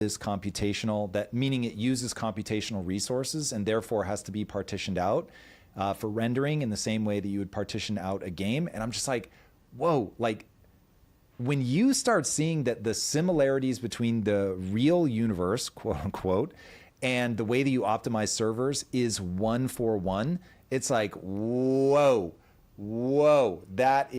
is computational, that meaning it uses computational resources and therefore has to be partitioned out for rendering in the same way that you would partition out a game. And I'm just like, whoa, like when you start seeing that the similarities between the real universe, quote unquote, and the way that you optimize servers is 1-for-1, it's like, whoa, that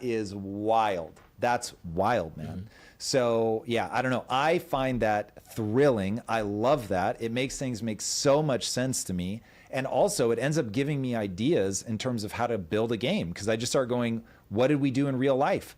is wild. That's wild, man. Mm-hmm. So yeah, I don't know. I find that thrilling. I love that. It makes things make so much sense to me. And also it ends up giving me ideas in terms of how to build a game, because I just start going, what did we do in real life?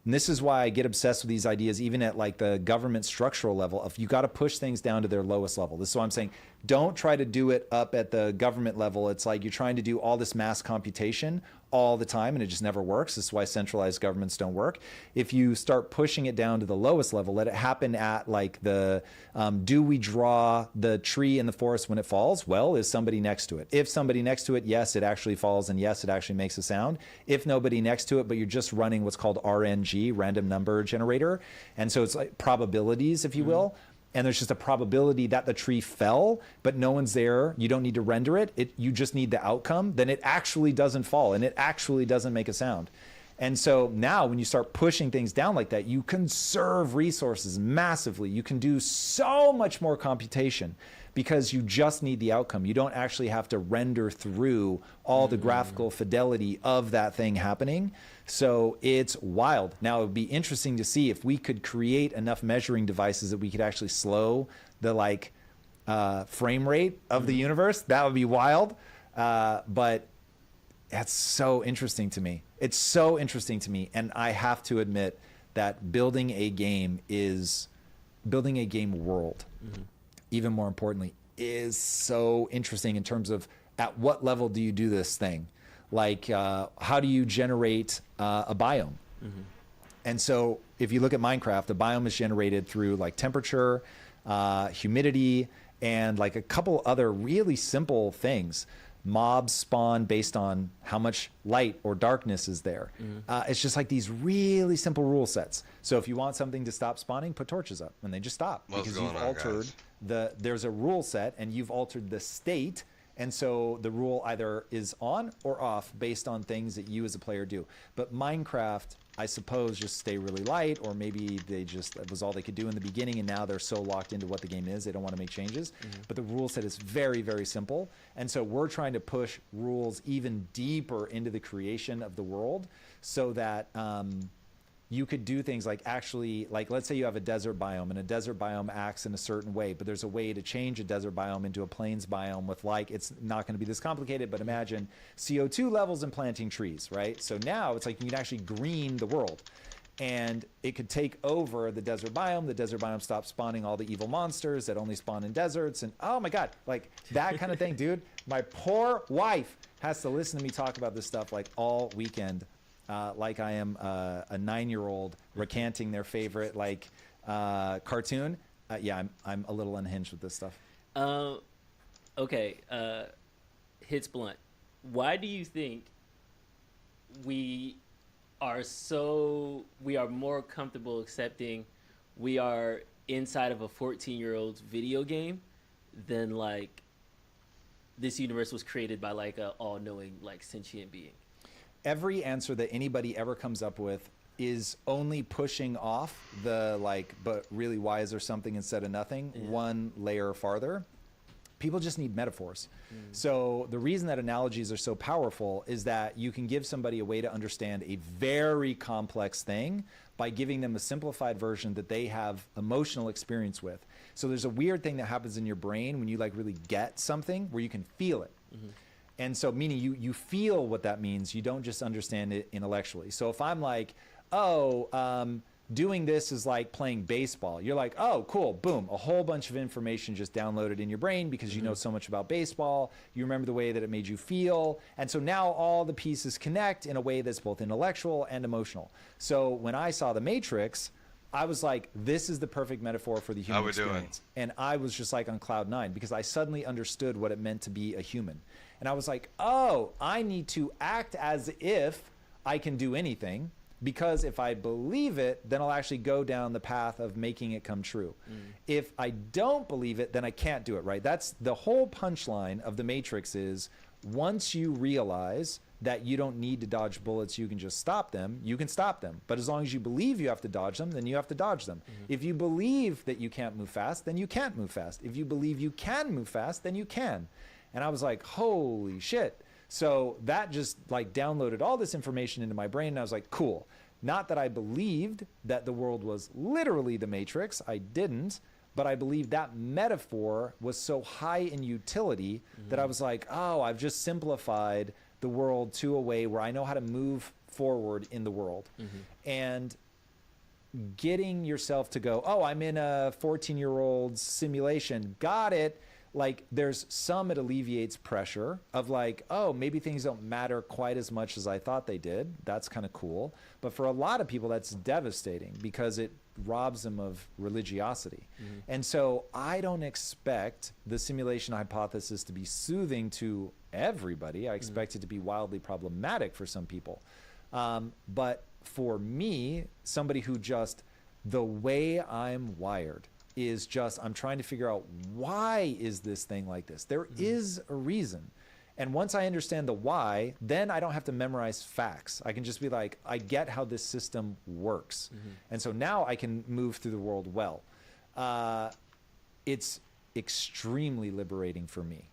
And this is why I get obsessed with these ideas, even at like the government structural level. If you got to push things down to their lowest level. This is why I'm saying, don't try to do it up at the government level. It's like you're trying to do all this mass computation all the time, and it just never works. This is why centralized governments don't work. If you start pushing it down to the lowest level, let it happen at like the, do we draw the tree in the forest when it falls? Well, is somebody next to it? If somebody next to it, yes, it actually falls, and yes, it actually makes a sound. If nobody next to it, but you're just running what's called RNG, random number generator, and so it's like probabilities, if you will, and there's just a probability that the tree fell, but no one's there, you don't need to render it, you just need the outcome, then it actually doesn't fall, and it actually doesn't make a sound. And so now when you start pushing things down like that, you conserve resources massively. You can do so much more computation because you just need the outcome. You don't actually have to render through all the graphical fidelity of that thing happening. So it's wild. Now, it would be interesting to see if we could create enough measuring devices that we could actually slow the like frame rate of the universe. That would be wild. But that's so interesting to me. It's so interesting to me. And I have to admit that building a game world, even more importantly, is so interesting in terms of at what level do you do this thing? Like, how do you generate a biome? And so if you look at Minecraft, the biome is generated through like temperature, humidity, and like a couple other really simple things. Mobs spawn based on how much light or darkness is there. It's just like these really simple rule sets. So if you want something to stop spawning, put torches up and they just stop. Because you've altered there's a rule set and you've altered the state. And so the rule either is on or off based on things that you as a player do. But Minecraft, I suppose, just stay really light, or maybe that was all they could do in the beginning, and now they're so locked into what the game is, they don't want to make changes. But the rule set is very, very simple. And so we're trying to push rules even deeper into the creation of the world so that you could do things like actually, like let's say you have a desert biome and a desert biome acts in a certain way, but there's a way to change a desert biome into a plains biome with like, it's not going to be this complicated, but imagine CO2 levels and planting trees, right? So now it's like you can actually green the world and it could take over the desert biome stops spawning all the evil monsters that only spawn in deserts. And oh my God, like that kind of thing, dude. My poor wife has to listen to me talk about this stuff like all weekend. Like I am a 9-year-old recanting their favorite like cartoon. Yeah, I'm a little unhinged with this stuff. Okay, hits blunt. Why do you think we are more comfortable accepting we are inside of a 14-year-old's video game than like this universe was created by like a all-knowing like sentient being? Every answer that anybody ever comes up with is only pushing off the like, but really why is there something instead of nothing, one layer farther. People just need metaphors. So the reason that analogies are so powerful is that you can give somebody a way to understand a very complex thing by giving them a simplified version that they have emotional experience with. So there's a weird thing that happens in your brain when you like really get something where you can feel it. And so meaning you feel what that means. You don't just understand it intellectually. So if I'm like, doing this is like playing baseball. You're like, oh, cool, boom. A whole bunch of information just downloaded in your brain because you know so much about baseball. You remember the way that it made you feel. And so now all the pieces connect in a way that's both intellectual and emotional. So when I saw The Matrix, I was like, this is the perfect metaphor for the human experience. And I was just like on cloud 9 because I suddenly understood what it meant to be a human. And I was like, oh, I need to act as if I can do anything, because if I believe it, then I'll actually go down the path of making it come true. If I don't believe it, then I can't do it, right? That's the whole punchline of the Matrix is once you realize that you don't need to dodge bullets, you can just stop them, you can stop them. But as long as you believe you have to dodge them, then you have to dodge them. If you believe that you can't move fast, then you can't move fast. If you believe you can move fast, then you can. And I was like, holy shit. So that just like downloaded all this information into my brain, and I was like, cool. Not that I believed that the world was literally the Matrix, I didn't, but I believed that metaphor was so high in utility that I was like, oh, I've just simplified the world to a way where I know how to move forward in the world. And getting yourself to go, oh, I'm in a 14-year-old simulation, got it. Like there's some, it alleviates pressure of like, oh, maybe things don't matter quite as much as I thought they did. That's kind of cool. But for a lot of people, that's devastating because it robs them of religiosity. And so I don't expect the simulation hypothesis to be soothing to everybody. I expect it to be wildly problematic for some people. But for me, somebody who just, the way I'm wired is just, I'm trying to figure out why is this thing like this? There is a reason. And once I understand the why, then I don't have to memorize facts. I can just be like, I get how this system works. And so now I can move through the world well. It's extremely liberating for me.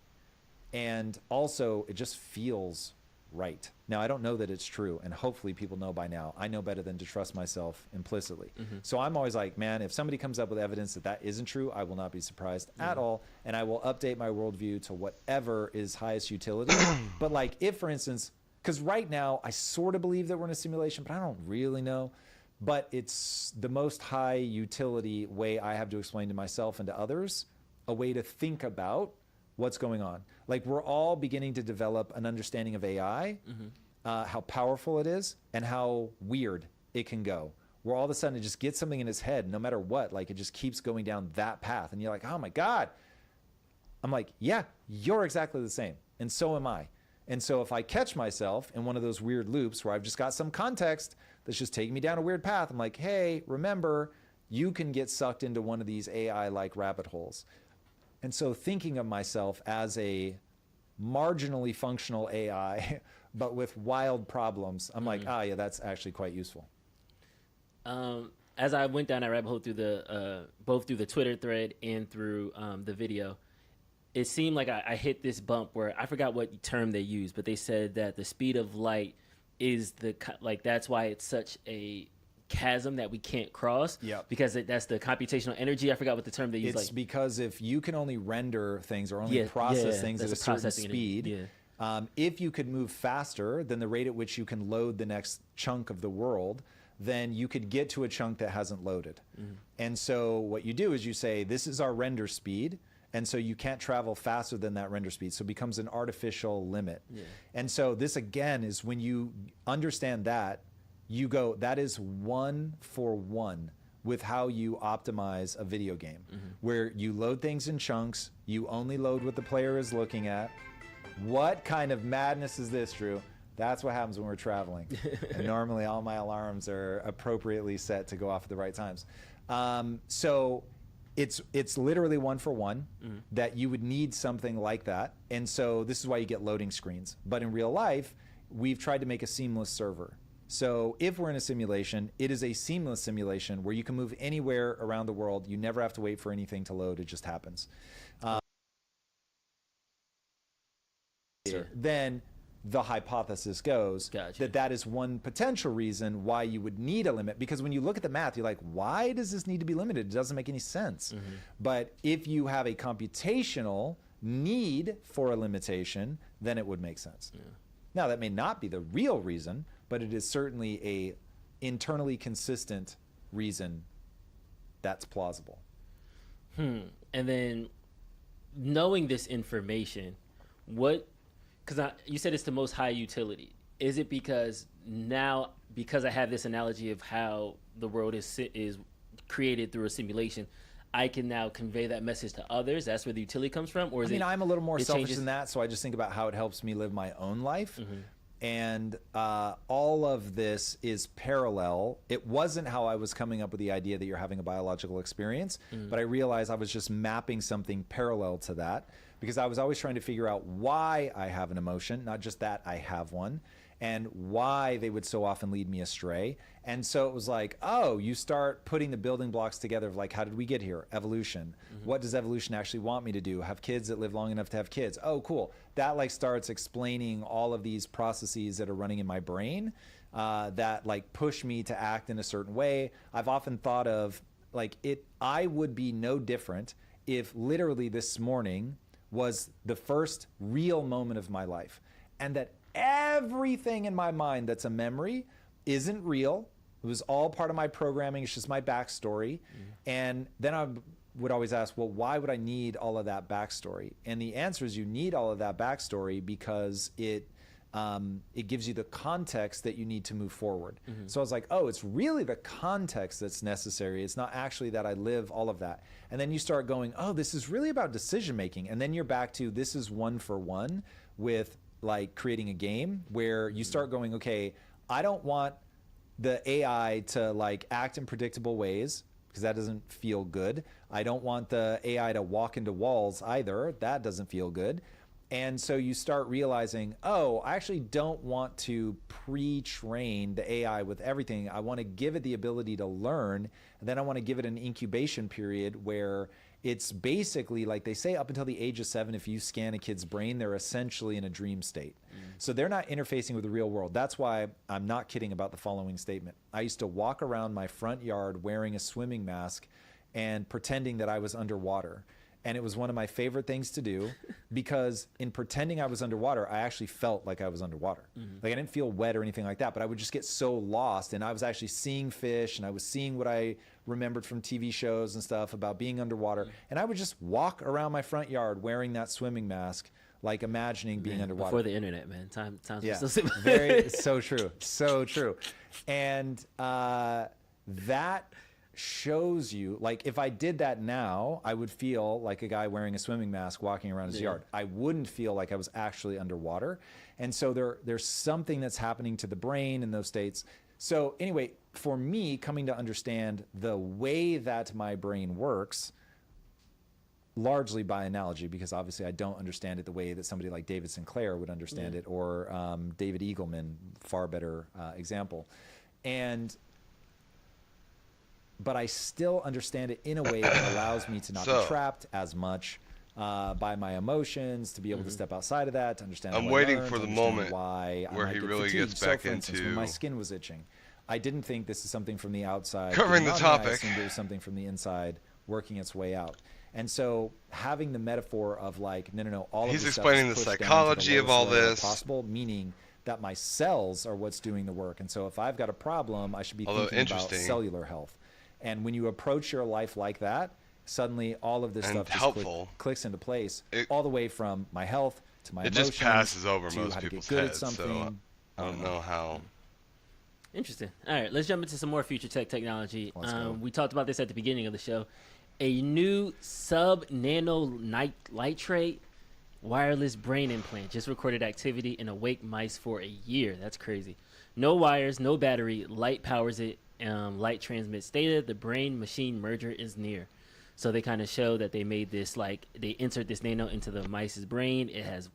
And also it just feels right. Now, I don't know that it's true, and hopefully people know by now. I know better than to trust myself implicitly. So I'm always like, man, if somebody comes up with evidence that that isn't true, I will not be surprised at all, and I will update my worldview to whatever is highest utility. But like, if, for instance, because right now I sort of believe that we're in a simulation, but I don't really know. But it's the most high utility way I have to explain to myself and to others, a way to think about what's going on. Like we're all beginning to develop an understanding of AI, how powerful it is and how weird it can go. Where all of a sudden it just gets something in his head, no matter what, like it just keeps going down that path. And you're like, oh my God. I'm like, yeah, you're exactly the same. And so am I. And so if I catch myself in one of those weird loops where I've just got some context that's just taking me down a weird path, I'm like, hey, remember, you can get sucked into one of these AI-like rabbit holes. And so thinking of myself as a marginally functional AI, but with wild problems, I'm like, yeah, that's actually quite useful. As I went down that rabbit hole through the both through the Twitter thread and through the video, it seemed like I hit this bump where I forgot what term they used, but they said that the speed of light is that's why it's such a chasm that we can't cross. Because that's the computational energy. I forgot what the term they use. It's because if you can only render things or only process things at a certain speed, if you could move faster than the rate at which you can load the next chunk of the world, then you could get to a chunk that hasn't loaded. And so what you do is you say, this is our render speed. And so you can't travel faster than that render speed. So it becomes an artificial limit. And so this again is when you understand that, you go, that is 1-for-1 with how you optimize a video game, where you load things in chunks, you only load what the player is looking at. What kind of madness is this, Drew? That's what happens when we're traveling. And normally all my alarms are appropriately set to go off at the right times. So it's literally 1-for-1 that you would need something like that. And so this is why you get loading screens. But in real life, we've tried to make a seamless server. So if we're in a simulation, it is a seamless simulation where you can move anywhere around the world. You never have to wait for anything to load. It just happens. Then the hypothesis goes that is one potential reason why you would need a limit. Because when you look at the math, you're like, why does this need to be limited? It doesn't make any sense. But if you have a computational need for a limitation, then it would make sense. Now, that may not be the real reason, but it is certainly a internally consistent reason that's plausible. And then knowing this information, because you said it's the most high utility. Is it because I have this analogy of how the world is created through a simulation, I can now convey that message to others? That's where the utility comes from? Or I'm a little more selfish than that, so I just think about how it helps me live my own life. And all of this is parallel. It wasn't how I was coming up with the idea that you're having a biological experience, but I realized I was just mapping something parallel to that, because I was always trying to figure out why I have an emotion, not just that I have one, and why they would so often lead me astray. And so it was like, oh, you start putting the building blocks together of like, how did we get here? Evolution. What does evolution actually want me to do? Have kids that live long enough to have kids. Oh, cool. That like starts explaining all of these processes that are running in my brain that like push me to act in a certain way. I've often thought of like I would be no different if literally this morning was the first real moment of my life, and that everything in my mind that's a memory isn't real. It was all part of my programming. It's just my backstory. And then I would always ask, well, why would I need all of that backstory? And the answer is you need all of that backstory because it gives you the context that you need to move forward. So I was like, oh, it's really the context that's necessary. It's not actually that I live all of that. And then you start going, oh, this is really about decision making. And then you're back to this is one for one with like creating a game where you start going, okay, I don't want the AI to like act in predictable ways because that doesn't feel good. I don't want the AI to walk into walls either. That doesn't feel good. And so you start realizing, oh, I actually don't want to pre-train the AI with everything. I want to give it the ability to learn. And then I want to give it an incubation period where it's basically like they say up until the age of 7, if you scan a kid's brain, they're essentially in a dream state. So they're not interfacing with the real world. That's why I'm not kidding about the following statement. I used to walk around my front yard wearing a swimming mask and pretending that I was underwater. And it was one of my favorite things to do because in pretending I was underwater, I actually felt like I was underwater. Like I didn't feel wet or anything like that, but I would just get so lost. And I was actually seeing fish and I was seeing what I remembered from TV shows and stuff about being underwater. And I would just walk around my front yard wearing that swimming mask, like imagining being underwater. Before the internet, man. Times Yeah, were so very, so true. So true. And that shows you, like if I did that now, I would feel like a guy wearing a swimming mask walking around his yard. I wouldn't feel like I was actually underwater. And so there's something that's happening to the brain in those states. So anyway, for me, coming to understand the way that my brain works, largely by analogy, because obviously I don't understand it the way that somebody like David Sinclair would understand it, or David Eagleman, far better example. But I still understand it in a way that allows me to not be trapped as much by my emotions, to be able to step outside of that, to understand. I'm waiting for the moment where he really gets back into. When my skin was itching, I didn't think this is something from the outside covering the topic. I assumed it was something from the inside working its way out. And so having the metaphor of like, no, all of he's this explaining stuff is the pushed psychology down to the of all lowest level this possible, meaning that my cells are what's doing the work. And so if I've got a problem, I should be thinking about cellular health. And when you approach your life like that, suddenly all of this stuff just clicks into place, all the way from my health to my emotions. It just passes over to most how to people's get good heads, at something. so I don't know how. Interesting. All right, let's jump into some more future tech technology. Let's go. We talked about this at the beginning of the show. A new sub-nano nitrate wireless brain implant just recorded activity in awake mice for a year. That's crazy. No wires, no battery. Light powers it. Light transmits data. The brain-machine merger is near. So they kind of show that they made this, like, they insert this nano into the mice's brain. It has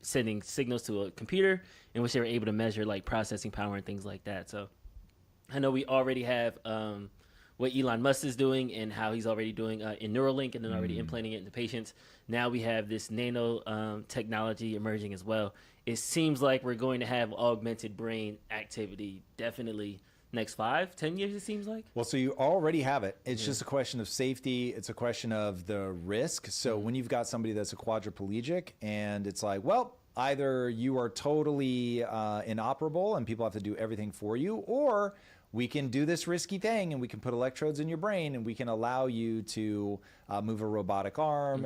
sending signals to a computer in which they were able to measure, like, processing power and things like that. So I know we already have what Elon Musk is doing and how he's already doing in Neuralink and then already implanting it into patients. Now we have this nano technology emerging as well. It seems like we're going to have augmented brain activity definitely next 5-10 years, it seems like. Well, so you already have it. It's just a question of safety. It's a question of the risk. So when you've got somebody that's a quadriplegic and it's like, well, either you are totally inoperable and people have to do everything for you, or we can do this risky thing and we can put electrodes in your brain and we can allow you to move a robotic arm,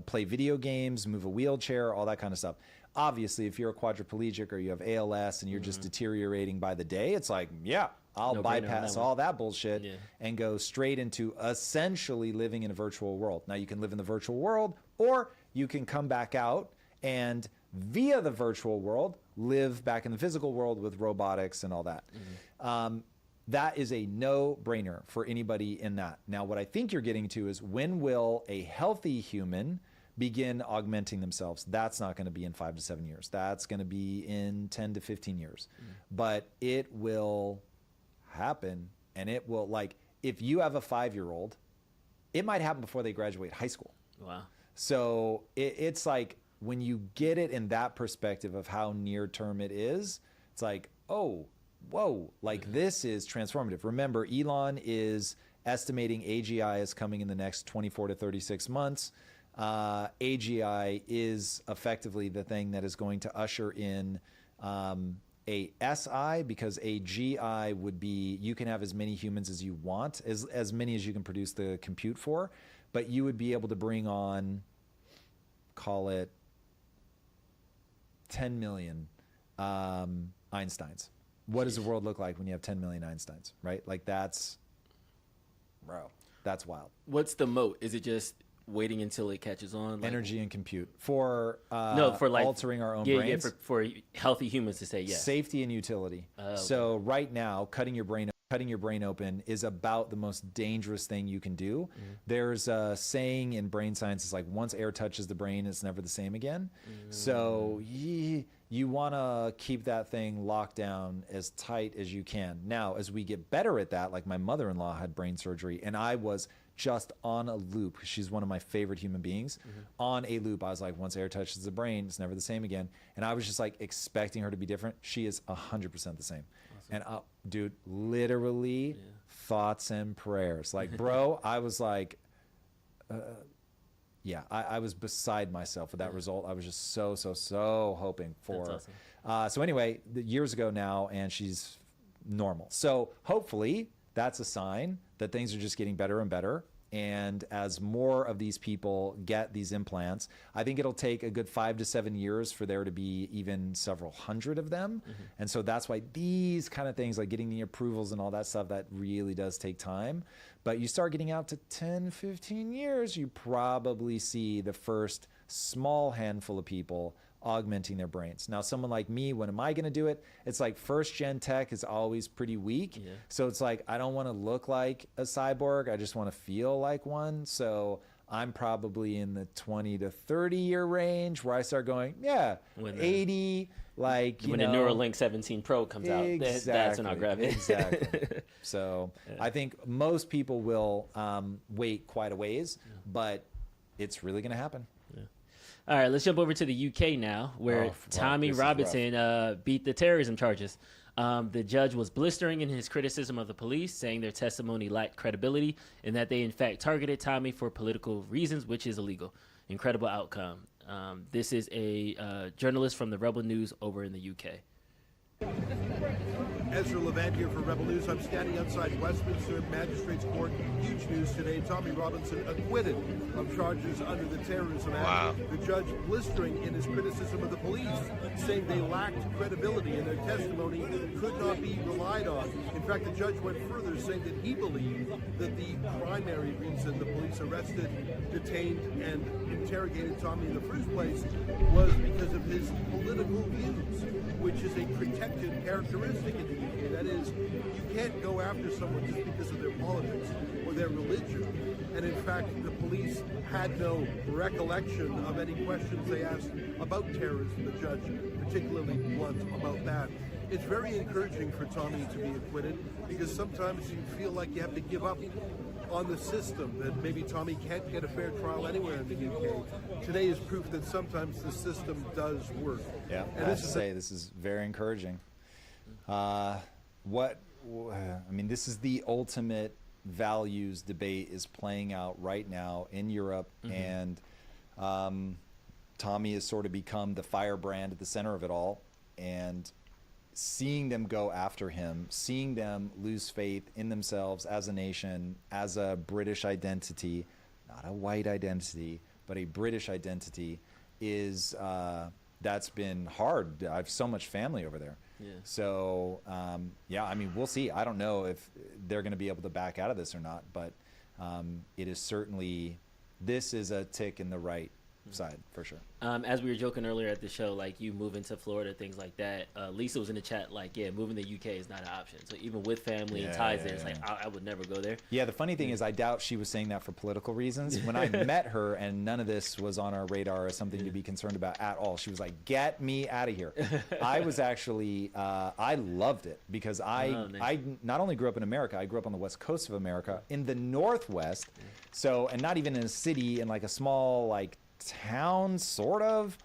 play video games, move a wheelchair, all that kind of stuff. Obviously, if you're a quadriplegic or you have ALS and you're just deteriorating by the day, it's like, yeah, I'll bypass all that bullshit and go straight into essentially living in a virtual world. Now, you can live in the virtual world, or you can come back out and via the virtual world, live back in the physical world with robotics and all that. That is a no-brainer for anybody in that. Now, what I think you're getting to is, when will a healthy human begin augmenting themselves? That's not going to be in 5 to 7 years. That's going to be in 10 to 15 years. But it will happen, and it will, like, if you have a 5-year-old, it might happen before they graduate high school. Wow. So it's like, when you get it in that perspective of how near term it is, it's like, oh, whoa, like this is transformative. Remember, Elon is estimating AGI is coming in the next 24 to 36 months. AGI is effectively the thing that is going to usher in a SI, because a GI would be, you can have as many humans as you want, as many as you can produce the compute for, but you would be able to bring on, call it 10 million Einsteins. What does the world look like when you have 10 million Einsteins, right? Like that's wild. What's the moat? Is it just waiting until it catches on? Like, energy and compute for for like altering our own brains. Yeah, for healthy humans to say yes. Safety and utility. Okay. So right now, cutting your brain open is about the most dangerous thing you can do. There's a saying in brain science, it's like, once air touches the brain, it's never the same again. So you want to keep that thing locked down as tight as you can. Now, as we get better at that, like my mother-in-law had brain surgery, and I was just on a loop. She's one of my favorite human beings. On a loop. I was like, once air touches the brain, it's never the same again. And I was just like expecting her to be different. She is 100% the same. And dude, literally thoughts and prayers. Like, bro, I was like, I was beside myself with that result. I was just so hoping for. That's awesome. So anyway, years ago now, and she's normal. So hopefully that's a sign that things are just getting better and better. And as more of these people get these implants, I think it'll take a good 5 to 7 years for there to be even several hundred of them. And so that's why these kind of things, like getting the approvals and all that stuff, that really does take time. But you start getting out to 10, 15 years, you probably see the first small handful of people augmenting their brains. Now, someone like me, when am I going to do it? It's like first gen tech is always pretty weak. So it's like, I don't want to look like a cyborg. I just want to feel like one. So I'm probably in the 20 to 30 year range where I start going, when 80, like, when the Neuralink 17 Pro comes out, that's when I'll grab it. Exactly. So I think most people will wait quite a ways, but it's really going to happen. All right, let's jump over to the UK now, where Tommy Robinson beat the terrorism charges. The judge was blistering in his criticism of the police, saying their testimony lacked credibility and that they in fact targeted Tommy for political reasons, which is illegal. Incredible outcome. This is a journalist from the Rebel News over in the UK. Ezra Levant here for Rebel News. I'm standing outside Westminster Magistrates Court. Huge news today. Tommy Robinson acquitted of charges under the Terrorism Act. Wow. The judge blistering in his criticism of the police, saying they lacked credibility and their testimony could not be relied on. In fact, the judge went further, saying that he believed that the primary reason the police arrested, detained, and interrogated Tommy in the first place was because of his political views, which is a protected characteristic in the UK. That is, you can't go after someone just because of their politics or their religion. And in fact, the police had no recollection of any questions they asked about terrorism. The judge particularly blunt about that. It's very encouraging for Tommy to be acquitted, because sometimes you feel like you have to give up on the system, that maybe Tommy can't get a fair trial anywhere in the UK. Today is proof that sometimes the system does work. Yeah, and this is very encouraging. This is the ultimate values debate is playing out right now in Europe, and Tommy has sort of become the firebrand at the center of it all, and seeing them go after him, seeing them lose faith in themselves as a nation, as a British identity, not a white identity, but a British identity, is that's been hard. I have so much family over there. So we'll see. I don't know if they're going to be able to back out of this or not, but it is certainly, this is a tick in the right side for sure. As we were joking earlier at the show, like you moving to Florida, things like that. Lisa was in the chat like, yeah, moving to the UK is not an option. So even with family and ties there, it's like I would never go there. Yeah, the funny thing is I doubt she was saying that for political reasons. When I met her, and none of this was on our radar as something to be concerned about at all, she was like, get me out of here. I was actually, I loved it because I not only grew up in America, I grew up on the west coast of America in the Northwest. So, and not even in a city, in like a small like town sort of,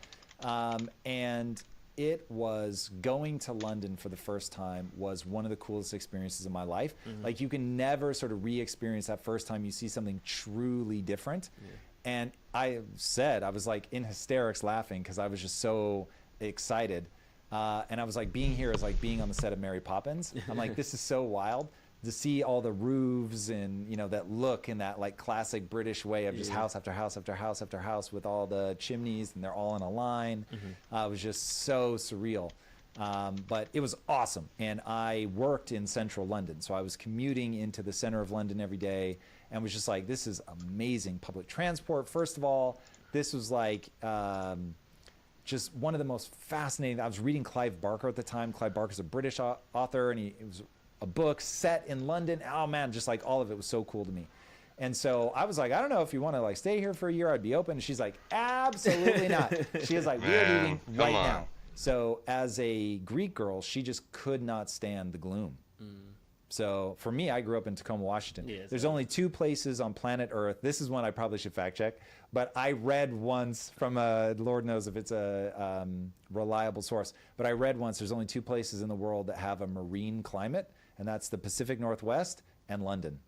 and it was going to London for the first time was one of the coolest experiences of my life. Like you can never sort of re-experience that first time you see something truly different. And I was like in hysterics laughing because I was just so excited, and I was like, being here is like being on the set of Mary Poppins. I'm like, this is so wild to see all the roofs and, you know, that look in that like classic British way of just house after house after house after house with all the chimneys and they're all in a line. It was just so surreal. But it was awesome. And I worked in central London. So I was commuting into the center of London every day and was just like, this is amazing public transport. First of all, this was like, just one of the most fascinating. I was reading Clive Barker at the time. Clive Barker's a British author, and it was a book set in London. Oh man, just like all of it was so cool to me. And so I was like, I don't know if you want to like stay here for a year, I'd be open. And she's like, absolutely not. She was like, we're leaving right now. So as a Greek girl, she just could not stand the gloom. So for me, I grew up in Tacoma, Washington. There's only 2 places on planet Earth. This is one I probably should fact check, but I read once from a, Lord knows if it's a reliable source, but I read once there's only 2 places in the world that have a marine climate, and that's the Pacific Northwest and London.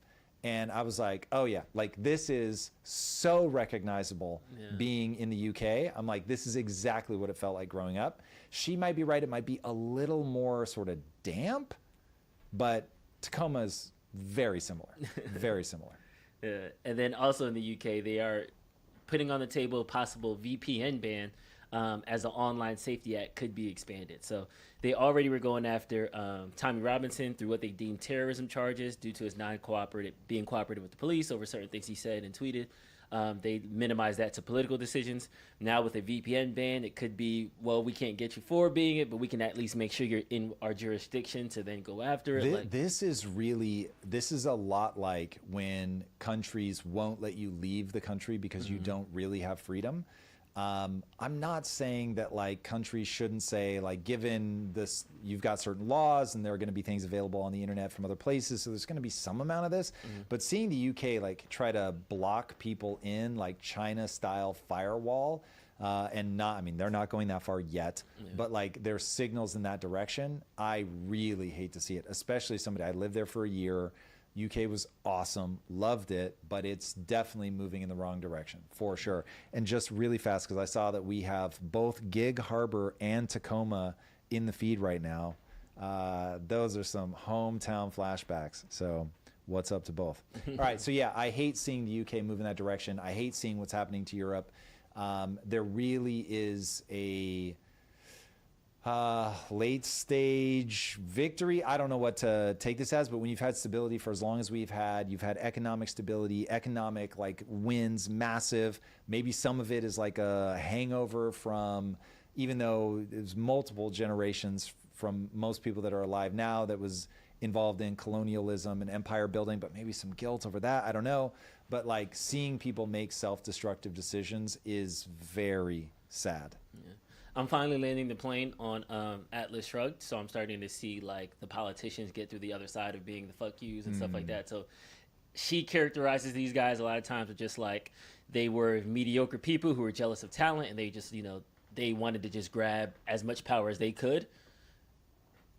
And I was like, oh yeah, like this is so recognizable being in the UK. I'm like, this is exactly what it felt like growing up. She might be right. It might be a little more sort of damp, but Tacoma is very similar, very similar. And then also in the UK, they are putting on the table a possible VPN ban as the Online Safety Act could be expanded. So they already were going after Tommy Robinson through what they deemed terrorism charges due to his being cooperative with the police over certain things he said and tweeted. They minimized that to political decisions. Now with a VPN ban, it could be, well, we can't get you for being it, but we can at least make sure you're in our jurisdiction to then go after it. This is a lot like when countries won't let you leave the country because you don't really have freedom. I'm not saying that like countries shouldn't say like, given this, you've got certain laws and there are going to be things available on the internet from other places. So there's going to be some amount of this, but seeing the UK like try to block people in like China style firewall, and not, I mean, they're not going that far yet, but like there's signals in that direction. I really hate to see it, especially somebody, I lived there for a year. UK was awesome, loved it, but it's definitely moving in the wrong direction for sure. And just really fast, because I saw that we have both Gig Harbor and Tacoma in the feed right now. Those are some hometown flashbacks. So what's up to both? All right, so yeah, I hate seeing the UK move in that direction. I hate seeing what's happening to Europe. There really is a late stage victory. I don't know what to take this as, but when you've had stability for as long as you've had economic stability, economic like wins, massive. Maybe some of it is like a hangover from, even though there's multiple generations from most people that are alive now that was involved in colonialism and empire building, but maybe some guilt over that. I don't know. But like seeing people make self-destructive decisions is very sad. Yeah. I'm finally landing the plane on Atlas Shrugged, so I'm starting to see like the politicians get through the other side of being the fuck yous and stuff like that. So she characterizes these guys a lot of times with just like they were mediocre people who were jealous of talent and they just, you know, they wanted to just grab as much power as they could.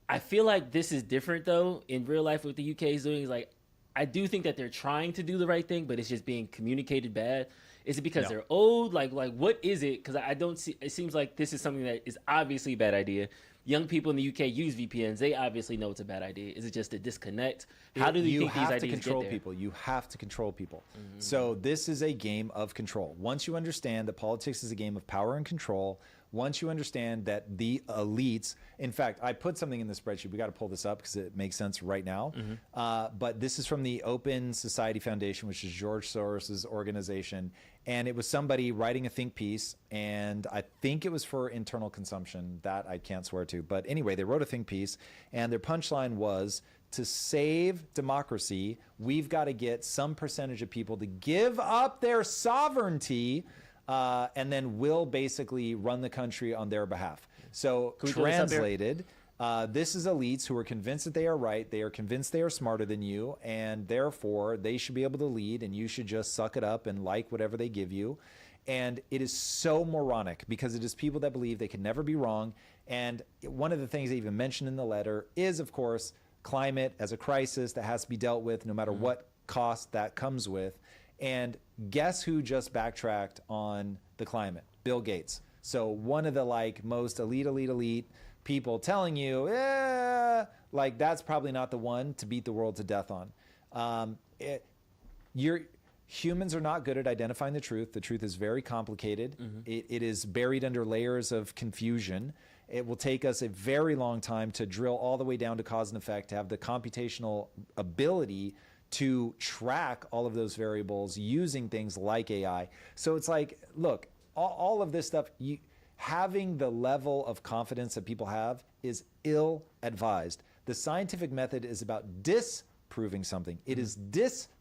I feel like this is different though in real life. What the UK is doing is like, I do think that they're trying to do the right thing, but it's just being communicated bad. Is it because they're old? Like what is it? Because I don't see. It seems like this is something that is obviously a bad idea. Young people in the UK use VPNs. They obviously know it's a bad idea. Is it just a disconnect? How do you think these ideas control get there? people? You have to control people. So this is a game of control. Once you understand that politics is a game of power and control, once you understand that the elites, in fact, I put something in the spreadsheet. We got to pull this up because it makes sense right now. But this is from the Open Society Foundation, which is George Soros's organization. And it was somebody writing a think piece, and I think it was for internal consumption. That I can't swear to. But anyway, they wrote a think piece, and their punchline was, to save democracy, we've got to get some percentage of people to give up their sovereignty, and then we'll basically run the country on their behalf. So translated, this is elites who are convinced that they are right. They are convinced they are smarter than you, and therefore they should be able to lead, and you should just suck it up and like whatever they give you. And it is so moronic because it is people that believe they can never be wrong. And one of the things they even mentioned in the letter is, of course, climate as a crisis that has to be dealt with no matter what cost that comes with. And guess who just backtracked on the climate? Bill Gates. So one of the most elite people telling you, that's probably not the one to beat the world to death on. Humans are not good at identifying the truth. The truth is very complicated. It is buried under layers of confusion. It will take us a very long time to drill all the way down to cause and effect, to have the computational ability to track all of those variables using things like AI. So it's like, look, all of this stuff, having the level of confidence that people have is ill-advised. The scientific method is about disproving something. It is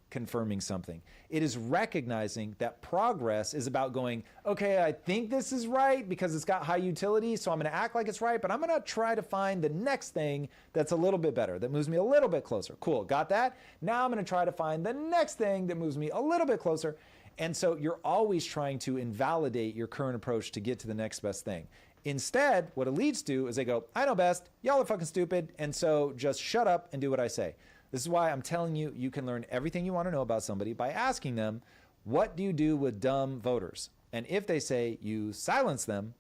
confirming something. It is recognizing that progress is about going, okay, I think this is right because it's got high utility, so I'm going to act like it's right, but I'm going to try to find the next thing that's a little bit better, that moves me a little bit closer. Cool, got that? Now I'm going to try to find the next thing that moves me a little bit closer. And so you're always trying to invalidate your current approach to get to the next best thing. Instead, what elites do is they go, I know best, y'all are fucking stupid, and so just shut up and do what I say. This is why I'm telling you, you can learn everything you want to know about somebody by asking them, what do you do with dumb voters? And if they say you silence them,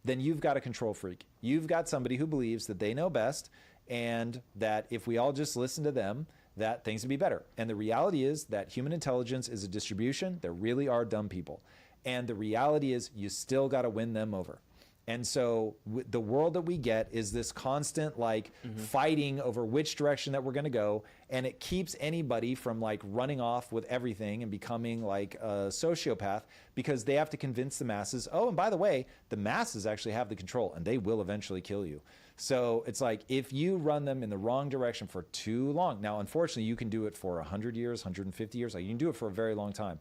then you've got a control freak. You've got somebody who believes that they know best and that if we all just listen to them, that things would be better. And the reality is that human intelligence is a distribution. There really are dumb people. And the reality is you still got to win them over. And so the world that we get is this constant fighting over which direction that we're going to go. And it keeps anybody from running off with everything and becoming like a sociopath because they have to convince the masses. Oh, and by the way, the masses actually have the control and they will eventually kill you. So it's like if you run them in the wrong direction for too long. Now, unfortunately, you can do it for 100 years, 150 years. You can do it for a very long time,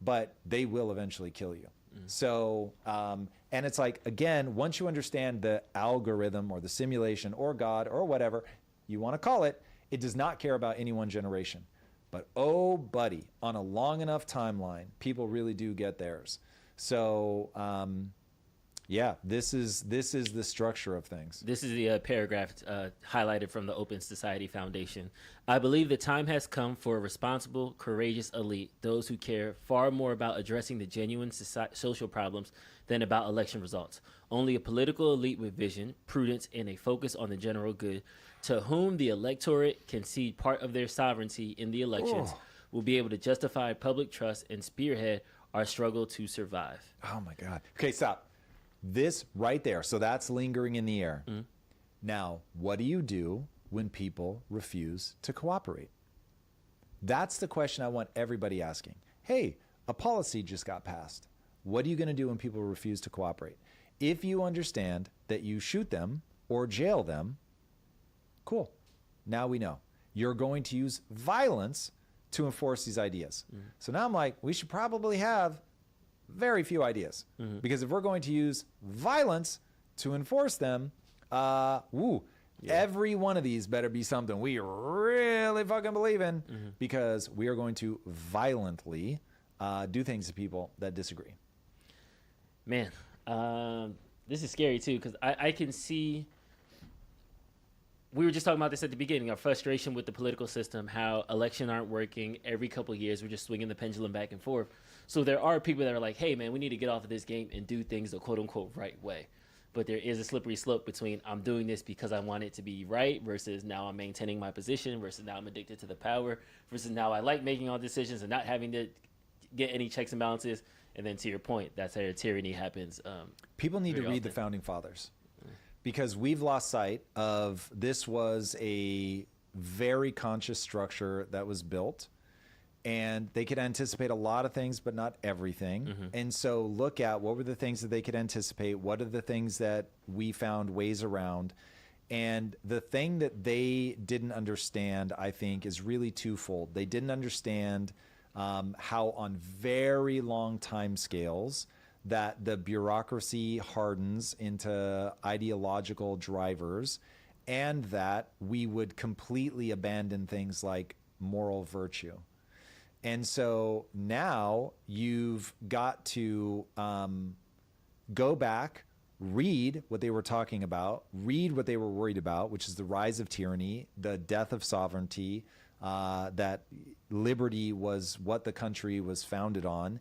but they will eventually kill you. So, and it's like, again, once you understand the algorithm or the simulation or God or whatever you want to call it, it does not care about any one generation. But oh, buddy, on a long enough timeline, people really do get theirs. So, yeah, this is the structure of things. This is the paragraph highlighted from the Open Society Foundation. I believe the time has come for a responsible, courageous elite, those who care far more about addressing the genuine social problems than about election results. Only a political elite with vision, prudence, and a focus on the general good, to whom the electorate can cede part of their sovereignty in the elections, will be able to justify public trust and spearhead our struggle to survive. Oh, my God. Okay, stop. This right there. So that's lingering in the air. Now, what do you do when people refuse to cooperate? That's the question I want everybody asking. Hey, a policy just got passed. What are you going to do when people refuse to cooperate? If you understand that you shoot them or jail them, cool. Now we know. You're going to use violence to enforce these ideas. So now I'm like, we should probably have very few ideas. Because if we're going to use violence to enforce them, every one of these better be something we really fucking believe in, because we are going to violently do things to people that disagree. Man, this is scary too, because I can see, we were just talking about this at the beginning, our frustration with the political system, how elections aren't working. Every couple of years, we're just swinging the pendulum back and forth. So there are people that are like, hey, man, we need to get off of this game and do things the quote-unquote right way. But there is a slippery slope between I'm doing this because I want it to be right versus now I'm maintaining my position versus now I'm addicted to the power versus now I like making all decisions and not having to get any checks and balances. And then to your point, that's how tyranny happens. People need to read the Founding Fathers, because we've lost sight of this was a very conscious structure that was built, and they could anticipate a lot of things, but not everything. And so look at what were the things that they could anticipate. What are the things that we found ways around? And the thing that they didn't understand, I think, is really twofold. They didn't understand how on very long time scales that the bureaucracy hardens into ideological drivers, and that we would completely abandon things like moral virtue. And so now you've got to go back, read what they were talking about, read what they were worried about, which is the rise of tyranny, the death of sovereignty, that liberty was what the country was founded on,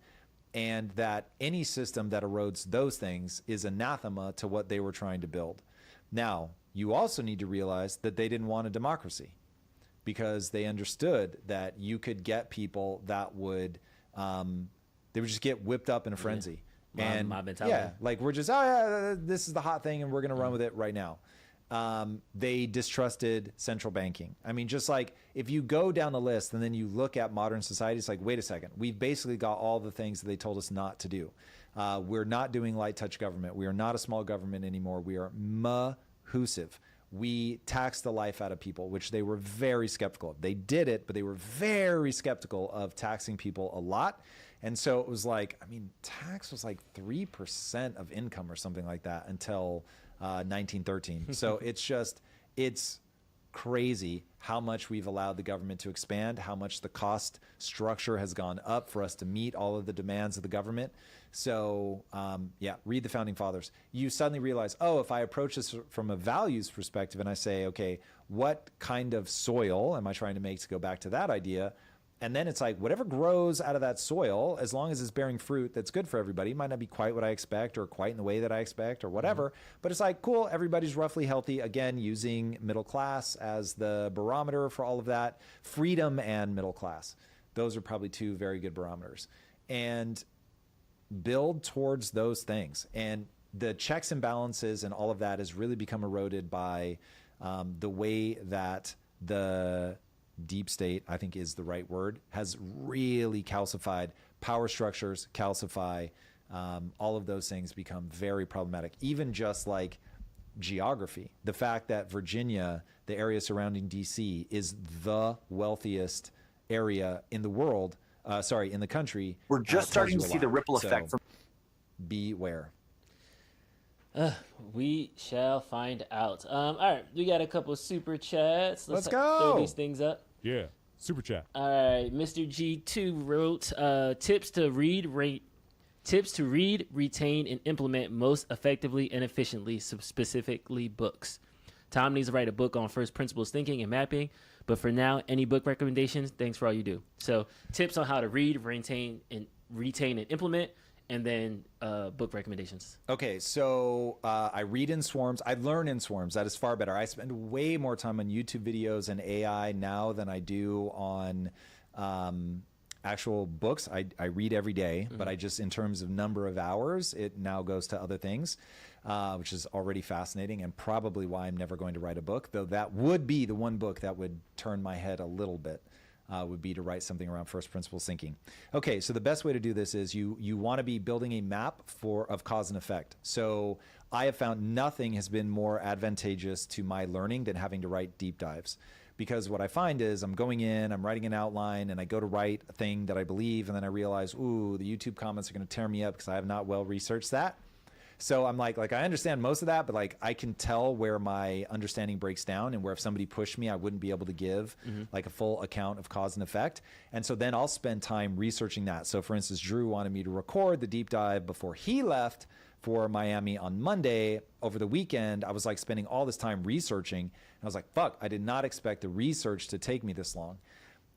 and that any system that erodes those things is anathema to what they were trying to build. Now, you also need to realize that they didn't want a democracy, because they understood that you could get people that would, they would just get whipped up in a frenzy. And mob mentality. Yeah, like we're just, oh yeah, this is the hot thing and we're going to run with it right now. They distrusted central banking. I mean, just like if you go down the list and then you look at modern society, it's like, wait a second, we've basically got all the things that they told us not to do. We're not doing light touch government. We are not a small government anymore. We are mahusive. We tax the life out of people, which they were very skeptical of. They did it, but they were very skeptical of taxing people a lot. And so it was like, I mean, tax was like 3% of income or something like that until 1913. So it's crazy how much we've allowed the government to expand, how much the cost structure has gone up for us to meet all of the demands of the government. So yeah, read the Founding Fathers. You suddenly realize, oh, if I approach this from a values perspective and I say, okay, what kind of soil am I trying to make, to go back to that idea? And then it's like, whatever grows out of that soil, as long as it's bearing fruit that's good for everybody, it might not be quite what I expect or quite in the way that I expect or whatever, but it's like, cool, everybody's roughly healthy. Again, using middle class as the barometer for all of that. Freedom and middle class. Those are probably two very good barometers. And build towards those things. And the checks and balances and all of that has really become eroded by the way that the deep state, I think is the right word, has really calcified power structures, calcify, all of those things become very problematic. Even just like geography, the fact that Virginia, the area surrounding DC, is the wealthiest area in the world, in the country. We're just starting to see the ripple effect. So beware. We shall find out. All right, we got a couple of super chats. Let's go. Throw these things up. Yeah, super chat. All right, Mr. G2 wrote tips to read, retain, and implement most effectively and efficiently, specifically books. Tom needs to write a book on first principles thinking and mapping, but for now, any book recommendations? Thanks for all you do. So, tips on how to read, retain, and implement. And then book recommendations. Okay, so I read in swarms. I learn in swarms. That is far better. I spend way more time on YouTube videos and AI now than I do on actual books. I read every day, but I just, in terms of number of hours, it now goes to other things, which is already fascinating and probably why I'm never going to write a book, though that would be the one book that would turn my head a little bit. Would be to write something around first principles thinking. Okay, so the best way to do this is you want to be building a map of cause and effect. So I have found nothing has been more advantageous to my learning than having to write deep dives. Because what I find is I'm going in, I'm writing an outline, and I go to write a thing that I believe, and then I realize, ooh, the YouTube comments are going to tear me up because I have not well researched that. So I'm like I understand most of that, but like I can tell where my understanding breaks down and where if somebody pushed me, I wouldn't be able to give like a full account of cause and effect. And so then I'll spend time researching that. So for instance, Drew wanted me to record the deep dive before he left for Miami on Monday. Over the weekend, I was like spending all this time researching. And I was like, fuck, I did not expect the research to take me this long.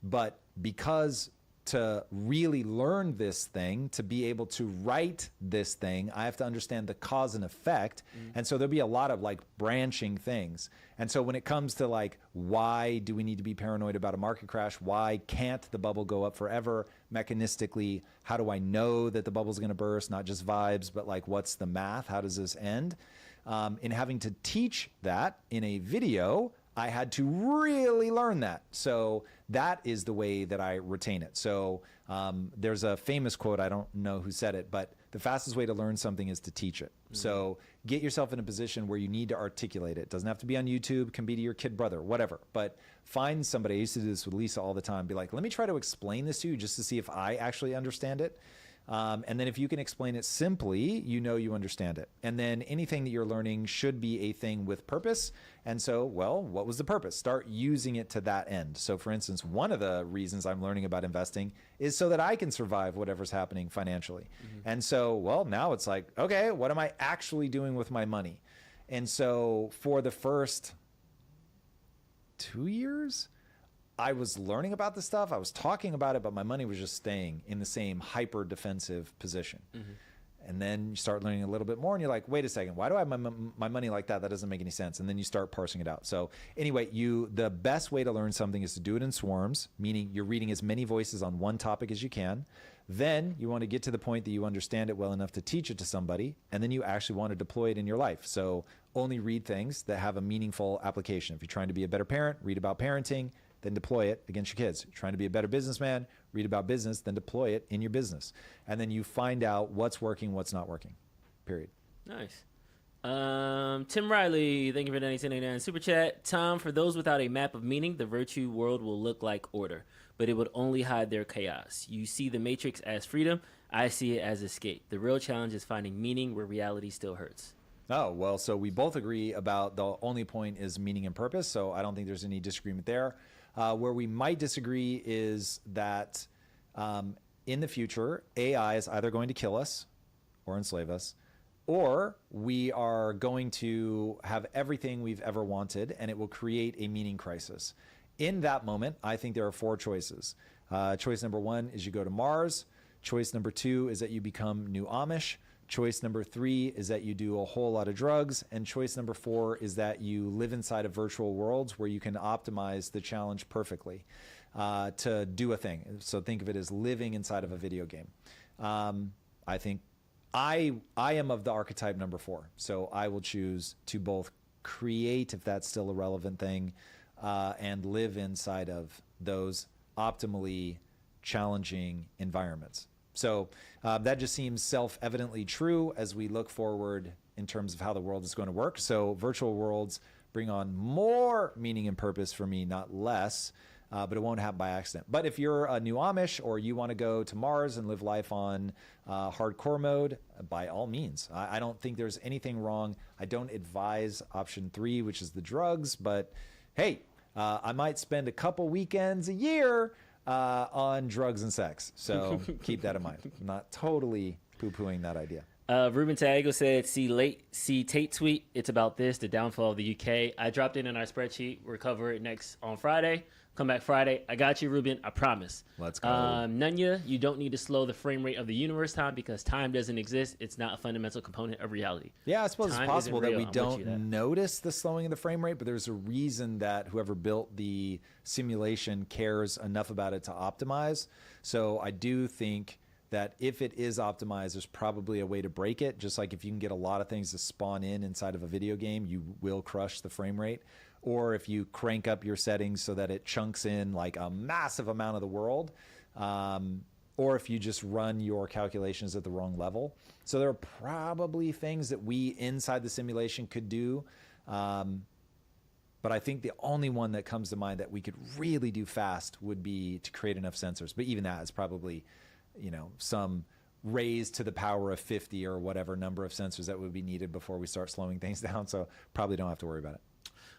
But because to really learn this thing, to be able to write this thing, I have to understand the cause and effect. And so there'll be a lot of like branching things. And so when it comes to like, why do we need to be paranoid about a market crash? Why can't the bubble go up forever? Mechanistically, how do I know that the bubble's going to burst? Not just vibes, but like, what's the math? How does this end? In having to teach that in a video, I had to really learn that. So that is the way that I retain it. So there's a famous quote, I don't know who said it, but the fastest way to learn something is to teach it. So get yourself in a position where you need to articulate it. It doesn't have to be on YouTube, can be to your kid brother, whatever. But find somebody, I used to do this with Lisa all the time, be like, let me try to explain this to you just to see if I actually understand it. And then if you can explain it simply, you know you understand it. And then anything that you're learning should be a thing with purpose. And so, well, what was the purpose? Start using it to that end. So for instance, one of the reasons I'm learning about investing is so that I can survive whatever's happening financially. And so, well, now it's like, okay, what am I actually doing with my money? And so for the first 2 years, I was learning about this stuff. I was talking about it, but my money was just staying in the same hyper defensive position. And then you start learning a little bit more and you're like, wait a second, why do I have my money like that? That doesn't make any sense. And then you start parsing it out. So anyway, the best way to learn something is to do it in swarms, meaning you're reading as many voices on one topic as you can. Then you want to get to the point that you understand it well enough to teach it to somebody. And then you actually want to deploy it in your life. So only read things that have a meaningful application. If you're trying to be a better parent, read about parenting, then deploy it against your kids. You're trying to be a better businessman, read about business, then deploy it in your business. And then you find out what's working, what's not working, period. Nice. Tim Riley, thank you for the 1989 super chat. Tom, for those without a map of meaning, the virtue world will look like order, but it would only hide their chaos. You see the Matrix as freedom. I see it as escape. The real challenge is finding meaning where reality still hurts. Oh, well, so we both agree about the only point is meaning and purpose. So I don't think there's any disagreement there. Where we might disagree is that in the future, AI is either going to kill us or enslave us, or we are going to have everything we've ever wanted and it will create a meaning crisis. In that moment, I think there are 4 choices. Choice number 1 is you go to Mars. Choice number 2 is that you become new Amish. Choice number 3 is that you do a whole lot of drugs. And choice number 4 is that you live inside of virtual worlds where you can optimize the challenge perfectly to do a thing. So think of it as living inside of a video game. I think I am of the archetype number 4. So I will choose to both create, if that's still a relevant thing, and live inside of those optimally challenging environments. So that just seems self-evidently true as we look forward in terms of how the world is going to work. So virtual worlds bring on more meaning and purpose for me, not less, but it won't happen by accident. But if you're a new Amish or you want to go to Mars and live life on hardcore mode, by all means. I don't think there's anything wrong. I don't advise option 3, which is the drugs, but hey, I might spend a couple weekends a year on drugs and sex. So keep that in mind. I'm not totally poo-pooing that idea. Ruben Tago said, see Tate tweet. It's about this, the downfall of the UK. I dropped it in our spreadsheet. We'll cover it next on Friday. Come back Friday. I got you, Ruben. I promise. Let's go. Nunya, you don't need to slow the frame rate of the universe time because time doesn't exist. It's not a fundamental component of reality. Yeah, I suppose Time it's possible isn't that we real. I'm with you don't notice the slowing of the frame rate, but there's a reason that whoever built the simulation cares enough about it to optimize. So I do think that if it is optimized, there's probably a way to break it. Just like if you can get a lot of things to spawn in inside of a video game, you will crush the frame rate. Or if you crank up your settings so that it chunks in like a massive amount of the world, or if you just run your calculations at the wrong level. So there are probably things that we inside the simulation could do. But I think the only one that comes to mind that we could really do fast would be to create enough sensors. But even that is probably, you know, some raised to the power of 50 or whatever number of sensors that would be needed before we start slowing things down. So probably don't have to worry about it.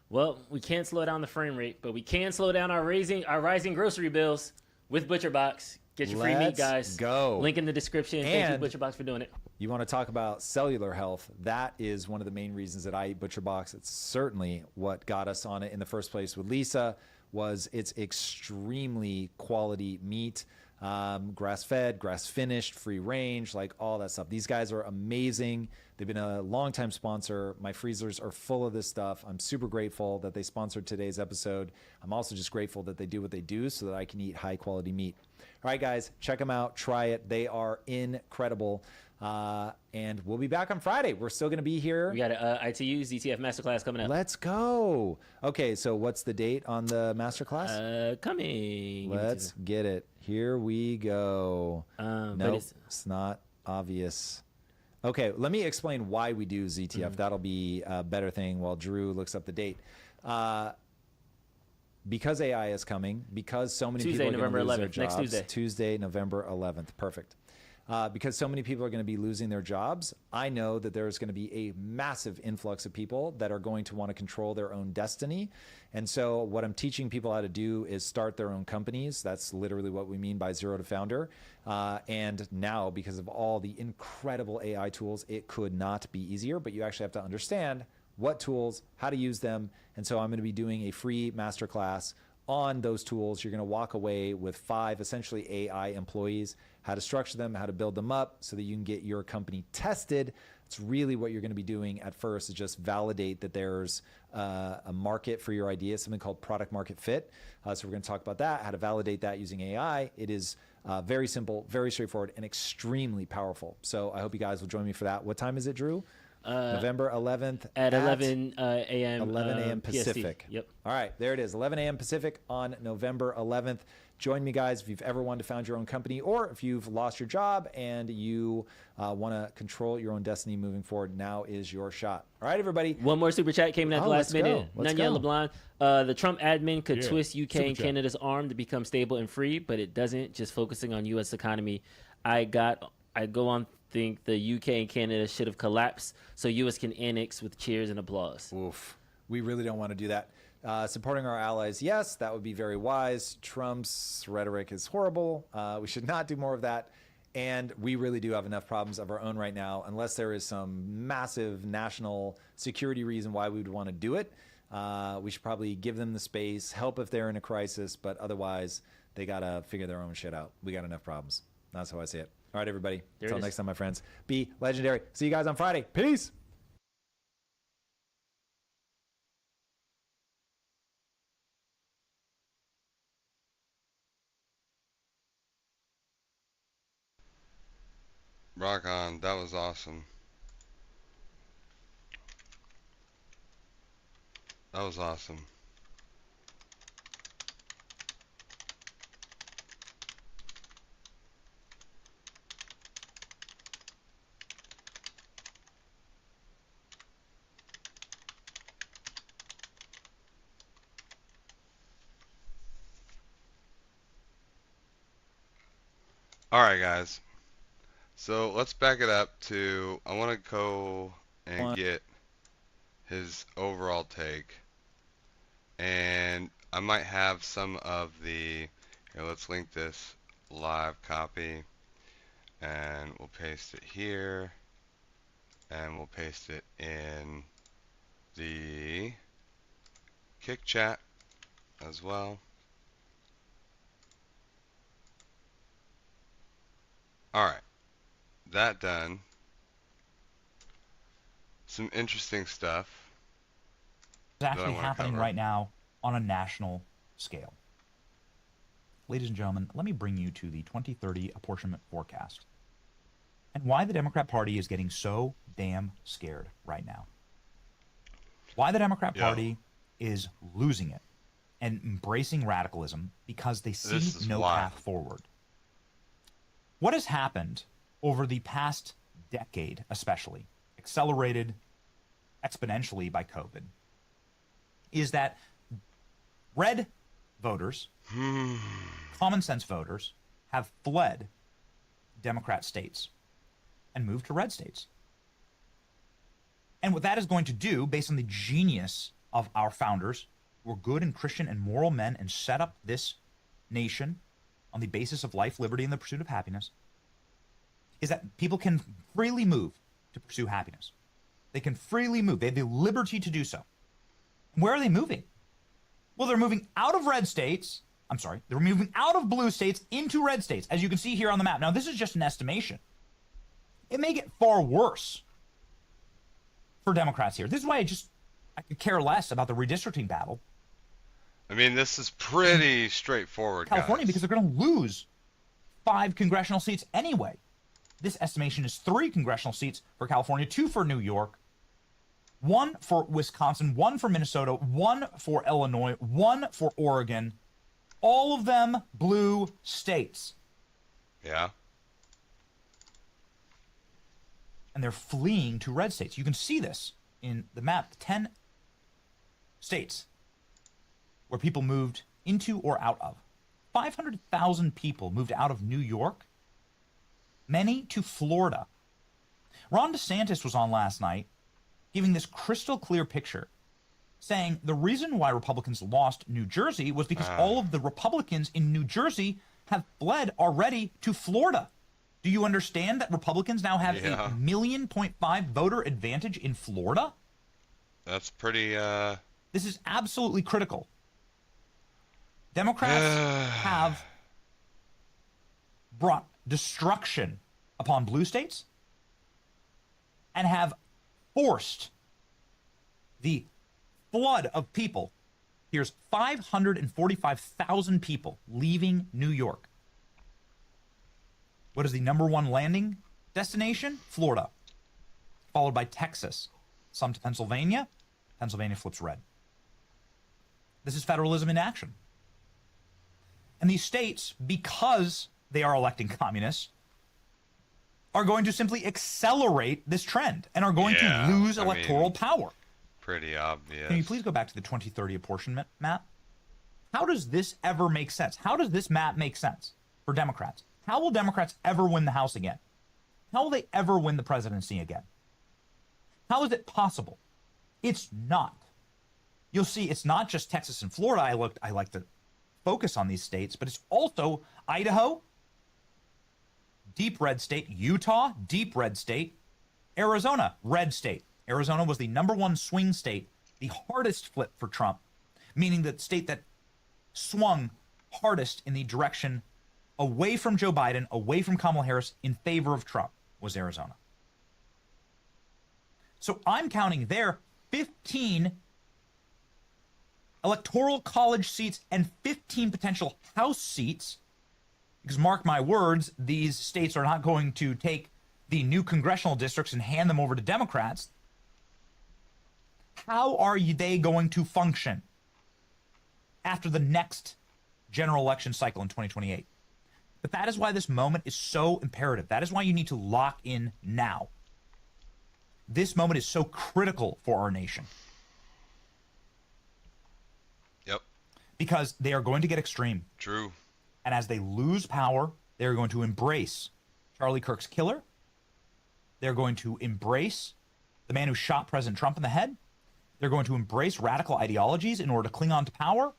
Well, we can't slow down the frame rate, but we can slow down our rising grocery bills with ButcherBox. Get your free meat, guys. Go. Link in the description. And thank you, ButcherBox, for doing it. You want to talk about cellular health? That is one of the main reasons that I eat ButcherBox. It's certainly what got us on it in the first place with Lisa. Was it's extremely quality meat. grass-fed, grass-finished, free range, like all that stuff. These guys are amazing. They've been a longtime sponsor. My freezers are full of this stuff. I'm super grateful that they sponsored today's episode. I'm also just grateful that they do what they do so that I can eat high-quality meat. All right, guys, check them out. Try it. They are incredible. And we'll be back on Friday. We're still going to be here. We got a ITU ZTF Masterclass coming up. Let's go. Okay, so what's the date on the Masterclass? Coming. Let's get it. Here we go. Nope, it's not obvious. Okay, let me explain why we do ZTF. That'll be a better thing while Drew looks up the date. Because AI is coming, because so many people are going to lose their jobs. Next Tuesday, November 11th. Perfect. Because so many people are going to be losing their jobs, I know that there's going to be a massive influx of people that are going to want to control their own destiny. And so what I'm teaching people how to do is start their own companies. That's literally what we mean by zero to founder. And now, because of all the incredible AI tools, it could not be easier, but you actually have to understand what tools, how to use them. And so I'm going to be doing a free masterclass on those tools. You're going to walk away with 5 essentially AI employees, how to structure them, how to build them up so that you can get your company tested. It's really what you're going to be doing at first is just validate that there's a market for your idea, something called product market fit. So we're going to talk about that, how to validate that using AI. It is very simple, very straightforward, and extremely powerful. So I hope you guys will join me for that. What time is it, Drew? November 11th at 11 a.m. 11 a.m. Pacific. PST. Yep. All right, there it is. 11 a.m. Pacific on November 11th. Join me, guys, if you've ever wanted to found your own company or if you've lost your job and you want to control your own destiny moving forward. Now is your shot. All right, everybody. One more super chat came in at the last minute. Nanya LeBlanc. The Trump admin could twist UK and Canada's arm to become stable and free, but it doesn't. Just focusing on U.S. economy. I go on think the UK and Canada should have collapsed so U.S. can annex with cheers and applause. Oof. We really don't want to do that. Supporting our allies, yes, that would be very wise. Trump's rhetoric is horrible. We should not do more of that. And we really do have enough problems of our own right now, unless there is some massive national security reason why we would want to do it. We should probably give them the space, help if they're in a crisis, but otherwise they got to figure their own shit out. We got enough problems. That's how I see it. All right, everybody. Until next time, my friends. Be legendary. See you guys on Friday. Peace. Rock on. That was awesome. That was awesome. Alright, guys. So let's back it up to, I want to go and get his overall take. And I might have some of the, here, let's link this live copy. And we'll paste it here. And we'll paste it in the Kick chat as well. Alright, that done. Some interesting stuff. It's actually happening right now on a national scale. Ladies and gentlemen, let me bring you to the 2030 apportionment forecast and why the Democrat Party is getting so damn scared right now. Why the Democrat Party is losing it and embracing radicalism because they see no path forward. What has happened over the past decade, especially, accelerated exponentially by COVID, is that red voters, common sense voters, have fled Democrat states and moved to red states. And what that is going to do, based on the genius of our founders, who were good and Christian and moral men and set up this nation on the basis of life, liberty, and the pursuit of happiness, is that people can freely move to pursue happiness. They can freely move. They have the liberty to do so. Where are they moving? Well, they're moving out of red states I'm sorry, they're moving out of blue states into red states, as you can see here on the map. Now, this is just an estimation. It may get far worse for Democrats here. This is why I could care less about the redistricting battle. I mean, this is pretty straightforward, California, guys. because they're going to lose 5 congressional seats anyway. This estimation is 3 congressional seats for California, 2 for New York, 1 for Wisconsin, 1 for Minnesota, 1 for Illinois, 1 for Oregon. All of them blue states. Yeah. And they're fleeing to red states. You can see this in the map. 10 states where people moved into or out of. 500,000 people moved out of New York, many to Florida. Ron DeSantis was on last night giving this crystal clear picture, saying the reason why Republicans lost New Jersey was because all of the Republicans in New Jersey have fled already to Florida. Do you understand that Republicans now have a 1.5 million voter advantage in Florida? That's pretty, This is absolutely critical. Democrats have brought destruction upon blue states and have forced the flood of people. Here's 545,000 people leaving New York. What is the #1 landing destination? Florida, followed by Texas, some to Pennsylvania. Pennsylvania flips red. This is federalism in action. And these states, because they are electing communists, are going to simply accelerate this trend and are going to lose electoral power. Pretty obvious. Can you please go back to the 2030 apportionment map? How does this ever make sense? How does this map make sense for Democrats? How will Democrats ever win the House again? How will they ever win the presidency again? How is it possible? It's not. You'll see it's not just Texas and Florida. I like to focus on these states, but it's also Idaho, deep red state, Utah, deep red state, Arizona, red state. Arizona was the #1 swing state, the hardest flip for Trump, meaning the state that swung hardest in the direction away from Joe Biden, away from Kamala Harris, in favor of Trump, was Arizona. So I'm counting there 15 electoral college seats and 15 potential House seats, because mark my words, these states are not going to take the new congressional districts and hand them over to Democrats. How are they going to function after the next general election cycle in 2028? But that is why this moment is so imperative. That is why you need to lock in now. This moment is so critical for our nation. Yep. Because they are going to get extreme. True. And as they lose power, they're going to embrace Charlie Kirk's killer. They're going to embrace the man who shot President Trump in the head. They're going to embrace radical ideologies in order to cling on to power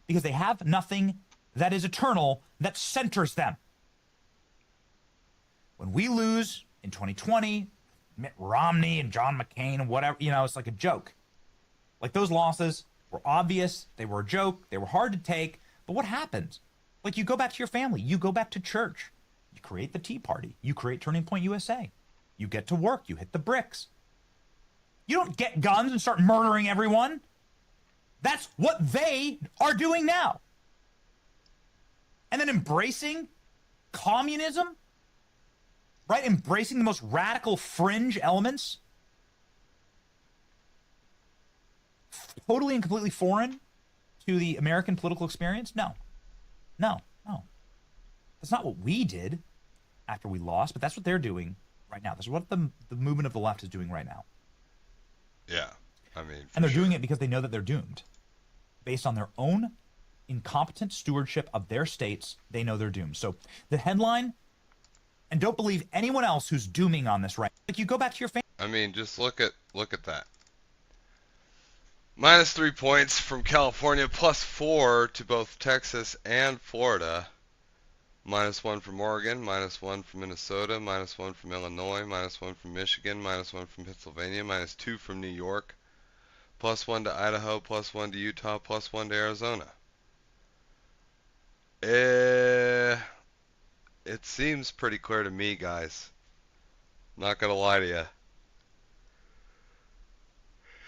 because they have nothing that is eternal that centers them. When we lose in 2020, Mitt Romney and John McCain and whatever, it's like a joke. Like, those losses were obvious. They were a joke. They were hard to take. But what happens? Like, you go back to your family. You go back to church. You create the Tea Party. You create Turning Point USA. You get to work. You hit the bricks. You don't get guns and start murdering everyone. That's what they are doing now. And then embracing communism, right? Embracing the most radical fringe elements. Totally and completely foreign to the American political experience? No. That's not what we did after we lost, but that's what they're doing right now. That's what the movement of the left is doing right now. Yeah, I mean, and they're doing it because they know that they're doomed. Based on their own incompetent stewardship of their states, they know they're doomed. So the headline, and don't believe anyone else who's dooming on this right. Like, you go back to your family. I mean, just look at that. -3 points from California, +4 to both Texas and Florida. -1 from Oregon, -1 from Minnesota, -1 from Illinois, -1 from Michigan, -1 from Pennsylvania, -2 from New York, +1 to Idaho, +1 to Utah, +1 to Arizona. It seems pretty clear to me, guys. Not gonna lie to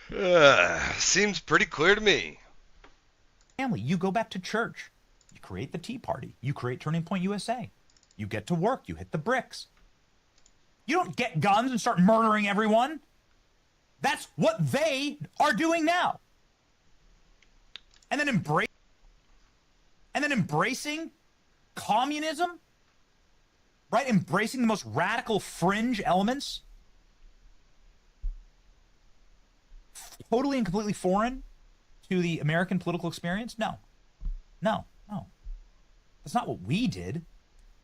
you. Seems pretty clear to me. Family, you go back to church. You create the Tea Party. You create Turning Point USA. You get to work. You hit the bricks. You don't get guns and start murdering everyone. That's what they are doing now. And then embracing communism, right? Embracing the most radical fringe elements, totally and completely foreign to the American political experience? No. That's not what we did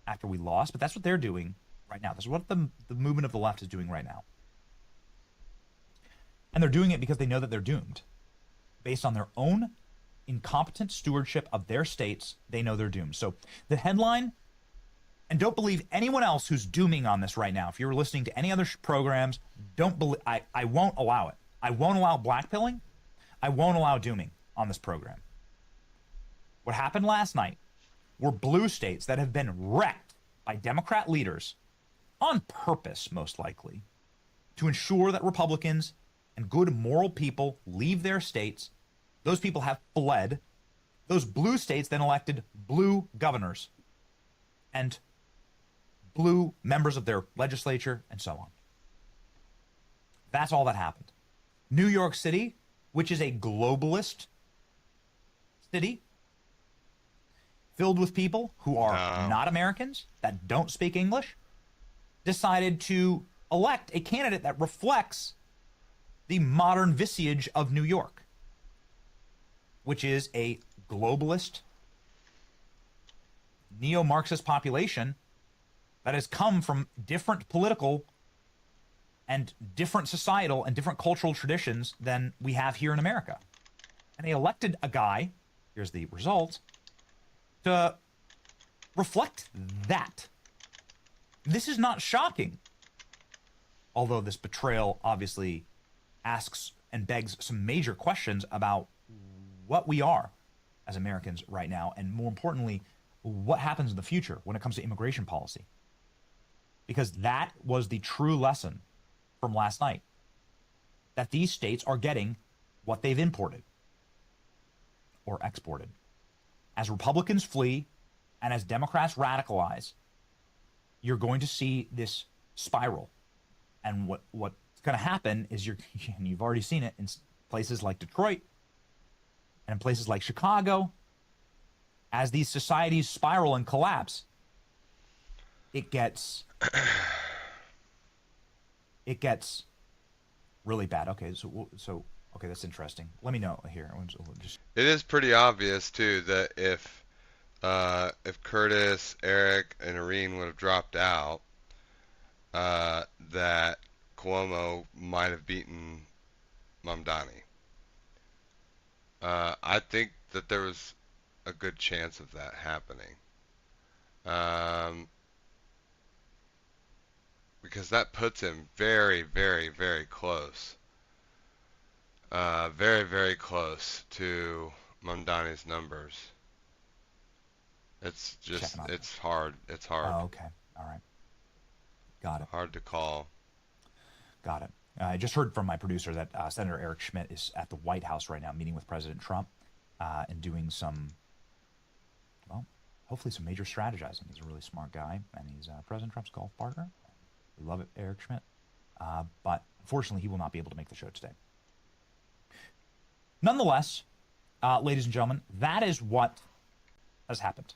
after we lost, but that's what they're doing right now. This is what the movement of the left is doing right now. And they're doing it because they know that they're doomed. Based on their own incompetent stewardship of their states, they know they're doomed. So the headline, and don't believe anyone else who's dooming on this right now. If you're listening to any other programs, don't believe. I won't allow it. I won't allow blackpilling. I won't allow dooming on this program. What happened last night were blue states that have been wrecked by Democrat leaders on purpose, most likely, to ensure that Republicans and good moral people leave their states. Those people have fled. Those blue states then elected blue governors and blue members of their legislature and so on. That's all that happened. New York City, which is a globalist city, filled with people who are not Americans, that don't speak English, decided to elect a candidate that reflects the modern visage of New York, which is a globalist, neo-Marxist population that has come from different political and different societal and different cultural traditions than we have here in America. And they elected a guy, here's the result, to reflect that. This is not shocking. Although this betrayal obviously asks and begs some major questions about what we are as Americans right now, and more importantly, what happens in the future when it comes to immigration policy. Because that was the true lesson from last night, that these states are getting what they've imported or exported. As Republicans flee and as Democrats radicalize, you're going to see this spiral. And what's going to happen is and you've already seen it in places like Detroit and in places like Chicago, as these societies spiral and collapse, it gets really bad. Okay, okay, that's interesting. Let me know here. It is pretty obvious too that if Curtis, Eric, and Irene would have dropped out, that Cuomo might have beaten Mamdani. I think that there was a good chance of that happening. Because that puts him very, very, very close. Very, very close to Mamdani's numbers. It's just, it's hard. It's hard. Oh, okay. All right. Got it. Hard to call. Got it. I just heard from my producer that Senator Eric Schmidt is at the White House right now meeting with President Trump and doing some, well, hopefully some major strategizing. He's a really smart guy, and he's President Trump's golf partner. We love it, Eric Schmidt. But unfortunately, he will not be able to make the show today. Nonetheless, ladies and gentlemen, that is what has happened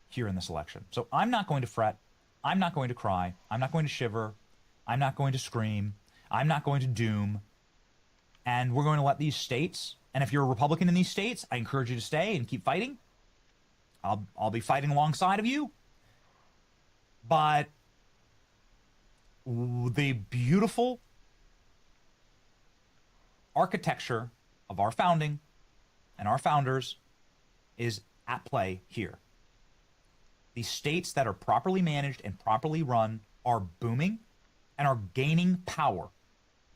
here in this election. So I'm not going to fret. I'm not going to cry. I'm not going to shiver. I'm not going to scream. I'm not going to doom. And we're going to let these states, and if you're a Republican in these states, I encourage you to stay and keep fighting. I'll be fighting alongside of you. But the beautiful architecture of our founding and our founders is at play here. The states that are properly managed and properly run are booming and are gaining power.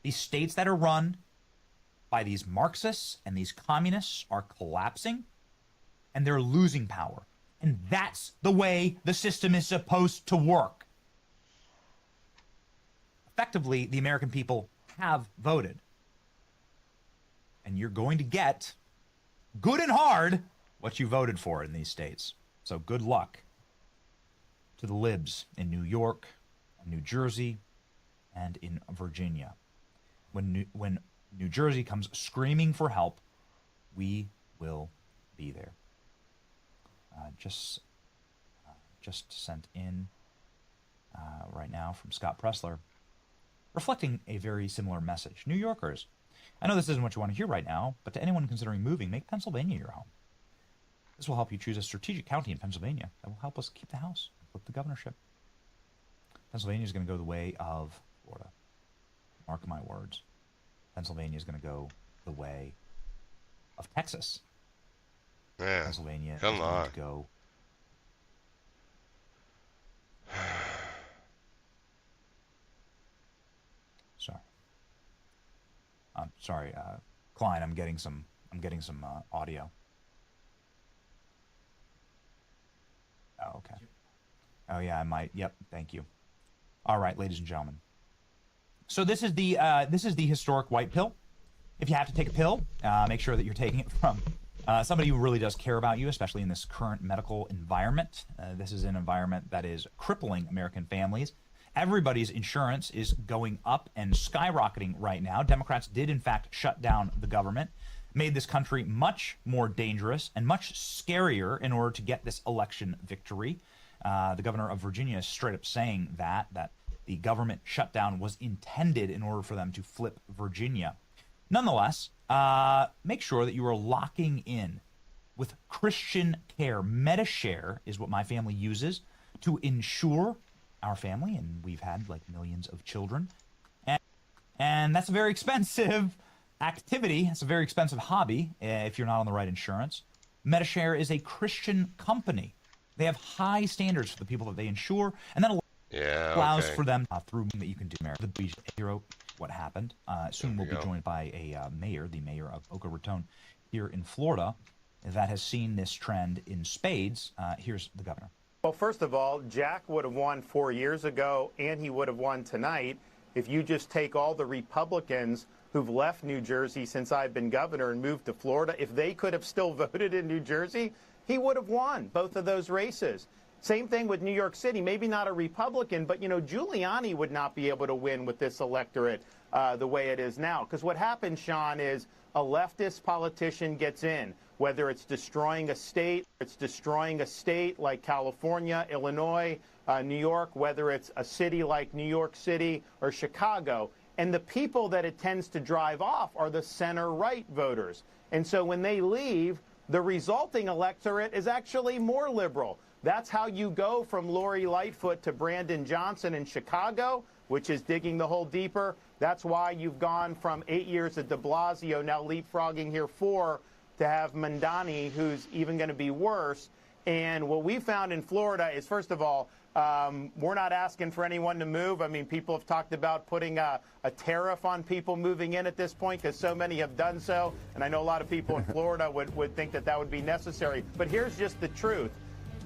These states that are run by these Marxists and these communists are collapsing, and they're losing power. And that's the way the system is supposed to work. Effectively, the American people have voted. And you're going to get, good and hard, what you voted for in these states. So good luck to the libs in New York, New Jersey, and in Virginia. When New Jersey comes screaming for help, we will be there. Just sent in right now from Scott Pressler, reflecting a very similar message. New Yorkers, I know this isn't what you want to hear right now, but to anyone considering moving, make Pennsylvania your home. This will help you choose a strategic county in Pennsylvania that will help us keep the House, flip the governorship. Pennsylvania is going to go the way of Florida. Mark my words. Pennsylvania is going to go the way of Texas. Man, Pennsylvania come is on. going to go. Sorry, Klein. I'm getting some audio. Oh, okay. Oh yeah, I might. Yep. Thank you. All right, ladies and gentlemen. So this is the historic white pill. If you have to take a pill, make sure that you're taking it from somebody who really does care about you, especially in this current medical environment. This is an environment that is crippling American families. Everybody's insurance is going up and skyrocketing right now. Democrats did, in fact, shut down the government, made this country much more dangerous and much scarier in order to get this election victory. The governor of Virginia is straight up saying that the government shutdown was intended in order for them to flip Virginia. Nonetheless, make sure that you are locking in with Christian Care. MediShare is what my family uses to insure our family, and we've had like millions of children. And that's a very expensive activity. It's a very expensive hobby if you're not on the right insurance. MediShare is a Christian company. They have high standards for the people that they insure, and that allows for them through that you can do the hero. What happened? Soon we'll be joined by a mayor, the mayor of Boca Raton here in Florida, that has seen this trend in spades. Here's the governor. Well, first of all, Jack would have won 4 years ago, and he would have won tonight if you just take all the Republicans who've left New Jersey since I've been governor and moved to Florida. If they could have still voted in New Jersey, he would have won both of those races. Same thing with New York City. Maybe not a Republican, but, you know, Giuliani would not be able to win with this electorate the way it is now. Because what happens, Sean, is a leftist politician gets in, whether it's destroying a state like California, Illinois, New York, whether it's a city like New York City or Chicago. And the people that it tends to drive off are the center-right voters. And so when they leave, the resulting electorate is actually more liberal. That's how you go from Lori Lightfoot to Brandon Johnson in Chicago, which is digging the hole deeper. That's why you've gone from 8 years at de Blasio, now leapfrogging here 4, to have Mandani, who's even going to be worse. And what we found in Florida is, first of all, we're not asking for anyone to move. I mean, people have talked about putting a tariff on people moving in at this point because so many have done so. And I know a lot of people in Florida would think that that would be necessary. But here's just the truth.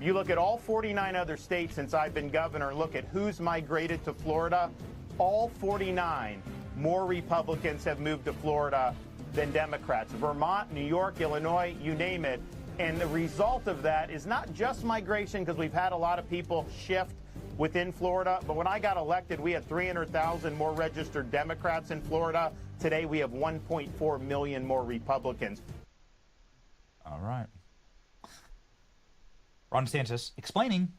You look at all 49 other states since I've been governor and look at who's migrated to Florida. All 49 more Republicans have moved to Florida than Democrats. Vermont, New York, Illinois, you name it. And the result of that is not just migration, because we've had a lot of people shift within Florida. But when I got elected, we had 300,000 more registered Democrats in Florida. Today, we have 1.4 million more Republicans. All right. Ron DeSantis explaining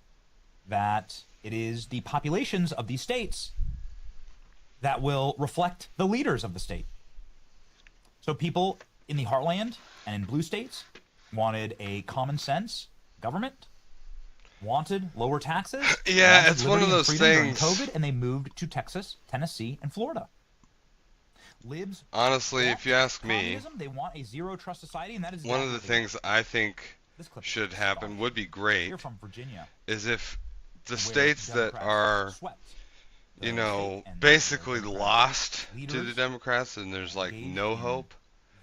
that it is the populations of these states that will reflect the leaders of the state. So people in the heartland and in blue states wanted a common sense government, wanted lower taxes. Yeah, it's one of those things. During COVID, and they moved to Texas, Tennessee, and Florida. Libs, honestly, if you ask me, they want a zero trust society, and that is one of the things I think should happen, would be great, from Virginia, is if the states that are, you know, basically lost to the Democrats and there's like no hope,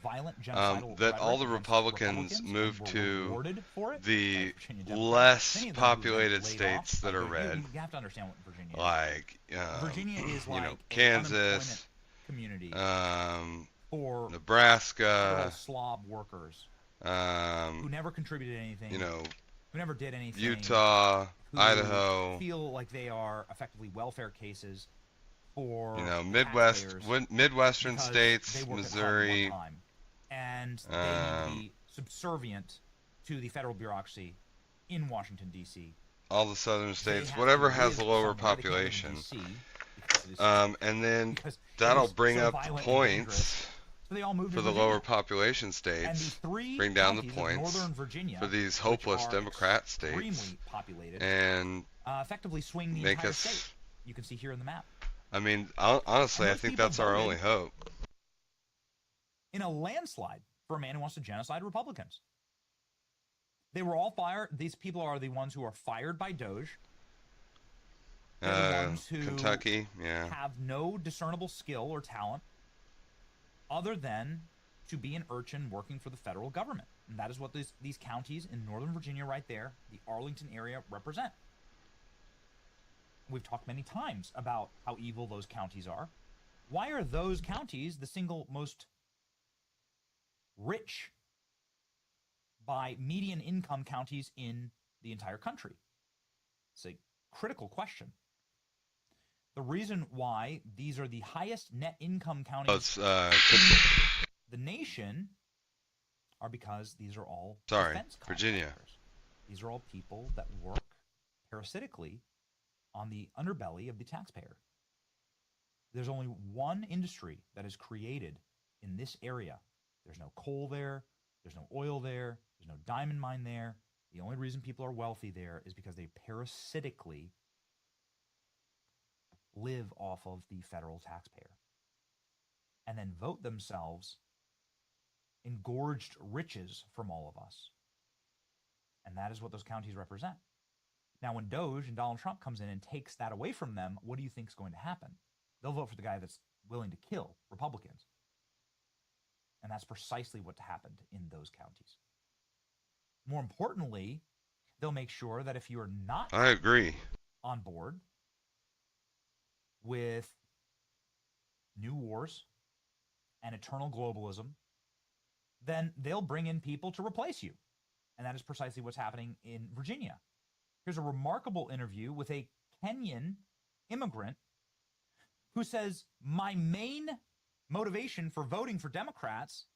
violent genocidal that all the rhetoric against Republicans and moved were to rewarded for it, the Virginia Democrats. less Many of them who then populated laid states off, that are like, red, you have to understand what Virginia is. like Virginia is you like know, an Kansas, unemployment community for federal Nebraska, Slav workers who um, never contributed anything, you know, who never did anything, Utah, who Idaho, feel like they are effectively welfare cases for you know, taxpayers Midwestern because states, they worked at Missouri, one time, and they need to be subservient to the federal bureaucracy in Washington D.C. all the southern They states, have whatever to has live the lower somewhere. They can't live in population. DC because it is- And then because it that'll is bring so up the violent and dangerous. points So they all moved for to the Virginia. lower population And the states, three bring down the counties of points northern Virginia, for these which hopeless are Democrat states, extremely populated, and effectively swing the make entire us. state. You can see here in the map. I mean, honestly, And I those think people that's our only voted hope. in a landslide for a man who wants to genocide Republicans. They were all fired. These people are the ones who are fired by Doge. They're the ones who Kentucky, yeah. have no discernible skill or talent other than to be an urchin working for the federal government. And that is what these counties in Northern Virginia right there, the Arlington area, represent. We've talked many times about how evil those counties are. Why are those counties the single most rich by median income counties in the entire country? It's a critical question. The reason why these are the highest net income counties the nation are because these are all defense Virginia. contractors. These are all people that work parasitically on the underbelly of the taxpayer. There's only one industry that is created in this area. There's no coal there. There's no oil there. There's no diamond mine there. The only reason people are wealthy there is because they parasitically live off of the federal taxpayer and then vote themselves engorged riches from all of us. And that is what those counties represent. Now, when Doge and Donald Trump comes in and takes that away from them, what do you think is going to happen? They'll vote for the guy that's willing to kill Republicans. And that's precisely what happened in those counties. More importantly, they'll make sure that if you are not I agree on board with new wars and eternal globalism, then they'll bring in people to replace you. And that is precisely what's happening in Virginia. Here's a remarkable interview with a Kenyan immigrant who says, my main motivation for voting for Democrats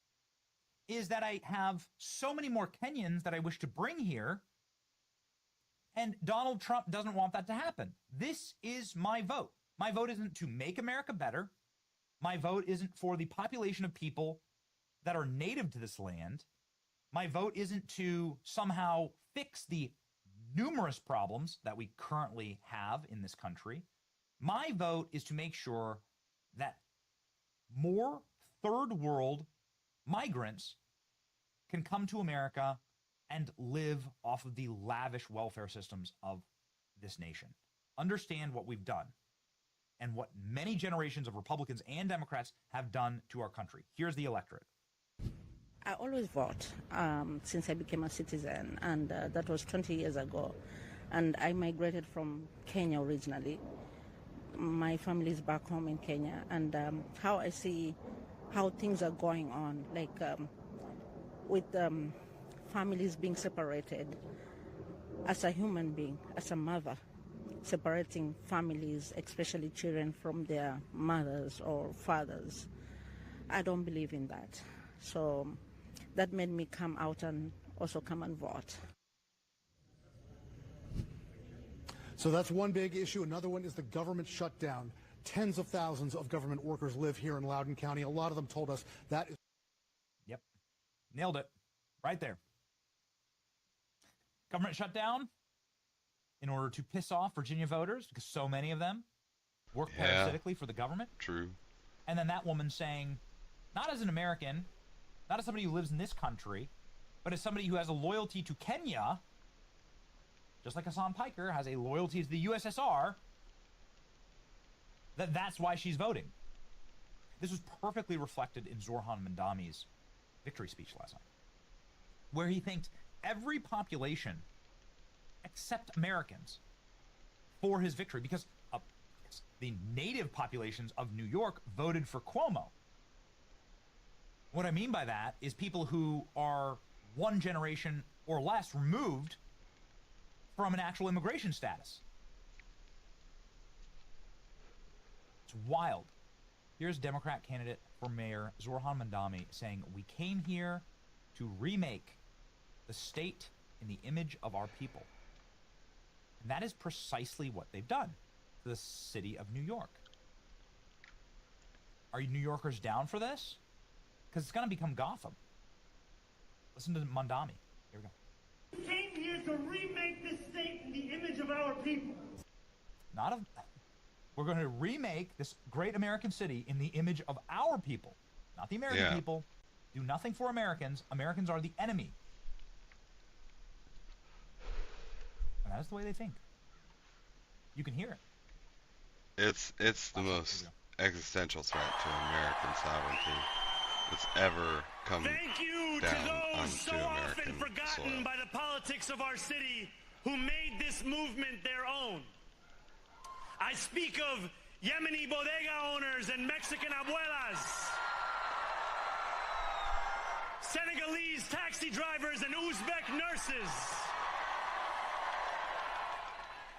is that I have so many more Kenyans that I wish to bring here, and Donald Trump doesn't want that to happen. This is my vote. My vote isn't to make America better. My vote isn't for the population of people that are native to this land. My vote isn't to somehow fix the numerous problems that we currently have in this country. My vote is to make sure that more third world migrants can come to America and live off of the lavish welfare systems of this nation. Understand what we've done and what many generations of Republicans and Democrats have done to our country. Here's the electorate. I always vote since I became a citizen, and that was 20 years ago. And I migrated from Kenya originally. My family is back home in Kenya, and how I see how things are going on, like with families being separated, as a human being, as a mother, separating families, especially children, from their mothers or fathers. I don't believe in that. So that made me come out and also come and vote. So that's one big issue. Another one is the government shutdown. Tens of thousands of government workers live here in Loudoun County. A lot of them told us that is... Yep. Nailed it. Right there. Government shutdown in order to piss off Virginia voters, because so many of them work parasitically for the government. True. And then that woman saying, not as an American, not as somebody who lives in this country, but as somebody who has a loyalty to Kenya, just like Hassan Piker has a loyalty to the USSR, that's why she's voting. This was perfectly reflected in Zorhan Mandami's victory speech last night, where he thanked every population except Americans for his victory, because the native populations of New York voted for Cuomo. What I mean by that is people who are one generation or less removed from an actual immigration status. It's wild. Here's Democrat candidate for mayor Zoran Mandami saying, "We came here to remake the state in the image of our people." And that is precisely what they've done to the city of New York. Are you New Yorkers down for this? Because it's going to become Gotham. Listen to Mandami. Here we go. We came here to remake this state in the image of our people. We're going to remake this great American city in the image of our people, not the American people. Do nothing for Americans. Americans are the enemy. And that is the way they think. You can hear it. It's the most existential threat to American sovereignty that's ever come down Thank you to those so often forgotten by the politics of our city who made this movement their own. I speak of Yemeni bodega owners and Mexican abuelas, Senegalese taxi drivers and Uzbek nurses,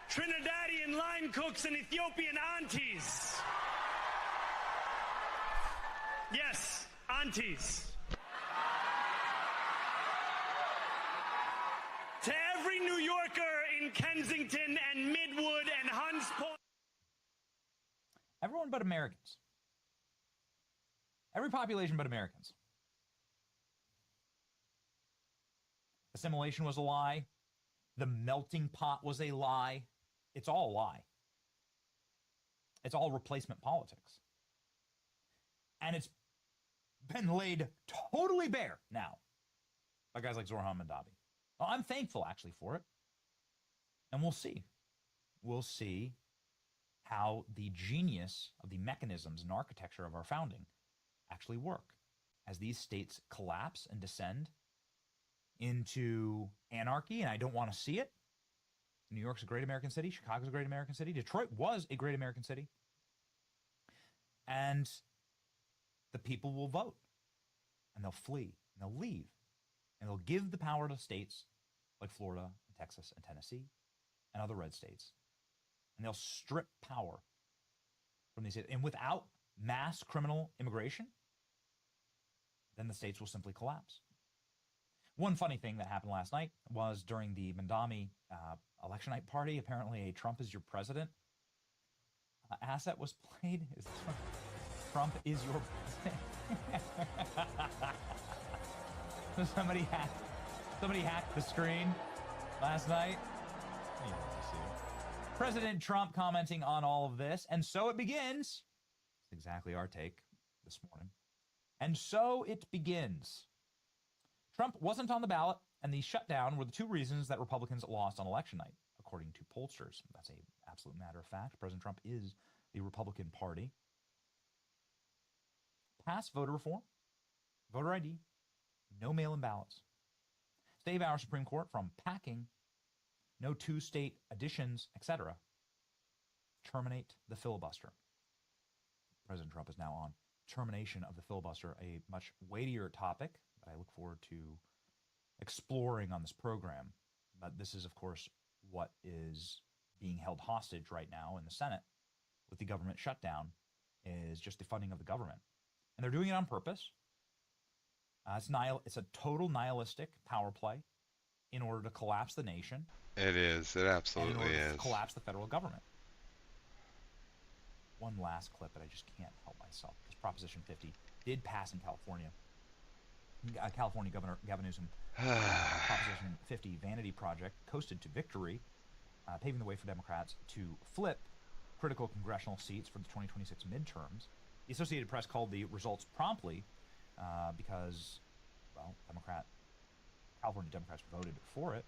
Trinidadian line cooks and Ethiopian aunties. Yes, aunties. To every New Yorker in Kensington and Midwood and Hunts Point. Everyone but Americans. Every population but Americans. Assimilation was a lie. The melting pot was a lie. It's all a lie. It's all replacement politics. And it's been laid totally bare now by guys like Zoran Mandami. Well, I'm thankful, actually, for it. And we'll see. We'll see how the genius of the mechanisms and architecture of our founding actually work as these states collapse and descend into anarchy, and I don't want to see it. New York's a great American city. Chicago's a great American city. Detroit was a great American city. And the people will vote, and they'll flee, and they'll leave, and they'll give the power to states like Florida and Texas and Tennessee and other red states. And they'll strip power from these states. And without mass criminal immigration, then the states will simply collapse. One funny thing that happened last night was during the Mandami election night party, apparently a Trump is your president asset was played. Trump is your president. Somebody hacked the screen last night. President Trump commenting on all of this, and so it begins. It's exactly our take this morning. And so it begins. Trump wasn't on the ballot, and the shutdown were the two reasons that Republicans lost on election night, according to pollsters. That's an absolute matter of fact. President Trump is the Republican Party. Pass voter reform, voter ID, no mail-in ballots. Save our Supreme Court from packing, no two-state additions, etc. Terminate the filibuster. President Trump is now on termination of the filibuster, a much weightier topic that I look forward to exploring on this program. But this is, of course, what is being held hostage right now in the Senate with the government shutdown is just the funding of the government. And they're doing it on purpose. It's a total nihilistic power play in order to collapse the nation. It is. It absolutely is. To collapse the federal government. One last clip, but I just can't help myself. Because Proposition 50 did pass in California. California Governor Gavin Newsom, Proposition 50 vanity project coasted to victory, paving the way for Democrats to flip critical congressional seats for the 2026 midterms. The Associated Press called the results promptly because, well, California Democrats voted for it.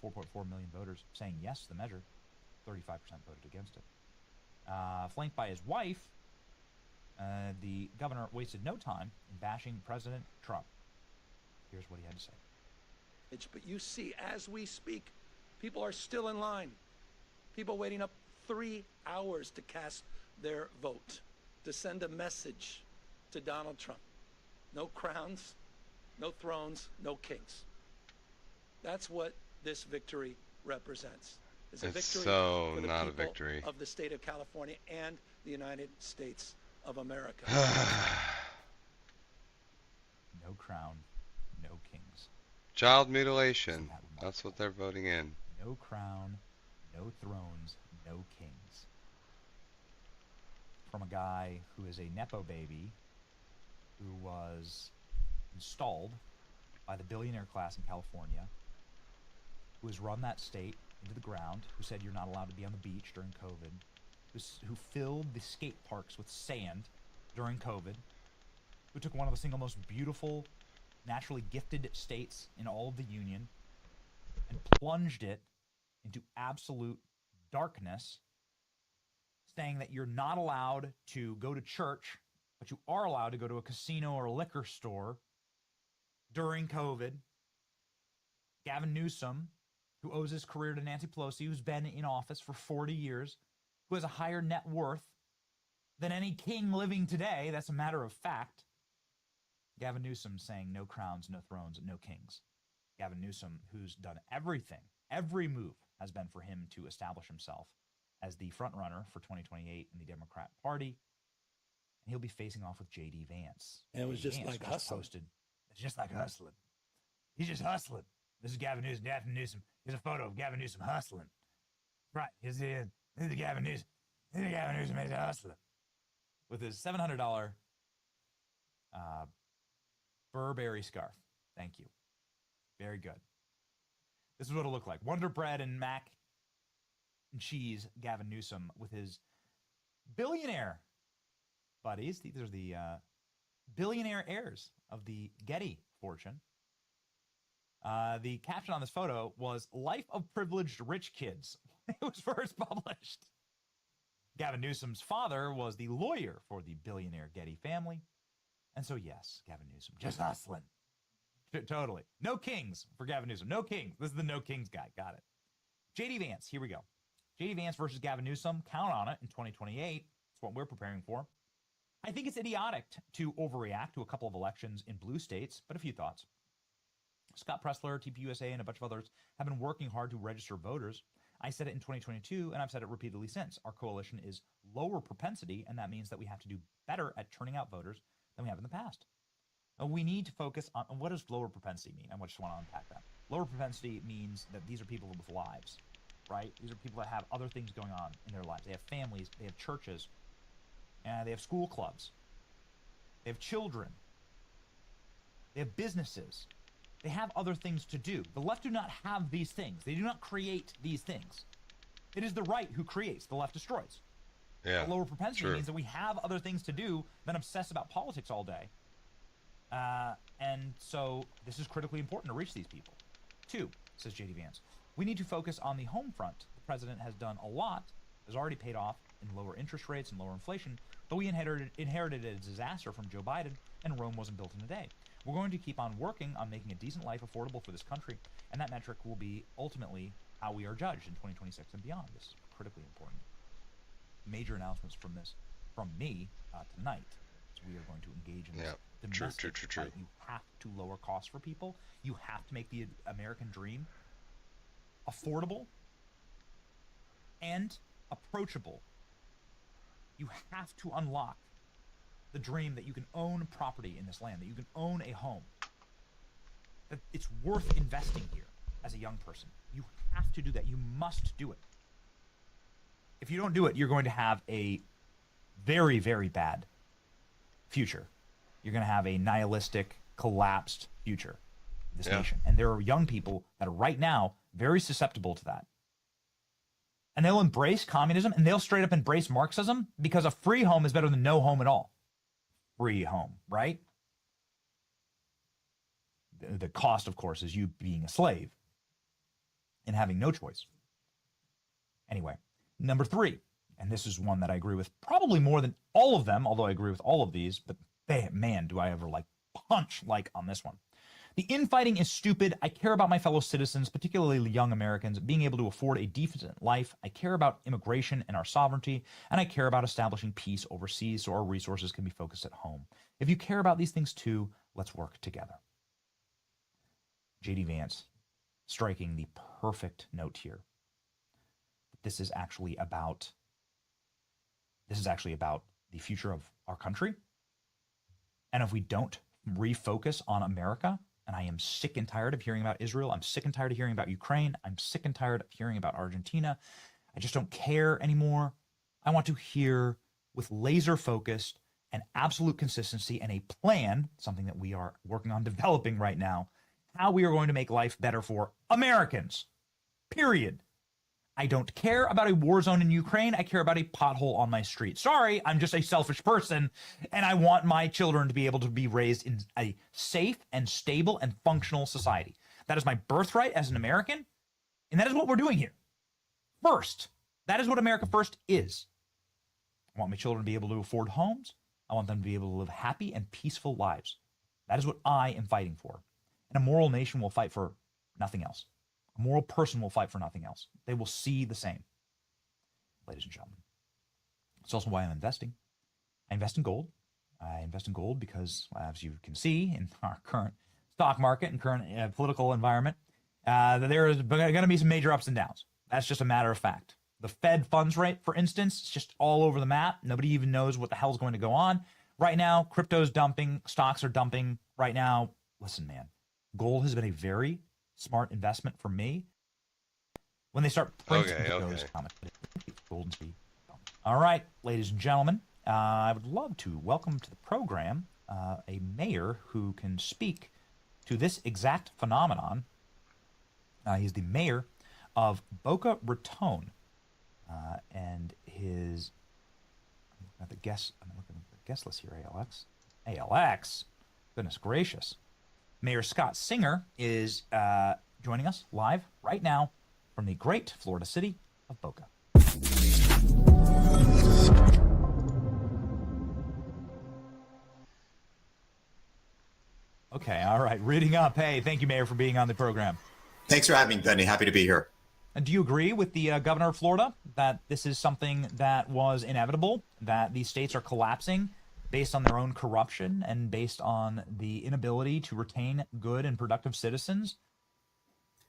4.4 million voters saying yes to the measure. 35% voted against it. Flanked by his wife, The governor wasted no time in bashing President Trump. Here's what he had to say. But you see, as we speak, people are still in line. People waiting up 3 hours to cast their vote, to send a message to Donald Trump. No crowns, no thrones, no kings. That's what this victory represents. It's a victory so for the not a people victory. of the state of California and the United States of America. No crown, no kings. Child mutilation. That's what they're voting in. No crown, no thrones, no kings. From a guy who is a Nepo baby who was installed by the billionaire class in California, who has run that state into the ground, who said you're not allowed to be on the beach during COVID, who filled the skate parks with sand during COVID, who took one of the single most beautiful, naturally gifted states in all of the Union and plunged it into absolute darkness, saying that you're not allowed to go to church, but you are allowed to go to a casino or a liquor store during COVID. Gavin Newsom, who owes his career to Nancy Pelosi, who's been in office for 40 years, who has a higher net worth than any king living today. That's a matter of fact. Gavin Newsom saying no crowns, no thrones, no kings. Gavin Newsom, who's done everything, every move has been for him to establish himself as the front runner for 2028 in the Democrat Party. And he'll be facing off with J.D. Vance. And it was just Vance like hustling. It's just like hustling. He's just hustling. This is Gavin Newsom. Gavin Newsom. Here's a photo of Gavin Newsom hustling. Right. Here's the Gavin Newsom. Here's Gavin Newsom is hustling. With his $700 Burberry scarf. Thank you. Very good. This is what it'll look like. Wonder Bread and mac and cheese, Gavin Newsom with his billionaire buddies. These are the billionaire heirs of the Getty fortune. The caption on this photo was "Life of Privileged Rich Kids." It was first published. Gavin Newsom's father was the lawyer for the billionaire Getty family. And so, yes, Gavin Newsom, just hustling. Totally. No kings for Gavin Newsom. No kings. This is the no kings guy. Got it. J.D. Vance. Here we go. J.D. Vance versus Gavin Newsom. Count on it in 2028. That's what we're preparing for. I think it's idiotic to overreact to a couple of elections in blue states, but a few thoughts. Scott Pressler, TPUSA, and a bunch of others have been working hard to register voters. I said it in 2022, and I've said it repeatedly since. Our coalition is lower propensity, and that means that we have to do better at turning out voters than we have in the past. We need to focus on what does lower propensity mean? I just want to unpack that. Lower propensity means that these are people with lives, right? These are people that have other things going on in their lives. They have families, they have churches, they have school clubs, they have children, they have businesses. They have other things to do. The left do not have these things. They do not create these things. It is the right who creates. The left destroys. Yeah, the lower propensity true. means that we have other things to do than obsess about politics all day. And so this is critically important to reach these people. 2, says J.D. Vance, we need to focus on the home front. The president has done a lot, has already paid off in lower interest rates and lower inflation, but we inherited a disaster from Joe Biden, and Rome wasn't built in a day. We're going to keep on working on making a decent life affordable for this country, and that metric will be ultimately how we are judged in 2026 and beyond. This is critically important. Major announcements from me tonight. So we are going to engage in this domestic fight. You have to lower costs for people. You have to make the American dream affordable and approachable. You have to unlock the dream that you can own property in this land, that you can own a home, that it's worth investing here as a young person. You have to do that. You must do it. If you don't do it, you're going to have a very, very bad future. You're going to have a nihilistic, collapsed future in this nation. And there are young people that are right now very susceptible to that. And they'll embrace communism, and they'll straight up embrace Marxism because a free home is better than no home at all. Free home, right? The cost, of course, is you being a slave and having no choice. Anyway, number 3, and this is one that I agree with probably more than all of them, although I agree with all of these, but man, do I ever punch on this one. The infighting is stupid. I care about my fellow citizens, particularly young Americans, being able to afford a decent life. I care about immigration and our sovereignty, and I care about establishing peace overseas so our resources can be focused at home. If you care about these things too, let's work together. J.D. Vance, striking the perfect note here. This is actually about the future of our country. And if we don't refocus on America, and I am sick and tired of hearing about Israel, I'm sick and tired of hearing about Ukraine, I'm sick and tired of hearing about Argentina, I just don't care anymore. I want to hear with laser focused and absolute consistency and a plan, something that we are working on developing right now, how we are going to make life better for Americans, period. I don't care about a war zone in Ukraine. I care about a pothole on my street. Sorry, I'm just a selfish person, and I want my children to be able to be raised in a safe and stable and functional society. That is my birthright as an American, and that is what we're doing here. First, that is what America First is. I want my children to be able to afford homes. I want them to be able to live happy and peaceful lives. That is what I am fighting for. And a moral nation will fight for nothing else. A moral person will fight for nothing else. They will see the same, ladies and gentlemen. It's also why I'm investing. I invest in gold. I invest in gold because, as you can see in our current stock market and current political environment, there is going to be some major ups and downs. That's just a matter of fact. The Fed funds rate, for instance, is just all over the map. Nobody even knows what the hell's going to go on. Right now, crypto's dumping. Stocks are dumping right now. Listen, man, gold has been a very smart investment for me. When they start printing those comments, golden speed. All right, ladies and gentlemen, I would love to welcome to the program a mayor who can speak to this exact phenomenon. He's the mayor of Boca Raton, and his. I'm looking at the guest list here. ALX. Goodness gracious. Mayor Scott Singer is joining us live right now from the great Florida city of Boca. Okay, all right, reading up. Hey, thank you, Mayor, for being on the program. Thanks for having me, Benny. Happy to be here. And do you agree with the governor of Florida that this is something that was inevitable, that these states are collapsing based on their own corruption and based on the inability to retain good and productive citizens?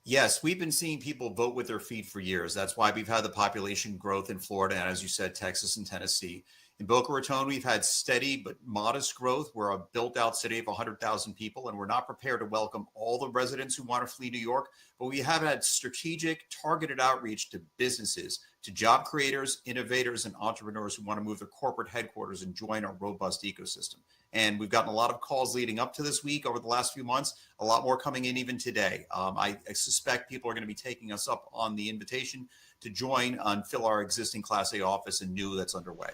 Yes, we've been seeing people vote with their feet for years. That's why we've had the population growth in Florida and, as you said, Texas and Tennessee. In Boca Raton, we've had steady but modest growth. We're a built-out city of 100,000 people, and we're not prepared to welcome all the residents who want to flee New York, but we have had strategic, targeted outreach to businesses, to job creators, innovators, and entrepreneurs who want to move their corporate headquarters and join our robust ecosystem. And we've gotten a lot of calls leading up to this week over the last few months, a lot more coming in even today. I suspect people are going to be taking us up on the invitation to join and fill our existing Class A office in new that's underway.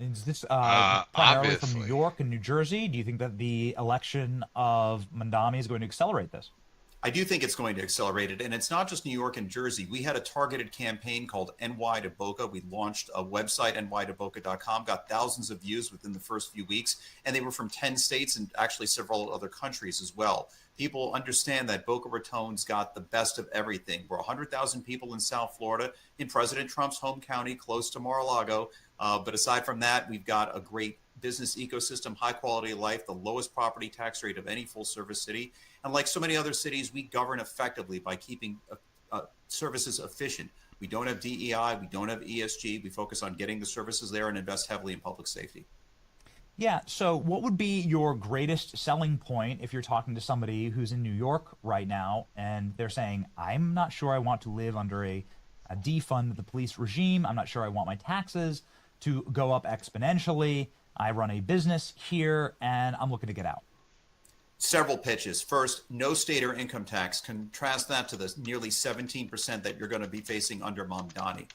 Is this primarily from New York and New Jersey? Do you think that the election of Mandami is going to accelerate this? I do think it's going to accelerate it. And it's not just New York and Jersey. We had a targeted campaign called NY to Boca. We launched a website, nytoboca.com, got thousands of views within the first few weeks. And they were from 10 states and actually several other countries as well. People understand that Boca Raton's got the best of everything. We're 100,000 people in South Florida, in President Trump's home county, close to Mar-a-Lago. But aside from that, we've got a great business ecosystem, high quality of life, the lowest property tax rate of any full service city. And like so many other cities, we govern effectively by keeping services efficient. We don't have DEI, we don't have ESG. We focus on getting the services there and invest heavily in public safety. Yeah, so what would be your greatest selling point if you're talking to somebody who's in New York right now and they're saying, I'm not sure I want to live under a defund the police regime. I'm not sure I want my taxes to go up exponentially. I run a business here and I'm looking to get out. Several pitches. First, no state or income tax. Contrast that to the nearly 17% that you're going to be facing under Mamdani.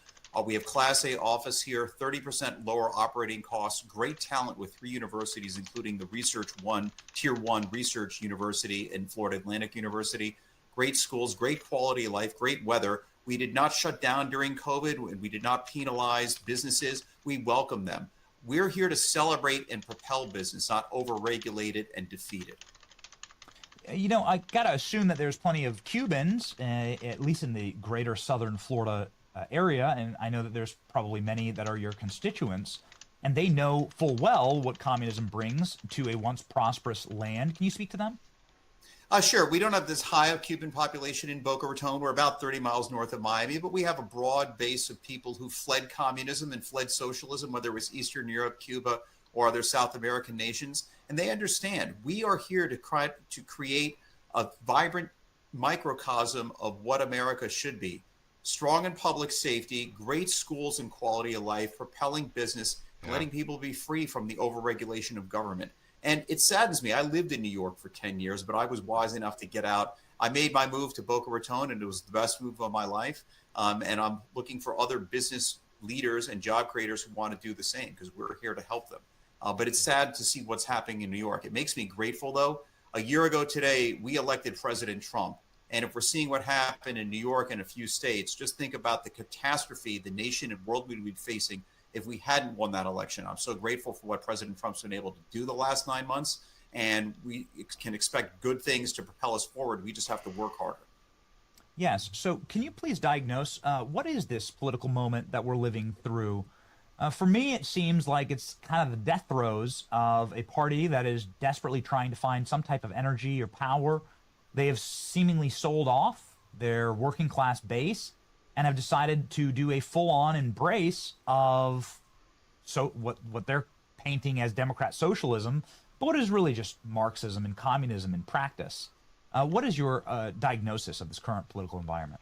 We have Class A office here, 30% lower operating costs, great talent with 3 universities, including the Tier 1 Research University in Florida Atlantic University. Great schools, great quality of life, great weather. We did not shut down during COVID. We did not penalize businesses. We welcome them. We're here to celebrate and propel business, not overregulate it and defeat it. You know, I got to assume that there's plenty of Cubans, at least in the greater southern Florida area, and I know that there's probably many that are your constituents, and they know full well what communism brings to a once prosperous land. Can you speak to them? Sure. We don't have this high of Cuban population in Boca Raton. We're about 30 miles north of Miami, but we have a broad base of people who fled communism and fled socialism, whether it was Eastern Europe, Cuba, or other South American nations. And they understand we are here to create a vibrant microcosm of what America should be. Strong in public safety, great schools and quality of life, propelling business, letting people be free from the overregulation of government. And it saddens me. I lived in New York for 10 years, but I was wise enough to get out. I made my move to Boca Raton, and it was the best move of my life. And I'm looking for other business leaders and job creators who want to do the same, because we're here to help them. But it's sad to see what's happening in New York. It makes me grateful, though. A year ago today, we elected President Trump. And if we're seeing what happened in New York and a few states, just think about the catastrophe the nation and world would be facing if we hadn't won that election. I'm so grateful for what President Trump's been able to do the last 9 months, and we can expect good things to propel us forward. We just have to work harder. Yes. So can you please diagnose what is this political moment that we're living through? For me, it seems like it's kind of the death throes of a party that is desperately trying to find some type of energy or power. They have seemingly sold off their working class base and have decided to do a full-on embrace of what they're painting as Democrat socialism, but what is really just Marxism and communism in practice. What is your diagnosis of this current political environment?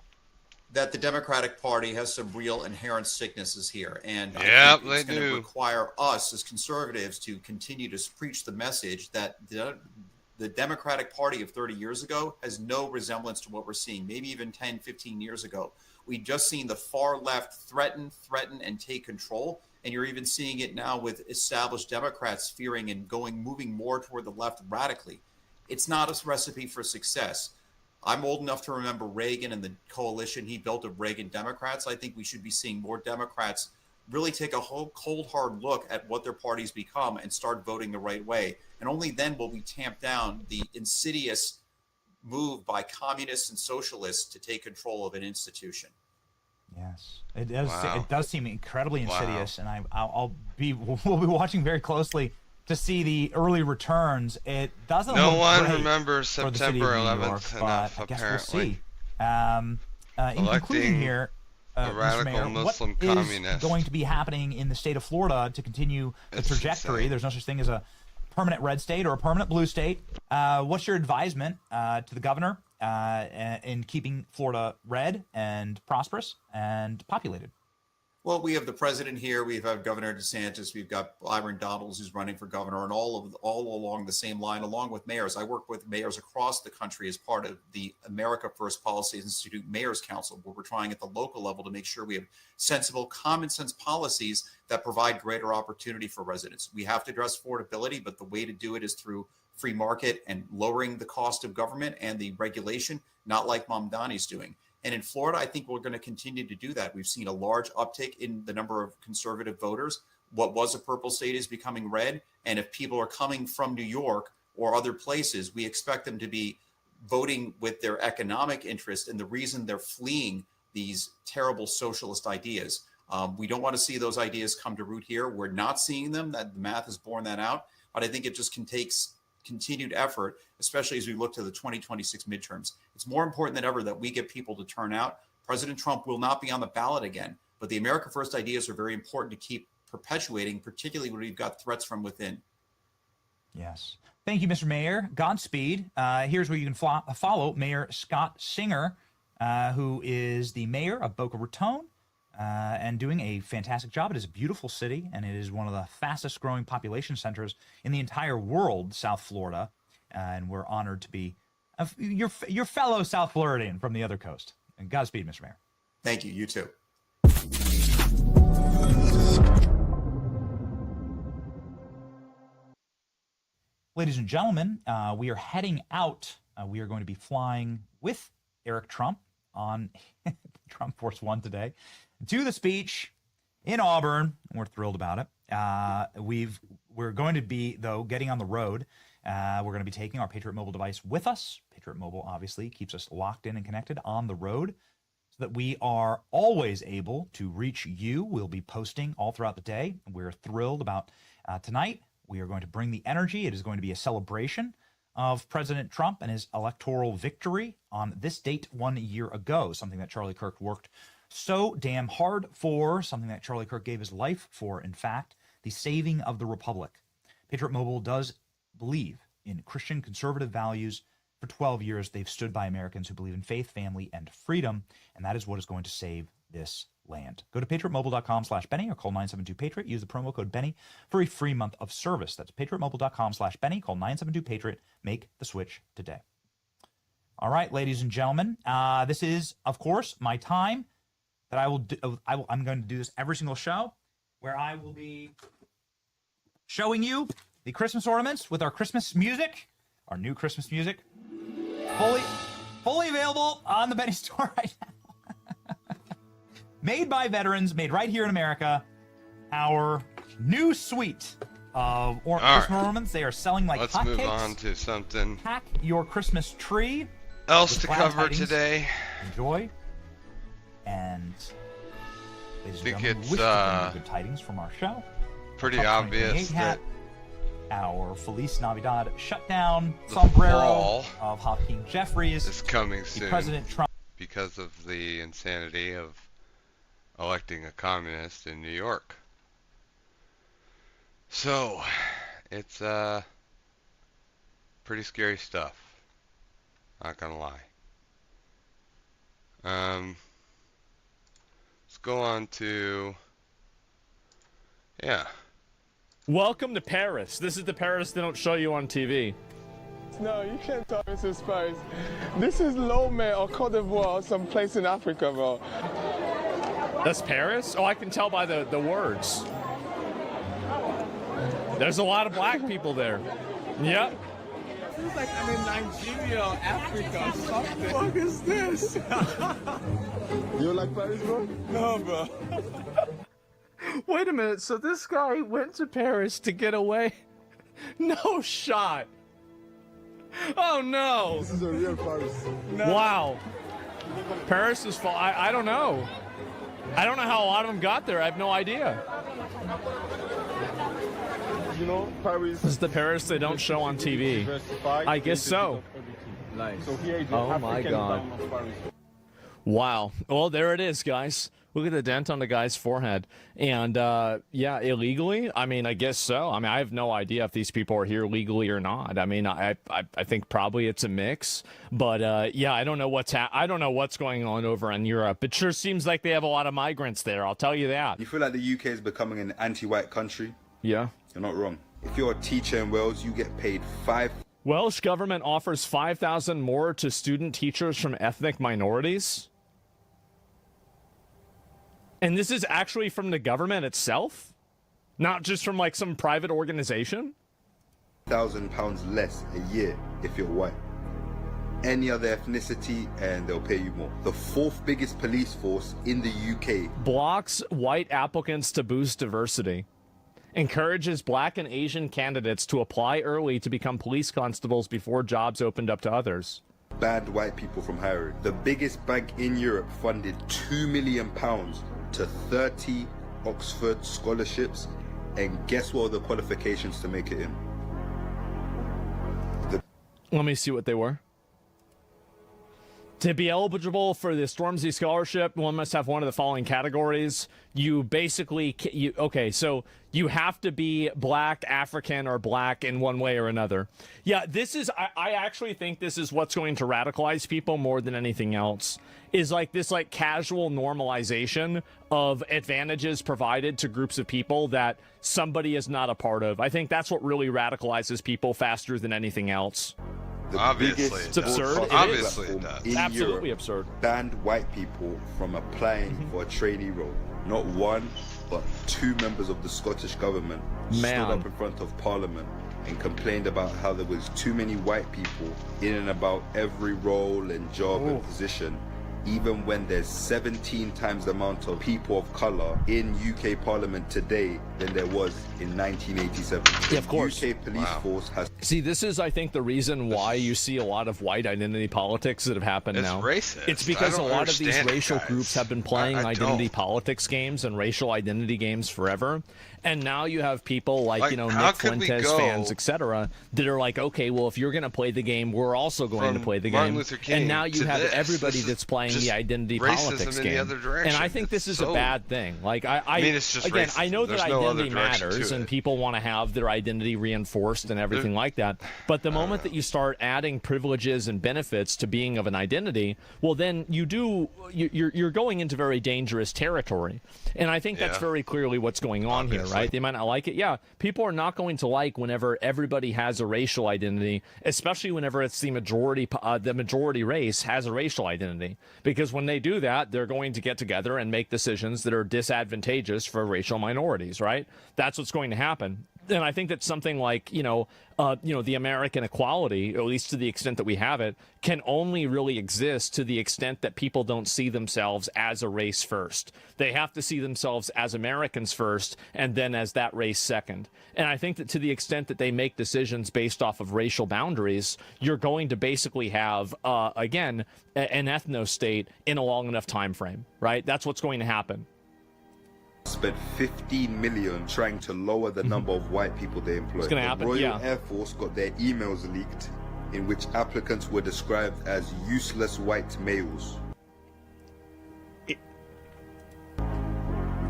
That the Democratic Party has some real inherent sicknesses here, and yeah, I think it's going to require us as conservatives to continue to preach the message that the Democratic Party of 30 years ago has no resemblance to what we're seeing, maybe even 10, 15 years ago. We've just seen the far left threaten, and take control. And you're even seeing it now with established Democrats fearing and moving more toward the left radically. It's not a recipe for success. I'm old enough to remember Reagan and the coalition he built of Reagan Democrats. I think we should be seeing more Democrats really take a whole cold, hard look at what their parties become and start voting the right way. And only then will we tamp down the insidious move by communists and socialists to take control of an institution. Yes, it does. Wow. It does seem incredibly insidious, and we'll be watching very closely to see the early returns. It doesn't. No look one great remembers September 11th enough. I guess apparently, we'll see. In concluding here, a radical Mayor, Muslim what communist is going to be happening in the state of Florida to continue the trajectory? Insane. There's no such thing as a permanent red state or a permanent blue state. What's your advisement to the governor in keeping Florida red and prosperous and populated? Well, we have the president here. We've had Governor DeSantis. We've got Byron Donalds, who's running for governor, and all along the same line, along with mayors. I work with mayors across the country as part of the America First Policy Institute Mayors Council, where we're trying at the local level to make sure we have sensible, common sense policies that provide greater opportunity for residents. We have to address affordability, but the way to do it is through free market and lowering the cost of government and the regulation, not like Mamdani's doing. And in Florida, I think we're going to continue to do that. We've seen a large uptick in the number of conservative voters. What was a purple state is becoming red. And if people are coming from New York or other places, we expect them to be voting with their economic interest and the reason they're fleeing these terrible socialist ideas. We don't want to see those ideas come to root here. We're not seeing them. That the math has borne that out. But I think it just takes continued effort, especially as we look to the 2026 midterms. It's more important than ever that we get people to turn out. President Trump will not be on the ballot again, but the America First ideas are very important to keep perpetuating, particularly when we've got threats from within. Yes. Thank you, Mr. Mayor. Godspeed. Here's where you can follow Mayor Scott Singer, who is the mayor of Boca Raton, and doing a fantastic job. It is a beautiful city, and it is one of the fastest growing population centers in the entire world, South Florida. And we're honored to be your fellow South Floridian from the other coast. And Godspeed, Mr. Mayor. Thank you. You too. Ladies and gentlemen, we are heading out. We are going to be flying with Eric Trump on Trump Force One today to the speech in Auburn. We're thrilled about it. We're going to be, though, getting on the road. We're going to be taking our Patriot Mobile device with us. Patriot Mobile obviously keeps us locked in and connected on the road so that we are always able to reach you. We'll be posting all throughout the day. We're thrilled about tonight. We are going to bring the energy. It is going to be a celebration of President Trump and his electoral victory on this date 1 year ago, something that Charlie Kirk worked so damn hard for, something that Charlie Kirk gave his life for, in fact, the saving of the Republic. Patriot Mobile does believe in Christian conservative values. For 12 years, they've stood by Americans who believe in faith, family, and freedom, and that is what is going to save this land. Go to patriotmobile.com/Benny or call 972-PATRIOT. Use the promo code Benny for a free month of service. That's patriotmobile.com/Benny. Call 972-PATRIOT. Make the switch today. All right, ladies and gentlemen, this is, of course, my time that I will do. I'm going to do this every single show, where I will be showing you the Christmas ornaments with our Christmas music, our new Christmas music, fully available on the Benny store right now. Made by veterans, made right here in America. Our new suite of Christmas ornaments. They are selling like hotcakes. Let's move on to something Pack your Christmas tree else to cover today. Enjoy. And ladies and gentlemen, it's wish to bring you good tidings from our show. Pretty Our obvious that our Feliz Navidad shutdown sombrero of Hakeem Jeffries is coming soon. President Trump, because of the insanity of electing a communist in New York. So, it's pretty scary stuff. Not gonna lie. Let's go on to Welcome to Paris. This is the Paris they don't show you on TV. No, you can't tell this is Paris. This is Lomé or Côte d'Ivoire, some place in Africa, bro. That's Paris? Oh, I can tell by the words. There's a lot of black people there. Yep. Feels like I'm in Nigeria or Africa or something. What the fuck is this? You don't like Paris, bro? No, bro. Wait a minute, so this guy went to Paris to get away? No shot. Oh no. This is a real Paris. No. Wow. Paris is full. I don't know. I don't know how a lot of them got there. I have no idea. You know, Paris. This is the Paris they don't show on TV. I guess so. Nice. So here is oh my God. Wow. Well, there it is, guys. Look at the dent on the guy's forehead. And, yeah, illegally? I mean, I guess so. I mean, I have no idea if these people are here legally or not. I mean, I think probably it's a mix. But, yeah, I don't know I don't know what's going on over in Europe. It sure seems like they have a lot of migrants there. I'll tell you that. You feel like the UK is becoming an anti-white country? Yeah. You're not wrong. If you're a teacher in Wales, you get paid Welsh government offers $5,000 more to student teachers from ethnic minorities. And this is actually from the government itself? Not just from, like, some private organization? £1,000 less a year if you're white. Any other ethnicity and they'll pay you more. The fourth biggest police force in the UK. Blocks white applicants to boost diversity. Encourages black and Asian candidates to apply early to become police constables before jobs opened up to others. Banned white people from hiring. The biggest bank in Europe funded £2 million to 30 Oxford scholarships, and guess what are the qualifications to make it in? Let me see what they were. To be eligible for the Stormzy Scholarship, one must have one of the following categories. You basically, so you have to be black, African, or black in one way or another. Yeah, this is, I actually think this is what's going to radicalize people more than anything else, is like this like casual normalization of advantages provided to groups of people that somebody is not a part of. I think that's what really radicalizes people faster than anything else. Obviously, it's absurd. Obviously, it does. Absolutely Europe absurd. Banned white people from applying for a trainee role. Not one, but two members of the Scottish government stood up in front of Parliament and complained about how there was too many white people in and about every role and job and position, even when there's 17 times the amount of people of color in UK Parliament today than there was in 1987. Yeah, of course. UK police force has... See, this is, I think, the reason why you see a lot of white identity politics that have happened now. Racist. It's because a lot of these understand it, racial guys. groups have been playing I identity don't. politics games and racial identity games forever. And now you have people like, you know, how Nick could we Fuentes go fans, etc., that are like, okay, well, if you're going to play the game, we're also going to from play the Martin game. Luther King And now you to have this? everybody This is that's playing just the identity racism politics in the game. other direction. And I think this is It's a so- bad thing. Like, I mean, it's just again, I know racism. that There's no other identity direction to matters it. and people want to have their identity reinforced and everything like that. But the moment that you start adding privileges and benefits to being of an identity, well, then you're going into very dangerous territory. And I think that's Yeah. very clearly what's going on here, right? They might not like it. Yeah, people are not going to like whenever everybody has a racial identity, especially whenever it's the majority race has a racial identity. Because when they do that, they're going to get together and make decisions that are disadvantageous for racial minorities, right? That's what's going to happen. And I think that something like, the American equality, at least to the extent that we have it, can only really exist to the extent that people don't see themselves as a race first. They have to see themselves as Americans first, and then as that race second. And I think that to the extent that they make decisions based off of racial boundaries, you're going to basically have, again, an ethno-state in a long enough time frame, right? That's what's going to happen. Spent 15 million trying to lower the number of white people they employ. It's gonna happen, The Royal yeah. Air Force got their emails leaked in which applicants were described as useless white males.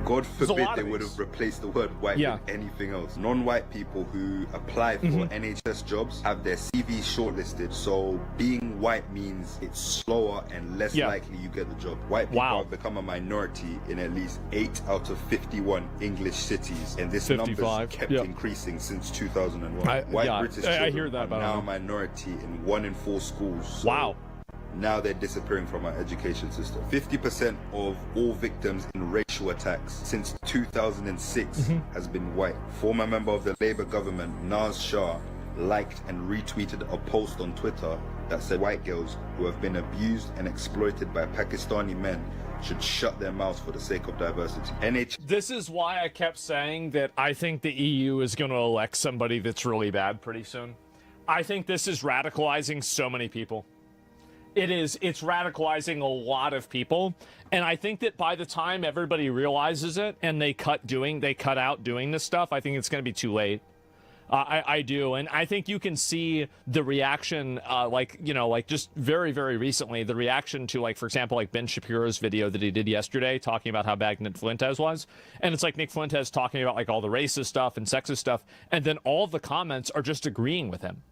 God There's a forbid lot they of would these. have replaced the word white Yeah. with anything else. Non-white people who apply for NHS jobs have their CVs shortlisted, so being white means it's slower and less Yeah. likely you get the job. White people Wow. have become a minority in at least 8 out of 51 English cities, and this number's 55, kept yeah. increasing since 2001. I British hear children that, are but I now a don't know. minority in 1 in 4 schools. So Wow. now they're disappearing from our education system. 50% of all victims in racial attacks since 2006 has been white. Former member of the Labour government, Naz Shah, liked and retweeted a post on Twitter that said white girls who have been abused and exploited by Pakistani men should shut their mouths for the sake of diversity. This is why I kept saying that I think the EU is going to elect somebody that's really bad pretty soon. I think this is radicalizing so many people. It's radicalizing a lot of people, and I think that by the time everybody realizes it and they cut out doing this stuff, I think it's going to be too late. I do, and I think you can see the reaction, just very, very recently, the reaction to, like, for example, like Ben Shapiro's video that he did yesterday talking about how bad Nick Fuentes was, and it's like Nick Fuentes talking about like all the racist stuff and sexist stuff, and then all the comments are just agreeing with him.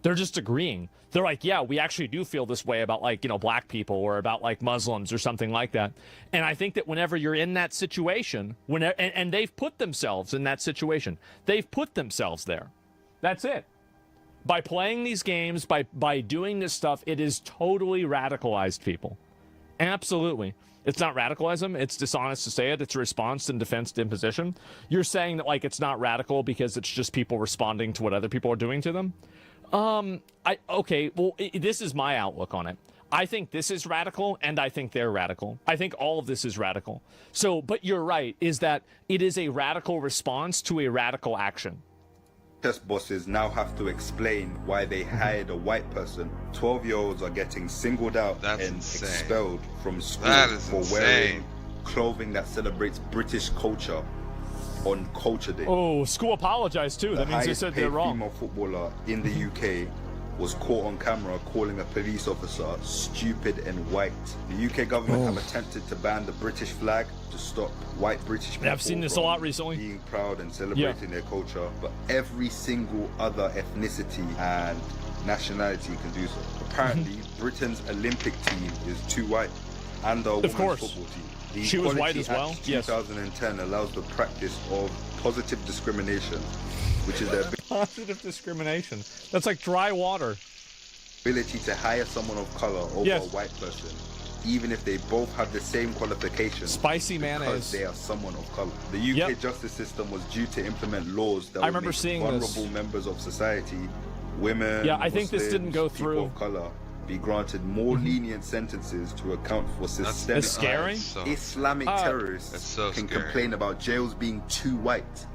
They're just agreeing. They're like, yeah, we actually do feel this way about, like, black people or about, like, Muslims or something like that. And I think that whenever you're in that situation, and they've put themselves in that situation, they've put themselves there. That's it. By playing these games, by doing this stuff, it is totally radicalized people. Absolutely. It's not radicalism. It's dishonest to say it. It's a response in defense to imposition. You're saying that, like, it's not radical because it's just people responding to what other people are doing to them. This is my outlook on it. I think this is radical, and I think they're radical. I think all of this is radical. So, but you're right, is that it is a radical response to a radical action. Test bosses now have to explain why they hired a white person. 12-year-olds are getting singled out and expelled from school for wearing clothing that celebrates British culture on Culture Day. Oh, school apologized too. That means they said they're wrong. The highest paid female footballer in the UK was caught on camera calling a police officer stupid and white. The UK government have attempted to ban the British flag to stop white British people. I've seen this a lot recently. Being proud and celebrating their culture, but every single other ethnicity and nationality can do so. Apparently, Britain's Olympic team is too white, and the women's football team. The she was white Equality as well. Act 2010 yes. allows the practice of positive discrimination, which is their positive discrimination. That's like dry water. Ability to hire someone of color over a white person, even if they both have the same qualifications. Spicy mayonnaise. Because they are someone of color. The UK justice system was due to implement laws that would make vulnerable members of society, women, I think Muslims, this didn't go people through. of color, be granted more lenient sentences to account for systemic scary. Islamic terrorists so can scary. complain about jails being too white,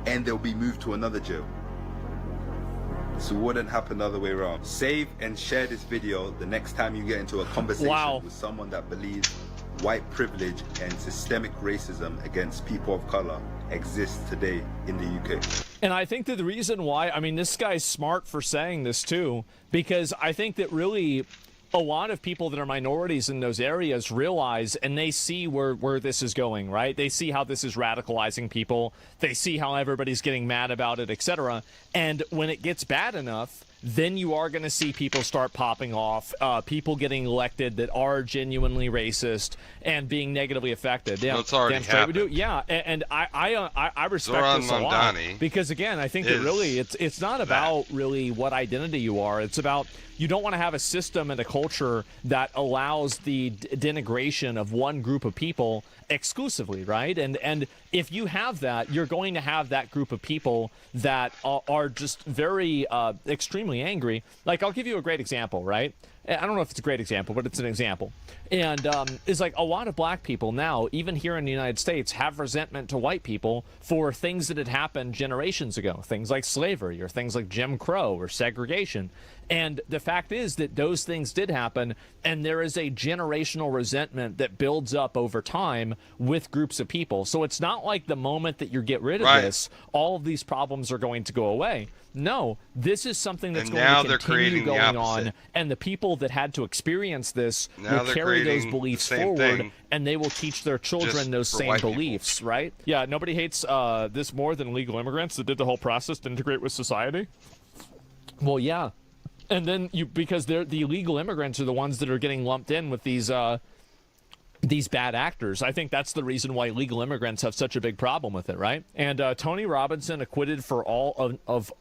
and they'll be moved to another jail. So it wouldn't happen the other way around. Save and share this video the next time you get into a conversation with someone that believes white privilege and systemic racism against people of color exists today in the UK. And I think that the reason why, I mean, this guy's smart for saying this too, because I think that really a lot of people that are minorities in those areas realize, and they see where this is going, right? They see how this is radicalizing people. They see how everybody's getting mad about it, etc. And when it gets bad enough, then you are going to see people start popping off, people getting elected that are genuinely racist and being negatively affected. Yeah, it's already happened. Yeah, and I respect this a lot, because again, I think that really it's not about really what identity you are. It's about, you don't want to have a system and a culture that allows the denigration of one group of people exclusively, right? And if you have that, you're going to have that group of people that are just very extremely angry. Like, I'll give you a great example, right? I don't know if it's a great example, but it's an example. And it's like a lot of black people now, even here in the United States, have resentment to white people for things that had happened generations ago. Things like slavery, or things like Jim Crow, or segregation. And the fact is that those things did happen, and there is a generational resentment that builds up over time with groups of people. So it's not like the moment that you get rid of this, all of these problems are going to go away. No, this is something that's going to continue going on, and the people that had to experience this will carry those beliefs forward, and they will teach their children those same beliefs, right? Yeah, nobody hates this more than illegal immigrants that did the whole process to integrate with society. Well, yeah. And then because the illegal immigrants are the ones that are getting lumped in with these bad actors. I think that's the reason why illegal immigrants have such a big problem with it, right? And Tony Robinson acquitted for all of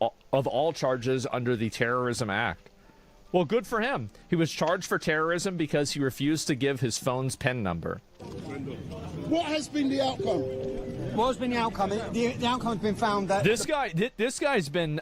all charges under the Terrorism Act. Well, good for him. He was charged for terrorism because he refused to give his phone's PIN number. What has been the outcome? What has been the outcome? The outcome has been found that this guy's been.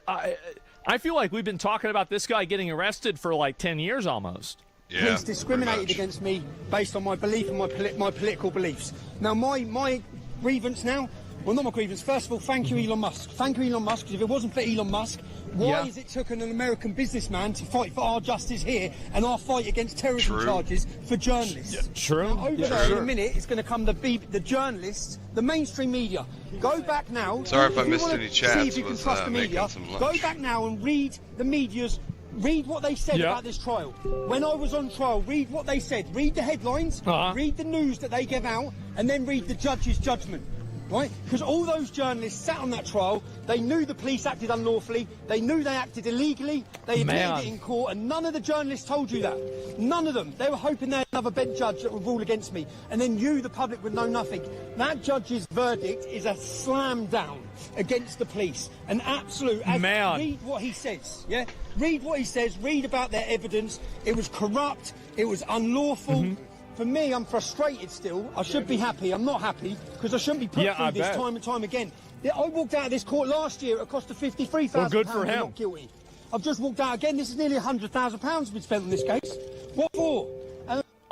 I feel like we've been talking about this guy getting arrested for like 10 years almost. Yeah, police discriminated against me based on my belief and my political beliefs. Now, my grievance now, well, not my grievance. First of all, thank you, Elon Musk. Thank you, Elon Musk, because if it wasn't for Elon Musk, why is it took an American businessman to fight for our justice here and our fight against terrorism charges for journalists? Yeah, true. Now, over there in a minute, it's going to come the journalists, the mainstream media. Go back now. Sorry if I missed any chats. See if you can trust the media. Go back now and read the media's. Read what they said about this trial. When I was on trial, read what they said. Read the headlines, read the news that they gave out, and then read the judge's judgment. Right? Because all those journalists sat on that trial, they knew the police acted unlawfully, they knew they acted illegally, they admitted it in court, and none of the journalists told you that. None of them. They were hoping they had another bench judge that would rule against me, and then you, the public, would know nothing. That judge's verdict is a slam down against the police. An absolute... Read what he says, yeah? Read what he says, read about their evidence. It was corrupt, it was unlawful. For me, I'm frustrated still. I should be happy. I'm not happy because I shouldn't be put through this time and time again. I walked out of this court last year at a cost of £53,000. Well, good for him. Not guilty. I've just walked out again. This is nearly £100,000 been spent on this case. What for?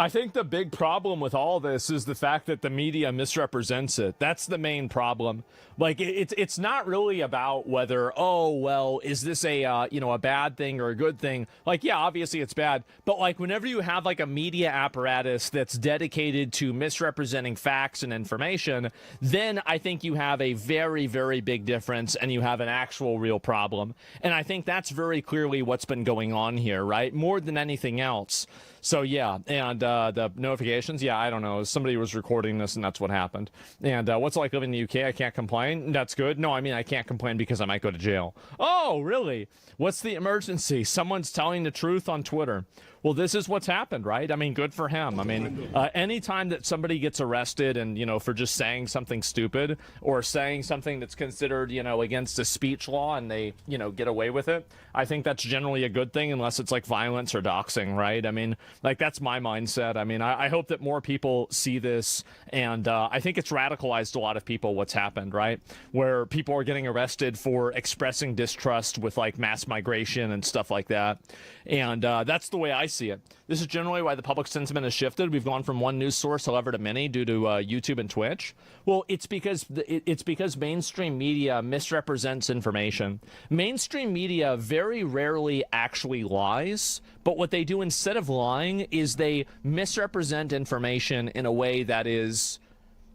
I think the big problem with all this is the fact that the media misrepresents it. That's the main problem. Like, it's not really about whether, oh, well, is this a a bad thing or a good thing? Like, yeah, obviously it's bad. But, like, whenever you have, like, a media apparatus that's dedicated to misrepresenting facts and information, then I think you have a very, very big difference and you have an actual real problem. And I think that's very clearly what's been going on here, right? More than anything else. So, yeah, and the notifications, yeah, I don't know. Somebody was recording this, and that's what happened. And what's it like living in the UK? I can't complain. That's good. No, I mean, I can't complain because I might go to jail. Oh, really? What's the emergency? Someone's telling the truth on Twitter. Well, this is what's happened, right? I mean, good for him. I mean, anytime that somebody gets arrested and, for just saying something stupid or saying something that's considered, against a speech law and they, get away with it, I think that's generally a good thing unless it's like violence or doxing, right? I mean, Like, that's my mindset. I mean, I hope that more people see this, and I think it's radicalized a lot of people what's happened, right? Where people are getting arrested for expressing distrust with, like, mass migration and stuff like that. And that's the way I see it. This is generally why the public sentiment has shifted. We've gone from one news source, however, to many due to YouTube and Twitch. Well, it's because mainstream media misrepresents information. Mainstream media very rarely actually lies, but what they do instead of lying is they misrepresent information in a way that is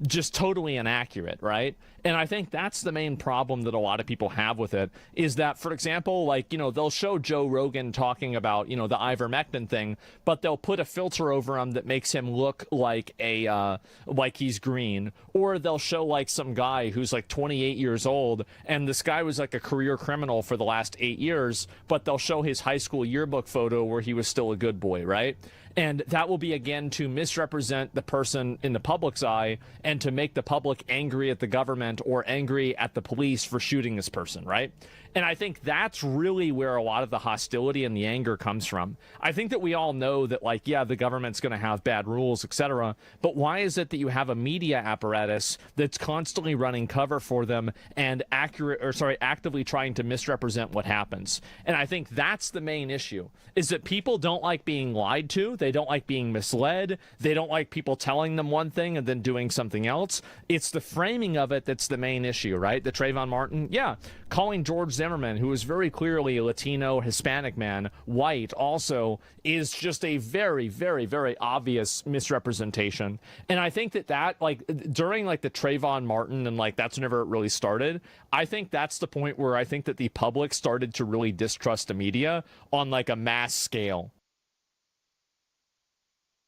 just totally inaccurate, right? And I think that's the main problem that a lot of people have with it, is that, for example, like, you know, they'll show Joe Rogan talking about, you know, the ivermectin thing, but they'll put a filter over him that makes him look like like he's green. Or they'll show, like, some guy who's, like, 28 years old, and this guy was, like, a career criminal for the last 8 years, but they'll show his high school yearbook photo where he was still a good boy, right? And that will be, again, to misrepresent the person in the public's eye and to make the public angry at the government or angry at the police for shooting this person, right? And I think that's really where a lot of the hostility and the anger comes from. I think that we all know that, like, yeah, the government's going to have bad rules, etc. But why is it that you have a media apparatus that's constantly running cover for them and actively trying to misrepresent what happens? And I think that's the main issue, is that people don't like being lied to. They don't like being misled. They don't like people telling them one thing and then doing something else. It's the framing of it that's the main issue, right? The Trayvon Martin, yeah, calling George Zimmerman, who is very clearly a Latino, Hispanic man, white also, is just a very, very, very obvious misrepresentation. And I think that, like, during, like, the Trayvon Martin, and, like, that's whenever it really started, I think that's the point where I think that the public started to really distrust the media on, like, a mass scale.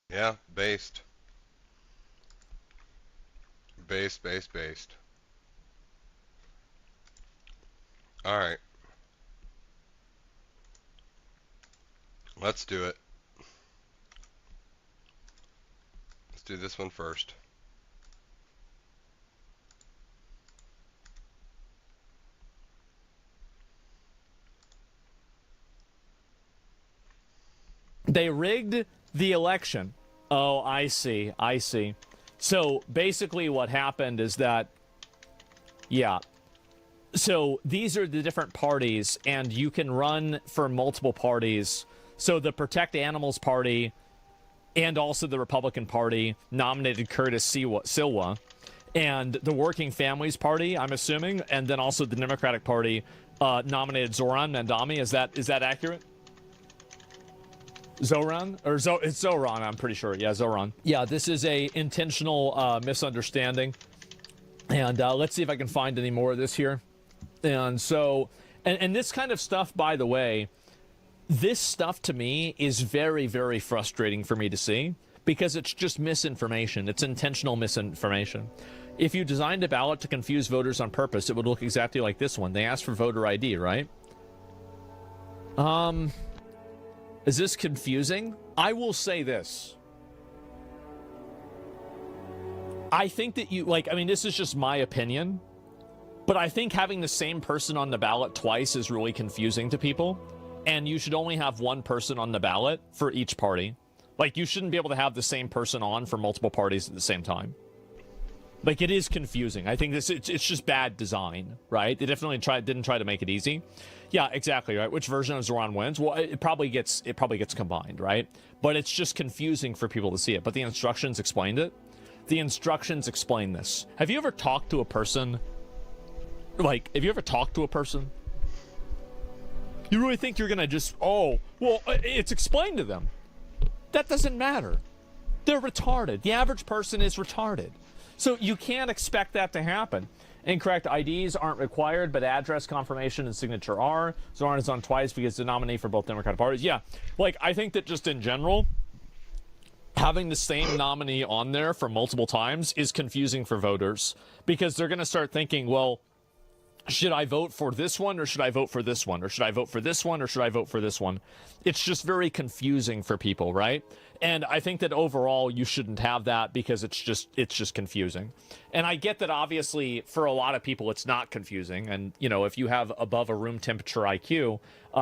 Yeah, based. All right. Let's do it. Let's do this one first. They rigged the election. Oh, I see. So basically what happened is that, yeah. So these are the different parties, and you can run for multiple parties. So the Protect Animals Party and also the Republican Party nominated Curtis Silva, and the Working Families Party, I'm assuming, and then also the Democratic Party nominated Zoran Mandami. Is that accurate? Zoran? It's Zoran, I'm pretty sure. Yeah, Zoran. Yeah, this is a intentional misunderstanding. And let's see if I can find any more of this here. And so, and this kind of stuff, by the way, this stuff to me is very, very frustrating for me to see, because it's just misinformation. It's intentional misinformation. If you designed a ballot to confuse voters on purpose, it would look exactly like this one. They asked for voter ID, right? Is this confusing? I will say this. I think that this is just my opinion, but I think having the same person on the ballot twice is really confusing to people, and you should only have one person on the ballot for each party. Like, you shouldn't be able to have the same person on for multiple parties at the same time. Like, it is confusing. I think it's just bad design, right? They definitely didn't try to make it easy. Yeah, exactly, right? Which version of Zoran wins? Well, it probably gets combined, right? But it's just confusing for people to see it. But the instructions explained it. The instructions explain this. Have you ever talked to a person? Like, have you ever talked to a person? You really think you're gonna just, oh, well, it's explained to them. That doesn't matter. They're retarded. The average person is retarded. So you can't expect that to happen. Incorrect IDs aren't required, but address confirmation and signature are. Zoran is on twice because the nominee for both Democratic parties. Yeah, like, I think that just in general, having the same nominee on there for multiple times is confusing for voters, because they're going to start thinking, well, should I vote for this one, or should I vote for this one, or should I vote for this one, or should I vote for this one? It's just very confusing for people, right? And I think that overall you shouldn't have that, because it's just confusing. And I get that obviously for a lot of people it's not confusing. And, you know, if you have above a room temperature IQ,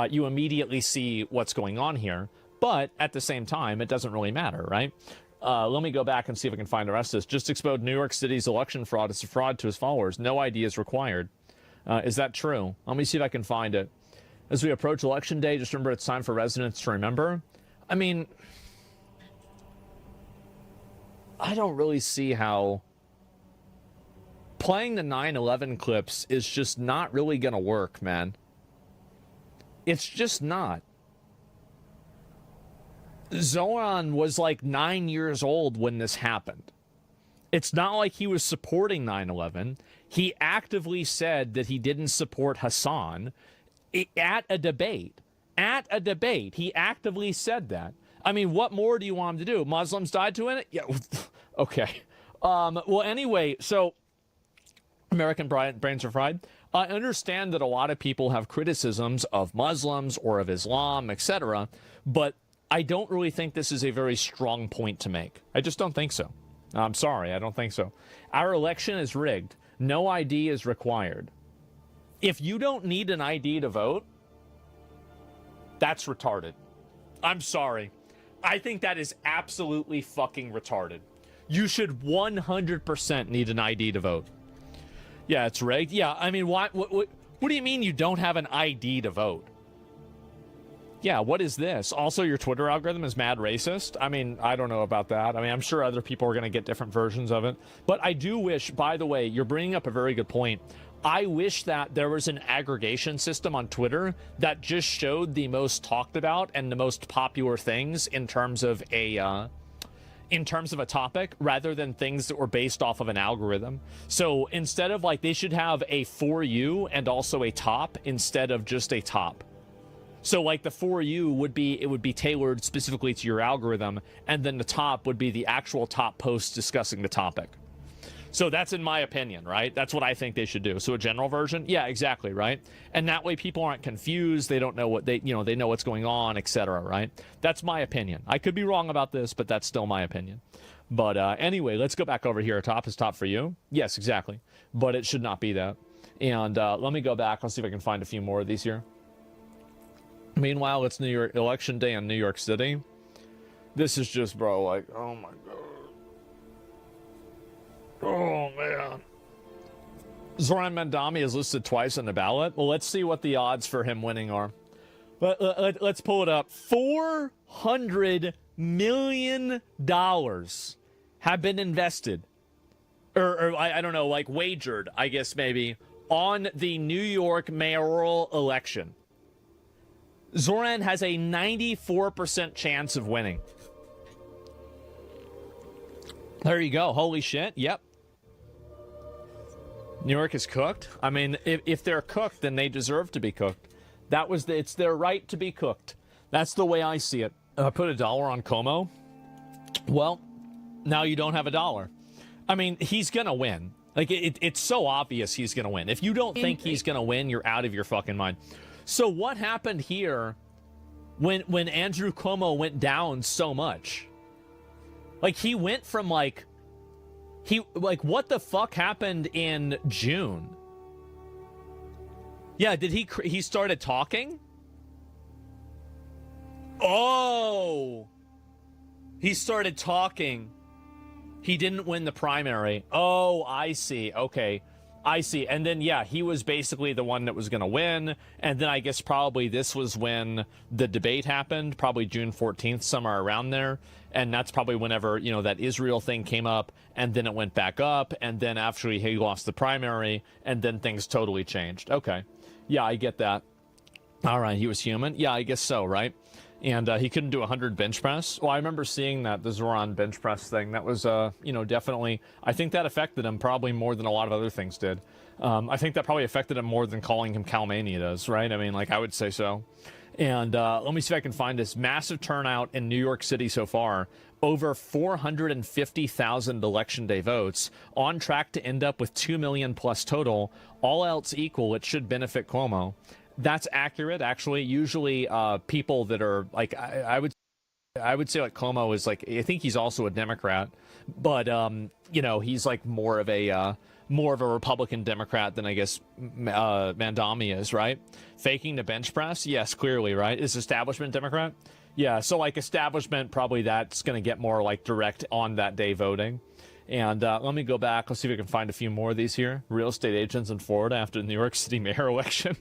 you immediately see what's going on here. But at the same time, it doesn't really matter, right? Let me go back and see if I can find the rest of this. Just exposed New York City's election fraud. It's a fraud to his followers. No ID is required. Is that true? Let me see if I can find it. As we approach Election Day, just remember it's time for residents to remember. I mean, I don't really see how playing the 9/11 clips is just not really going to work, man. It's just not. Zoran was like 9 years old when this happened. It's not like he was supporting 9/11. He actively said that he didn't support Hassan at a debate. At a debate, he actively said that. I mean, what more do you want him to do? Muslims died to win it? Yeah, okay. Well, anyway, so American brains are fried. I understand that a lot of people have criticisms of Muslims or of Islam, etc., but I don't really think this is a very strong point to make. I just don't think so. I'm sorry, I don't think so. Our election is rigged. No ID is required. If you don't need an ID to vote, that's retarded. I'm sorry. I think that is absolutely fucking retarded. You should 100% need an ID to vote. Yeah, it's rigged. Yeah, I mean, what do you mean you don't have an ID to vote? Yeah, what is this? Also, your Twitter algorithm is mad racist? I mean, I don't know about that. I mean, I'm sure other people are going to get different versions of it. But I do wish, by the way, you're bringing up a very good point. I wish that there was an aggregation system on Twitter that just showed the most talked about and the most popular things in terms of a topic, rather than things that were based off of an algorithm. So instead of like, they should have a For You and also a top instead of just a top. So like the For You would be tailored specifically to your algorithm, and then the top would be the actual top posts discussing the topic. So that's in my opinion, right? That's what I think they should do. So a general version, yeah, exactly, right? And that way people aren't confused. They don't know what they know what's going on, etc., right? That's my opinion. I could be wrong about this, but that's still my opinion. But anyway, let's go back over here. Top is top for you. Yes, exactly. But it should not be that. And let me go back. I'll see if I can find a few more of these here. Meanwhile, it's New York election day in New York City. This is just, bro, like, oh my god. Oh man. Zoran Mandami is listed twice on the ballot. Well, let's see what the odds for him winning are. Let's pull it up. $400 million have been invested. Or I don't know, like wagered, I guess maybe, on the New York mayoral election. Zoran has a 94% chance of winning. There you go. Holy shit. Yep. New York is cooked. I mean, if they're cooked, then they deserve to be cooked. It's their right to be cooked. That's the way I see it. Put $1 on Como. Well, now you don't have $1. I mean, he's gonna win. Like it's so obvious he's gonna win. If you don't think he's gonna win, you're out of your fucking mind. So what happened here when Andrew Cuomo went down so much? Like he went from what the fuck happened in June? Yeah, did he started talking? Oh, he started talking. He didn't win the primary. Oh, I see. Okay, I see. And then, yeah, he was basically the one that was going to win. And then I guess probably this was when the debate happened, probably June 14th, somewhere around there. And that's probably whenever, that Israel thing came up, and then it went back up. And then after he lost the primary, and then things totally changed. Okay. Yeah, I get that. All right, he was human. Yeah, I guess so, right? And he couldn't do 100 bench press. Well, I remember seeing the Zoran bench press thing. That was, definitely, I think that affected him probably more than a lot of other things did. I think that probably affected him more than calling him Calmania does, right? I mean, I would say so. And let me see if I can find this massive turnout in New York City so far. Over 450,000 election day votes, on track to end up with 2 million plus total. All else equal, it should benefit Cuomo. That's accurate, actually. Usually, people that are I would say Cuomo is I think he's also a Democrat, but he's more of a Republican Democrat than I guess Mandami is, right? Faking the bench press, yes, clearly, right? Is establishment Democrat? Yeah, so like establishment, probably that's going to get more like direct on that day voting. And let me go back. Let's see if we can find a few more of these here. Real estate agents in Florida after the New York City mayor election.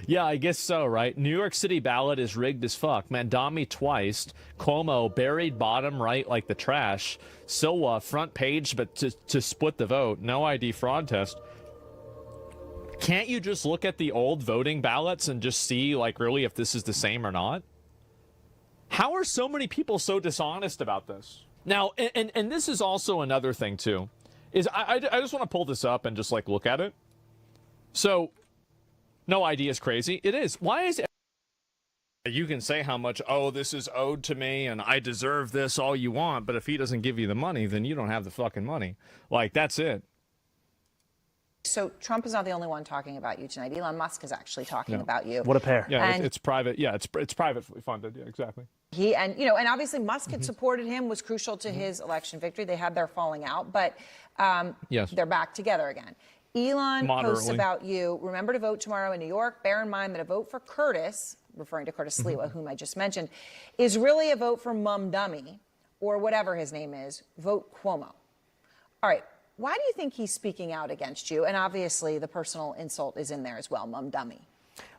Yeah, I guess so, right? New York City ballot is rigged as fuck. Mandami twice. Cuomo buried bottom right like the trash. Silwa front page, but to split the vote. No ID fraud test. Can't you just look at the old voting ballots and just see, like, really if this is the same or not? How are so many people so dishonest about this? Now, and this is also another thing, too, is I just want to pull this up and just, like, look at it. So, no ID is crazy. It is. Why is it? You can say how much, oh, this is owed to me and I deserve this all you want, but if he doesn't give you the money, then you don't have the fucking money. Like, that's it. So Trump is not the only one talking about you tonight. Elon Musk is actually talking about you. What a pair. Yeah, and it's private. Yeah, it's privately funded. Yeah, exactly. He and obviously Musk had supported him, was crucial to his election victory. They had their falling out, but yes, they're back together again. Elon posts about you. Remember to vote tomorrow in New York. Bear in mind that a vote for Curtis, referring to Curtis Sliwa, whom I just mentioned, is really a vote for Mum Dummy, or whatever his name is. Vote Cuomo. All right. Why do you think he's speaking out against you? And obviously, the personal insult is in there as well, Mum Dummy.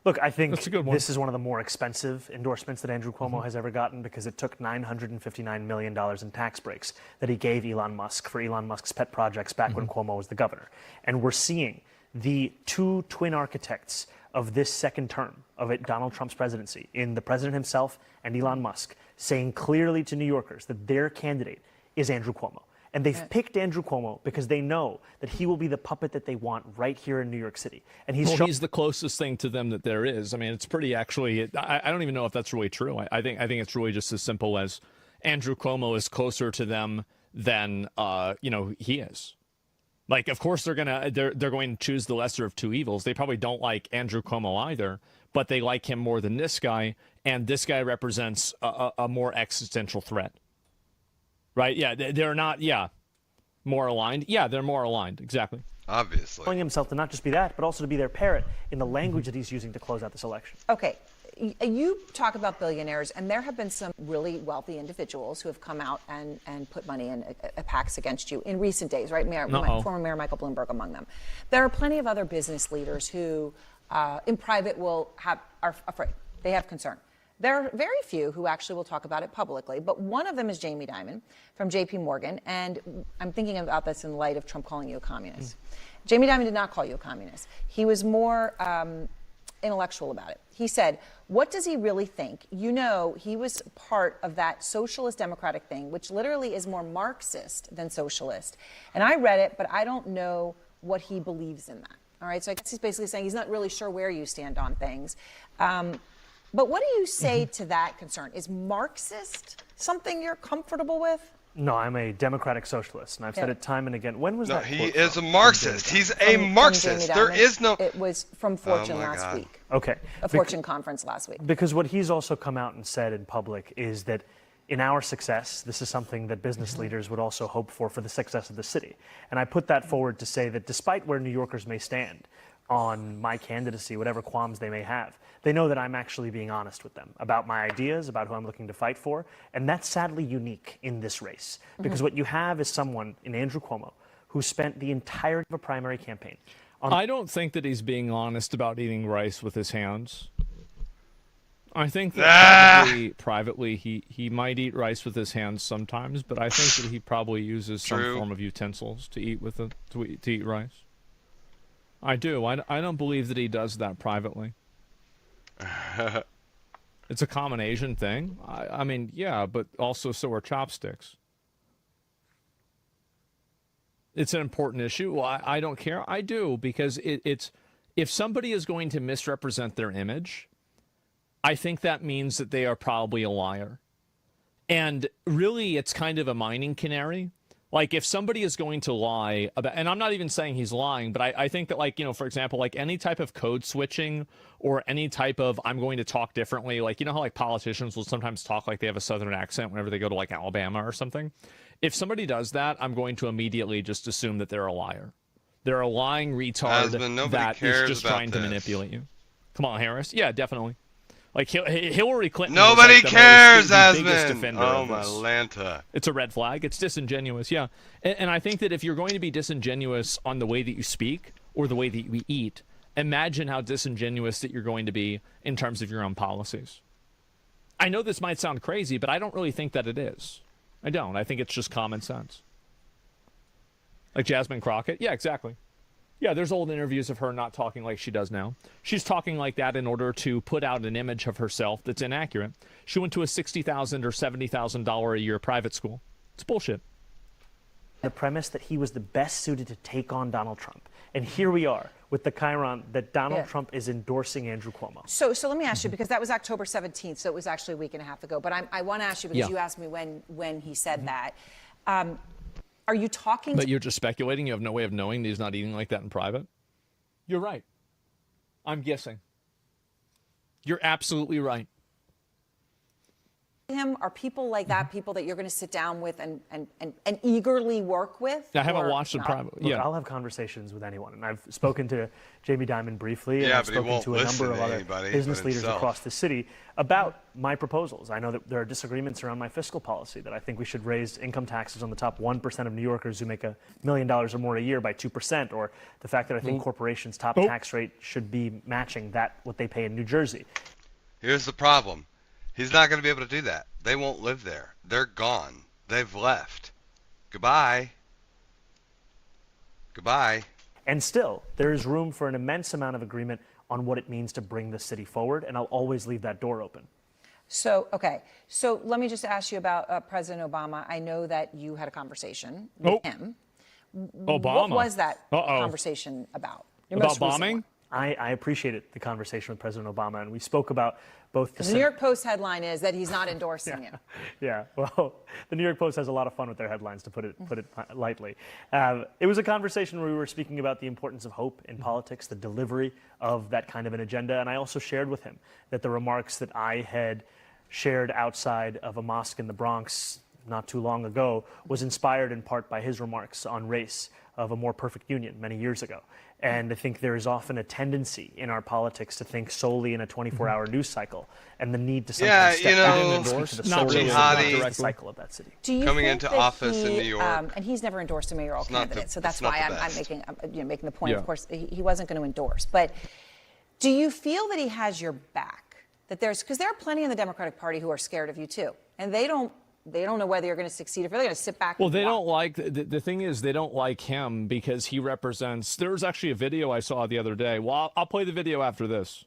Look, I think this is one of the more expensive endorsements that Andrew Cuomo has ever gotten because it took $959 million in tax breaks that he gave Elon Musk for Elon Musk's pet projects back when Cuomo was the governor. And we're seeing the two twin architects of this second term of Donald Trump's presidency in the president himself and Elon Musk saying clearly to New Yorkers that their candidate is Andrew Cuomo. And they've picked Andrew Cuomo because they know that he will be the puppet that they want right here in New York City. And he's the closest thing to them that there is. I mean, it's pretty actually. I don't even know if that's really true. I think it's really just as simple as Andrew Cuomo is closer to them than he is. Like, of course they're going to choose the lesser of two evils. They probably don't like Andrew Cuomo either, but they like him more than this guy. And this guy represents a more existential threat. Right? Yeah, they're not, more aligned. Yeah, they're more aligned. Exactly. Obviously. Telling himself to not just be that, but also to be their parrot in the language that he's using to close out this election. Okay. You talk about billionaires, and there have been some really wealthy individuals who have come out and put money in PACs against you in recent days, right? Former Mayor Michael Bloomberg among them. There are plenty of other business leaders who, in private, are afraid. They have concern. There are very few who actually will talk about it publicly, but one of them is Jamie Dimon from J.P. Morgan, and I'm thinking about this in light of Trump calling you a communist. Jamie Dimon did not call you a communist. He was more intellectual about it. He said, what does he really think? You know, he was part of that socialist democratic thing, which literally is more Marxist than socialist. And I read it, but I don't know what he believes in that. All right, so I guess he's basically saying he's not really sure where you stand on things. But what do you say to that concern? Is Marxist something you're comfortable with? No, I'm a democratic socialist, and I've said it time and again. When was that? He is a Marxist. He's a Marxist. There is no. It was from Fortune last week. Okay. A Fortune conference last week. Because what he's also come out and said in public is that in our success, this is something that business leaders would also hope for the success of the city. And I put that forward to say that despite where New Yorkers may stand on my candidacy, whatever qualms they may have, they know that I'm actually being honest with them about my ideas, about who I'm looking to fight for. And that's sadly unique in this race. Because what you have is someone in Andrew Cuomo who spent the entirety of a primary campaign. I don't think that he's being honest about eating rice with his hands. I think that privately he might eat rice with his hands sometimes, but I think that he probably uses some form of utensils to eat with to eat rice. I do. I don't believe that he does that privately. It's a common Asian thing. I mean, yeah, but also so are chopsticks. It's an important issue. Well, I don't care. I do, because it's if somebody is going to misrepresent their image, I think that means that they are probably a liar. And really, it's kind of a mining canary. Like, if somebody is going to lie about, and I'm not even saying he's lying, but I think that, like, for example, like any type of code switching or any type of I'm going to talk differently, like, how like politicians will sometimes talk like they have a southern accent whenever they go to like Alabama or something. If somebody does that, I'm going to immediately just assume that they're a liar. They're a lying retard that is just trying to manipulate you. Come on, Harris. Yeah, definitely. Like Hillary Clinton. Nobody was like cares, the biggest Asmon. defender Oh of my this. Lanta. It's a red flag. It's disingenuous. Yeah, and I think that if you're going to be disingenuous on the way that you speak or the way that you eat, imagine how disingenuous that you're going to be in terms of your own policies. I know this might sound crazy, but I don't really think that it is. I don't. I think it's just common sense. Like Jasmine Crockett? Yeah, exactly. Yeah, there's old interviews of her not talking like she does now. She's talking like that in order to put out an image of herself that's inaccurate. She went to a $60,000 or $70,000 a year private school. It's bullshit. The premise that he was the best suited to take on Donald Trump. And here we are with the chyron that Donald Trump is endorsing Andrew Cuomo. So let me ask you, because that was October 17th, so it was actually a week and a half ago. But I want to ask you, because you asked me when he said that. Are you talking? But you're just speculating. You have no way of knowing that he's not eating like that in private. You're right. I'm guessing. You're absolutely right. Him are people like that people that you're going to sit down with and eagerly work with? I haven't watched the private. Look, I'll have conversations with anyone, and I've spoken to Jamie Dimon briefly, and Yeah, I've but he spoken won't to a number listen of to other anybody business but leaders himself. across the city about my proposals. I know that there are disagreements around my fiscal policy, that I think we should raise income taxes on the top 1% of New Yorkers who make $1 million or more a year by 2%, or the fact that I think corporations' top tax rate should be matching what they pay in New Jersey. Here's the problem. He's not going to be able to do that. They won't live there. They're gone. They've left. Goodbye. Goodbye. And still, there is room for an immense amount of agreement on what it means to bring the city forward, and I'll always leave that door open. So, okay. So let me just ask you about President Obama. I know that you had a conversation with him. Obama. What was that conversation about? Your About most recent bombing? one. I appreciated the conversation with President Obama, and we spoke about both The New York Post headline is that he's not endorsing you. Yeah, well, the New York Post has a lot of fun with their headlines, to put it lightly. It was a conversation where we were speaking about the importance of hope in politics, the delivery of that kind of an agenda, and I also shared with him that the remarks that I had shared outside of a mosque in the Bronx not too long ago was inspired in part by his remarks on race of a more perfect union many years ago. And I think there is often a tendency in our politics to think solely in a 24-hour news cycle, and the need to sometimes step back and endorse the jihadi cycle of that city. Do you coming think into that office in New York. And he's never endorsed a mayoral candidate, so that's not why the I'm best. making the point. Of course, he wasn't going to endorse. But do you feel that he has your back? That because there are plenty in the Democratic Party who are scared of you too, and they don't know whether you're going to succeed if they're going to sit back. Well, they don't like the thing is they don't like him because he represents. There was actually a video I saw the other day. Well, I'll play the video after this.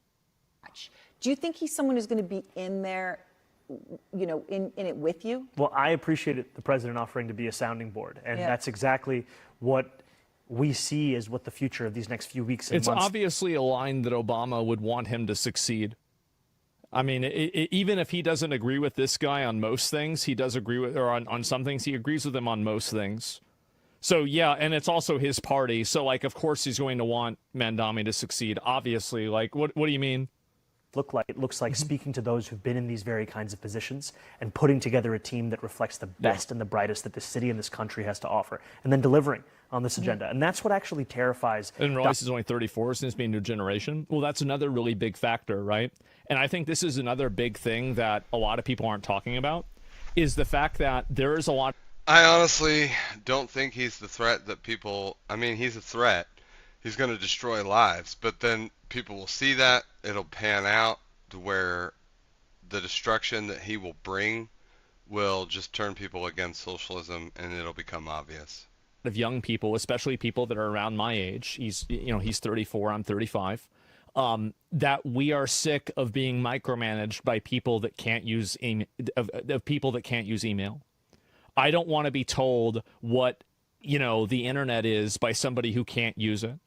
Do you think he's someone who's going to be in there, in it with you? Well, I appreciated the president offering to be a sounding board, and that's exactly what we see as what the future of these next few weeks and It's months. obviously a line that Obama would want him to succeed. I mean, even if he doesn't agree with this guy on most things, he does agree with, or on some things, he agrees with him on most things. So, yeah, and it's also his party. So, like, of course he's going to want Mandami to succeed, obviously. Like, what do you mean? It looks like speaking to those who've been in these very kinds of positions and putting together a team that reflects the best and the brightest that this city and this country has to offer, and then delivering on this agenda. And that's what actually terrifies. I didn't realize he's only 34 since being a new generation. Well, that's another really big factor, right? And I think this is another big thing that a lot of people aren't talking about, is the fact that there is a lot. I honestly don't think he's the threat that people. I mean, he's a threat. He's going to destroy lives, but then people will see that. It'll pan out to where the destruction that he will bring will just turn people against socialism, and it'll become obvious. Of young people, especially people that are around my age, he's 34, I'm 35, that we are sick of being micromanaged by people that can't use of people that can't use email. I don't want to be told what the internet is by somebody who can't use it.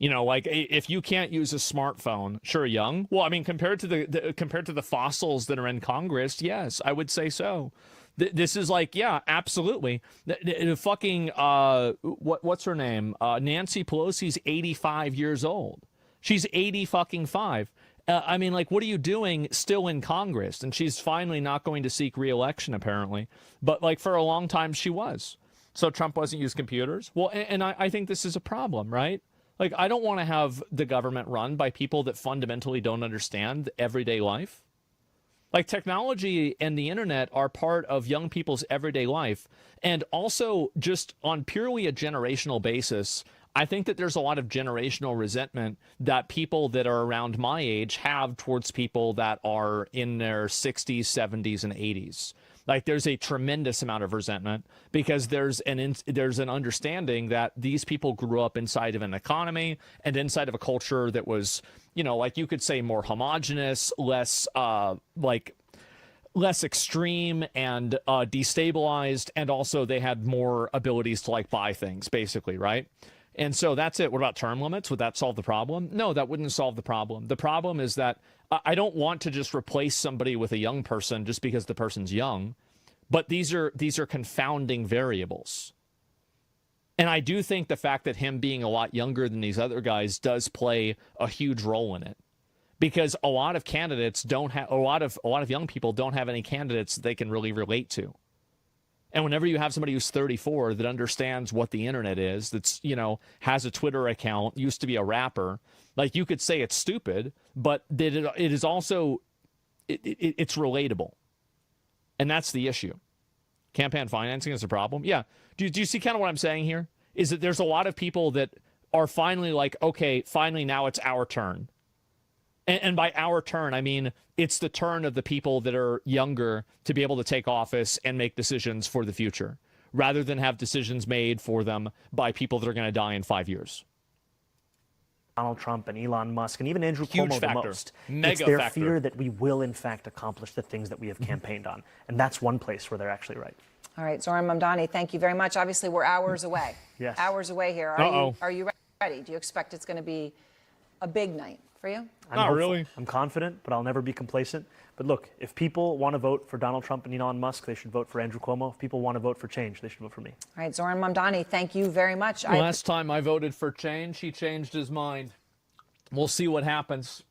Like if you can't use a smartphone, sure, young. Well, I mean, compared to the fossils that are in Congress, yes, I would say so. This is like, yeah, absolutely. Fucking what's her name? Nancy Pelosi's 85 years old. She's 85. I mean, like, what are you doing still in Congress? And she's finally not going to seek re-election, apparently. But like for a long time, she was. So Trump wasn't using computers. Well, and I think this is a problem, right? Like, I don't want to have the government run by people that fundamentally don't understand everyday life. Like, technology and the internet are part of young people's everyday life. And also, just on purely a generational basis, I think that there's a lot of generational resentment that people that are around my age have towards people that are in their 60s, 70s, and 80s. Like, there's a tremendous amount of resentment because there's an understanding that these people grew up inside of an economy and inside of a culture that was, you know, like you could say more homogenous, less extreme and destabilized, and also they had more abilities to like buy things, basically, right? And so that's it. What about term limits? Would that solve the problem? No, that wouldn't solve the problem. The problem is that I don't want to just replace somebody with a young person just because the person's young, but these are confounding variables. And I do think the fact that him being a lot younger than these other guys does play a huge role in it, because a lot of candidates don't have a lot of young people don't have any candidates that they can really relate to. And whenever you have somebody who's 34 that understands what the internet is, that's, you know, has a Twitter account, used to be a rapper, like, you could say it's stupid, but it is also, it's relatable. And that's the issue. Campaign financing is a problem. Yeah. Do you see kind of what I'm saying here? Is that there's a lot of people that are finally like, okay, finally now it's our turn. And by our turn, I mean, it's the turn of the people that are younger to be able to take office and make decisions for the future, rather than have decisions made for them by people that are going to die in 5 years. Donald Trump and Elon Musk and even Andrew Huge Cuomo factor. the most. Mega it's their factor. fear that we will, in fact, accomplish the things that we have campaigned on. And that's one place where they're actually right. All right, Zoran Mamdani, thank you very much. Obviously, we're hours away. Yes. Hours away here. Are you ready? Do you expect it's going to be a big night for you? Not really. I'm confident, but I'll never be complacent. But look, if people want to vote for Donald Trump and Elon Musk, they should vote for Andrew Cuomo. If people want to vote for change, they should vote for me. All right, Zoran Mamdani, thank you very much. Last time I voted for change, he changed his mind. We'll see what happens.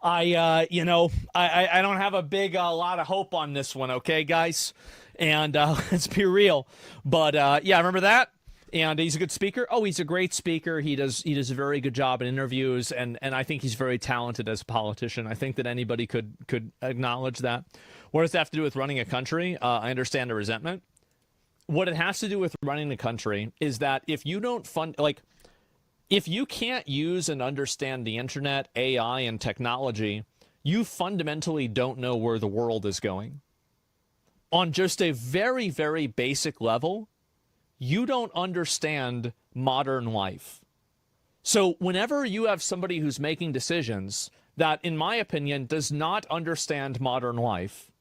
I don't have a big lot of hope on this one, okay, guys? And let's be real. But yeah, remember that? And he's a good speaker. Oh, he's a great speaker. He does a very good job in interviews, and I think he's very talented as a politician. I think that anybody could acknowledge that. What does that have to do with running a country? I understand the resentment. What it has to do with running the country is that if you don't if you can't use and understand the internet, AI, and technology, you fundamentally don't know where the world is going. On just a very, very basic level, you don't understand modern life. So whenever you have somebody who's making decisions that, in my opinion, does not understand modern life,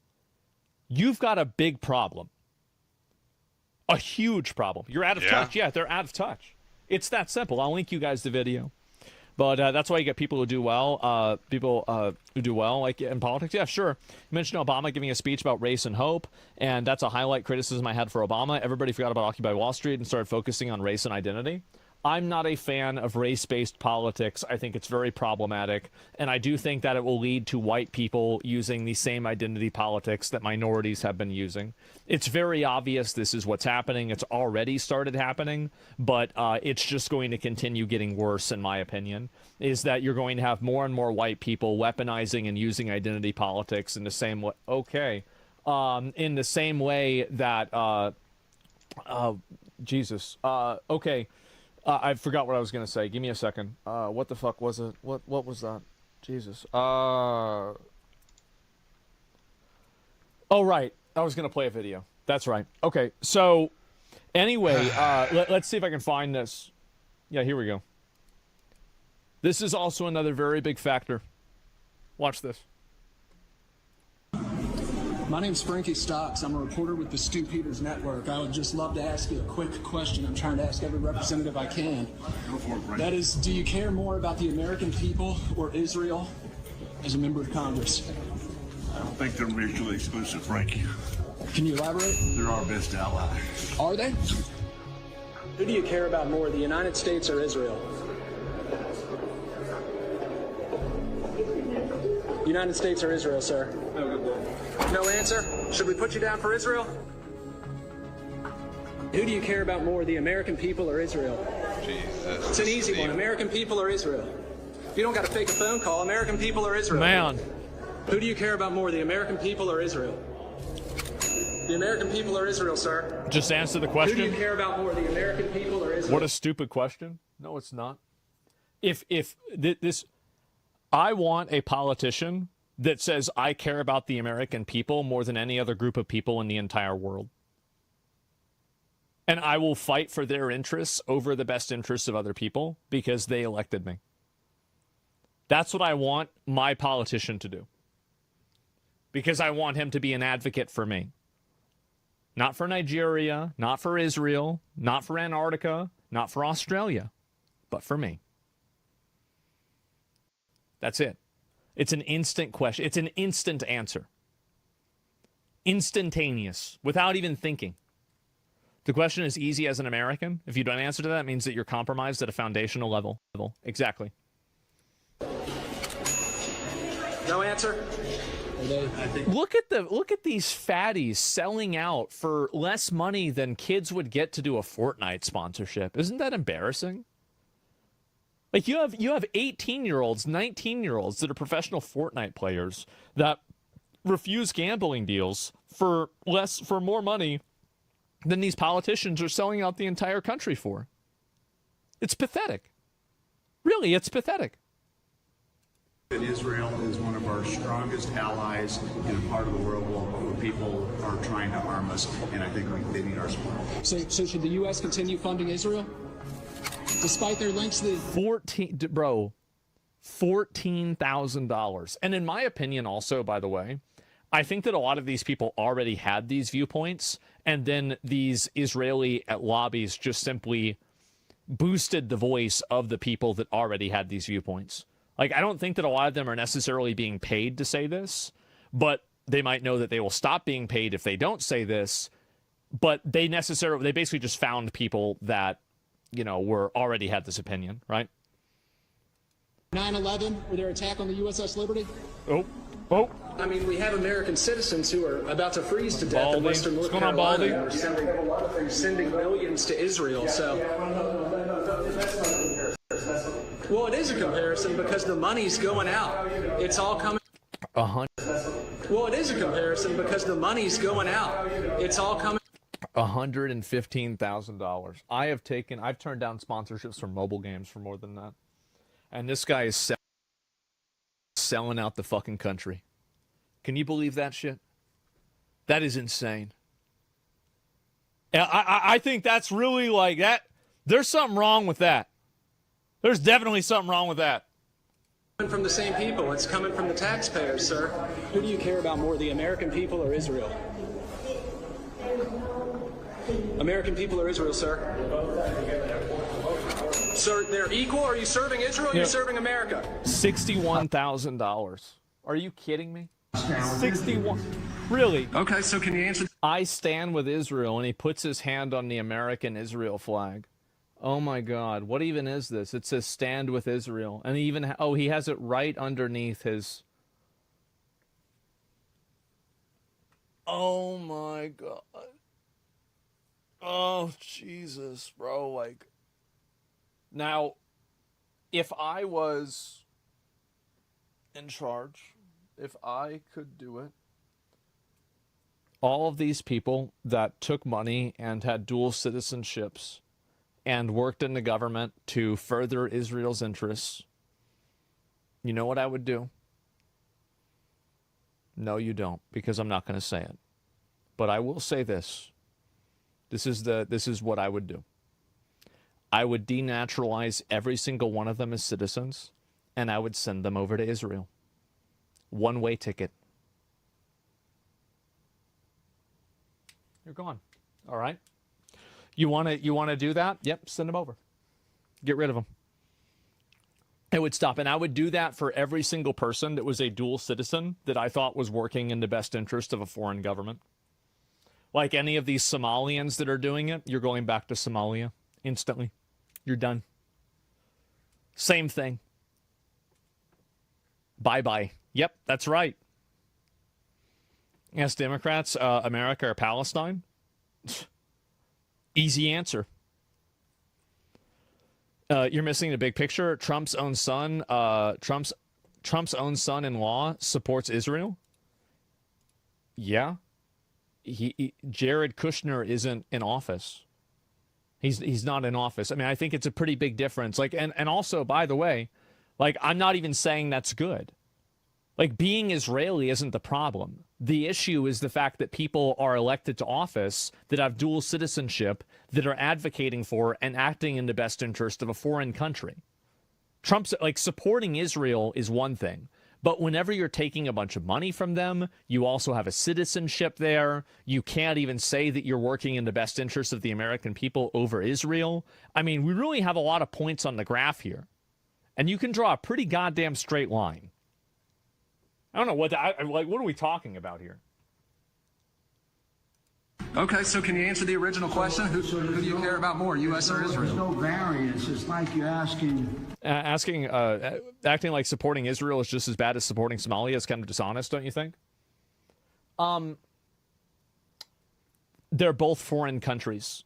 you've got a big problem. A huge problem. You're out of touch. Yeah, they're out of touch. It's that simple. I'll link you guys the video. But that's why you get people who do well, who do well, like in politics. Yeah, sure. You mentioned Obama giving a speech about race and hope, and that's a highlight criticism I had for Obama. Everybody forgot about Occupy Wall Street and started focusing on race and identity. I'm not a fan of race-based politics. I think it's very problematic, and I do think that it will lead to white people using the same identity politics that minorities have been using. It's very obvious this is what's happening. It's already started happening, but it's just going to continue getting worse, in my opinion, is that you're going to have more and more white people weaponizing and using identity politics in the same way. Okay. In the same way that, okay. I forgot what I was going to say. Give me a second. What the fuck was it? What was that? Jesus. Oh, right. I was going to play a video. That's right. Okay. So, anyway, let's see if I can find this. Yeah, here we go. This is also another very big factor. Watch this. My name's Frankie Stocks. I'm a reporter with the Stu Peters Network. I would just love to ask you a quick question. I'm trying to ask every representative I can. Go for it, Frankie. That is, do you care more about the American people or Israel as a member of Congress? I don't think they're mutually exclusive, Frankie. Can you elaborate? They're our best ally. Are they? Who do you care about more, the United States or Israel? United States or Israel, sir? No answer? Should we put you down for Israel? Who do you care about more, the American people or Israel? Jeez. exist. It's an easy one. American people or Israel? You don't got to fake a phone call. American people or Israel? Man. Who do you care about more, the American people or Israel? The American people or Israel, sir? Just answer the question. Who do you care about more, the American people or Israel? What a stupid question. No, it's not. If this, I want a politician that says I care about the American people more than any other group of people in the entire world. And I will fight for their interests over the best interests of other people because they elected me. That's what I want my politician to do. Because I want him to be an advocate for me. Not for Nigeria, not for Israel, not for Antarctica, not for Australia, but for me. That's it. It's an instant question. It's an instant answer. Instantaneous, without even thinking. The question is easy as an American. If you don't answer to that, it means that you're compromised at a foundational level. Exactly. No answer? Look at these fatties selling out for less money than kids would get to do a Fortnite sponsorship. Isn't that embarrassing? Like you have 18-year-olds, 19-year-olds that are professional Fortnite players that refuse gambling deals for more money than these politicians are selling out the entire country for. It's pathetic. Really, it's pathetic. Israel is one of our strongest allies in a part of the world where people are trying to harm us, and I think they need our support. So should the U.S. continue funding Israel? Despite their links to $14,000. And in my opinion also, by the way, I think that a lot of these people already had these viewpoints, and then these Israeli lobbies just simply boosted the voice of the people that already had these viewpoints. Like, I don't think that a lot of them are necessarily being paid to say this, but they might know that they will stop being paid if they don't say this, but they basically just found people that, you know, already had this opinion, right? 9/11, or their attack on the USS Liberty? Oh. I mean, we have American citizens who are about to freeze to death in western North Carolina. We're sending millions to Israel, so... Well, it is a comparison because the money's going out. It's all coming... Well, it is a comparison because the money's going out. It's all coming... $115,000. I've turned down sponsorships for mobile games for more than that. And this guy is selling out the fucking country. Can you believe that shit? That is insane. I think that's really like that. There's something wrong with that. There's definitely something wrong with that. Coming from the same people. It's coming from the taxpayers, sir. Who do you care about more, the American people or Israel? American people or Israel, sir? Sir, they're equal? Are you serving Israel or are you serving America? $61,000. Are you kidding me? 61. Really? Okay, so can you answer? I stand with Israel, and he puts his hand on the American Israel flag. Oh my God, what even is this? It says stand with Israel. And he has it right underneath his... Oh my God. Oh, Jesus, bro. Like, now, if I was in charge, if I could do it, all of these people that took money and had dual citizenships and worked in the government to further Israel's interests, you know what I would do? No, you don't, because I'm not going to say it. But I will say this. This is what I would do. I would denaturalize every single one of them as citizens, and I would send them over to Israel. One-way ticket. You're gone. All right. You want to do that? Yep, send them over. Get rid of them. It would stop. And I would do that for every single person that was a dual citizen that I thought was working in the best interest of a foreign government. Like any of these Somalians that are doing it, you're going back to Somalia instantly. You're done. Same thing. Bye-bye. Yep, that's right. Yes, Democrats, America or Palestine? Easy answer. You're missing the big picture. Trump's own son-in-law supports Israel. Yeah. Jared Kushner isn't in office. He's not in office. I mean, I think it's a pretty big difference. Like, and also, by the way, like, I'm not even saying that's good. Like, being Israeli isn't the problem. The issue is the fact that people are elected to office that have dual citizenship, that are advocating for and acting in the best interest of a foreign country. Trump's, like, supporting Israel is one thing. But whenever you're taking a bunch of money from them, you also have a citizenship there. You can't even say that you're working in the best interest of the American people over Israel. I mean, we really have a lot of points on the graph here. And you can draw a pretty goddamn straight line. I don't know what what are we talking about here? Okay, so can you answer the original question? Who do you care about more, U.S. or Israel? There's no variance. It's like you're asking... acting like supporting Israel is just as bad as supporting Somalia is kind of dishonest, don't you think? They're both foreign countries.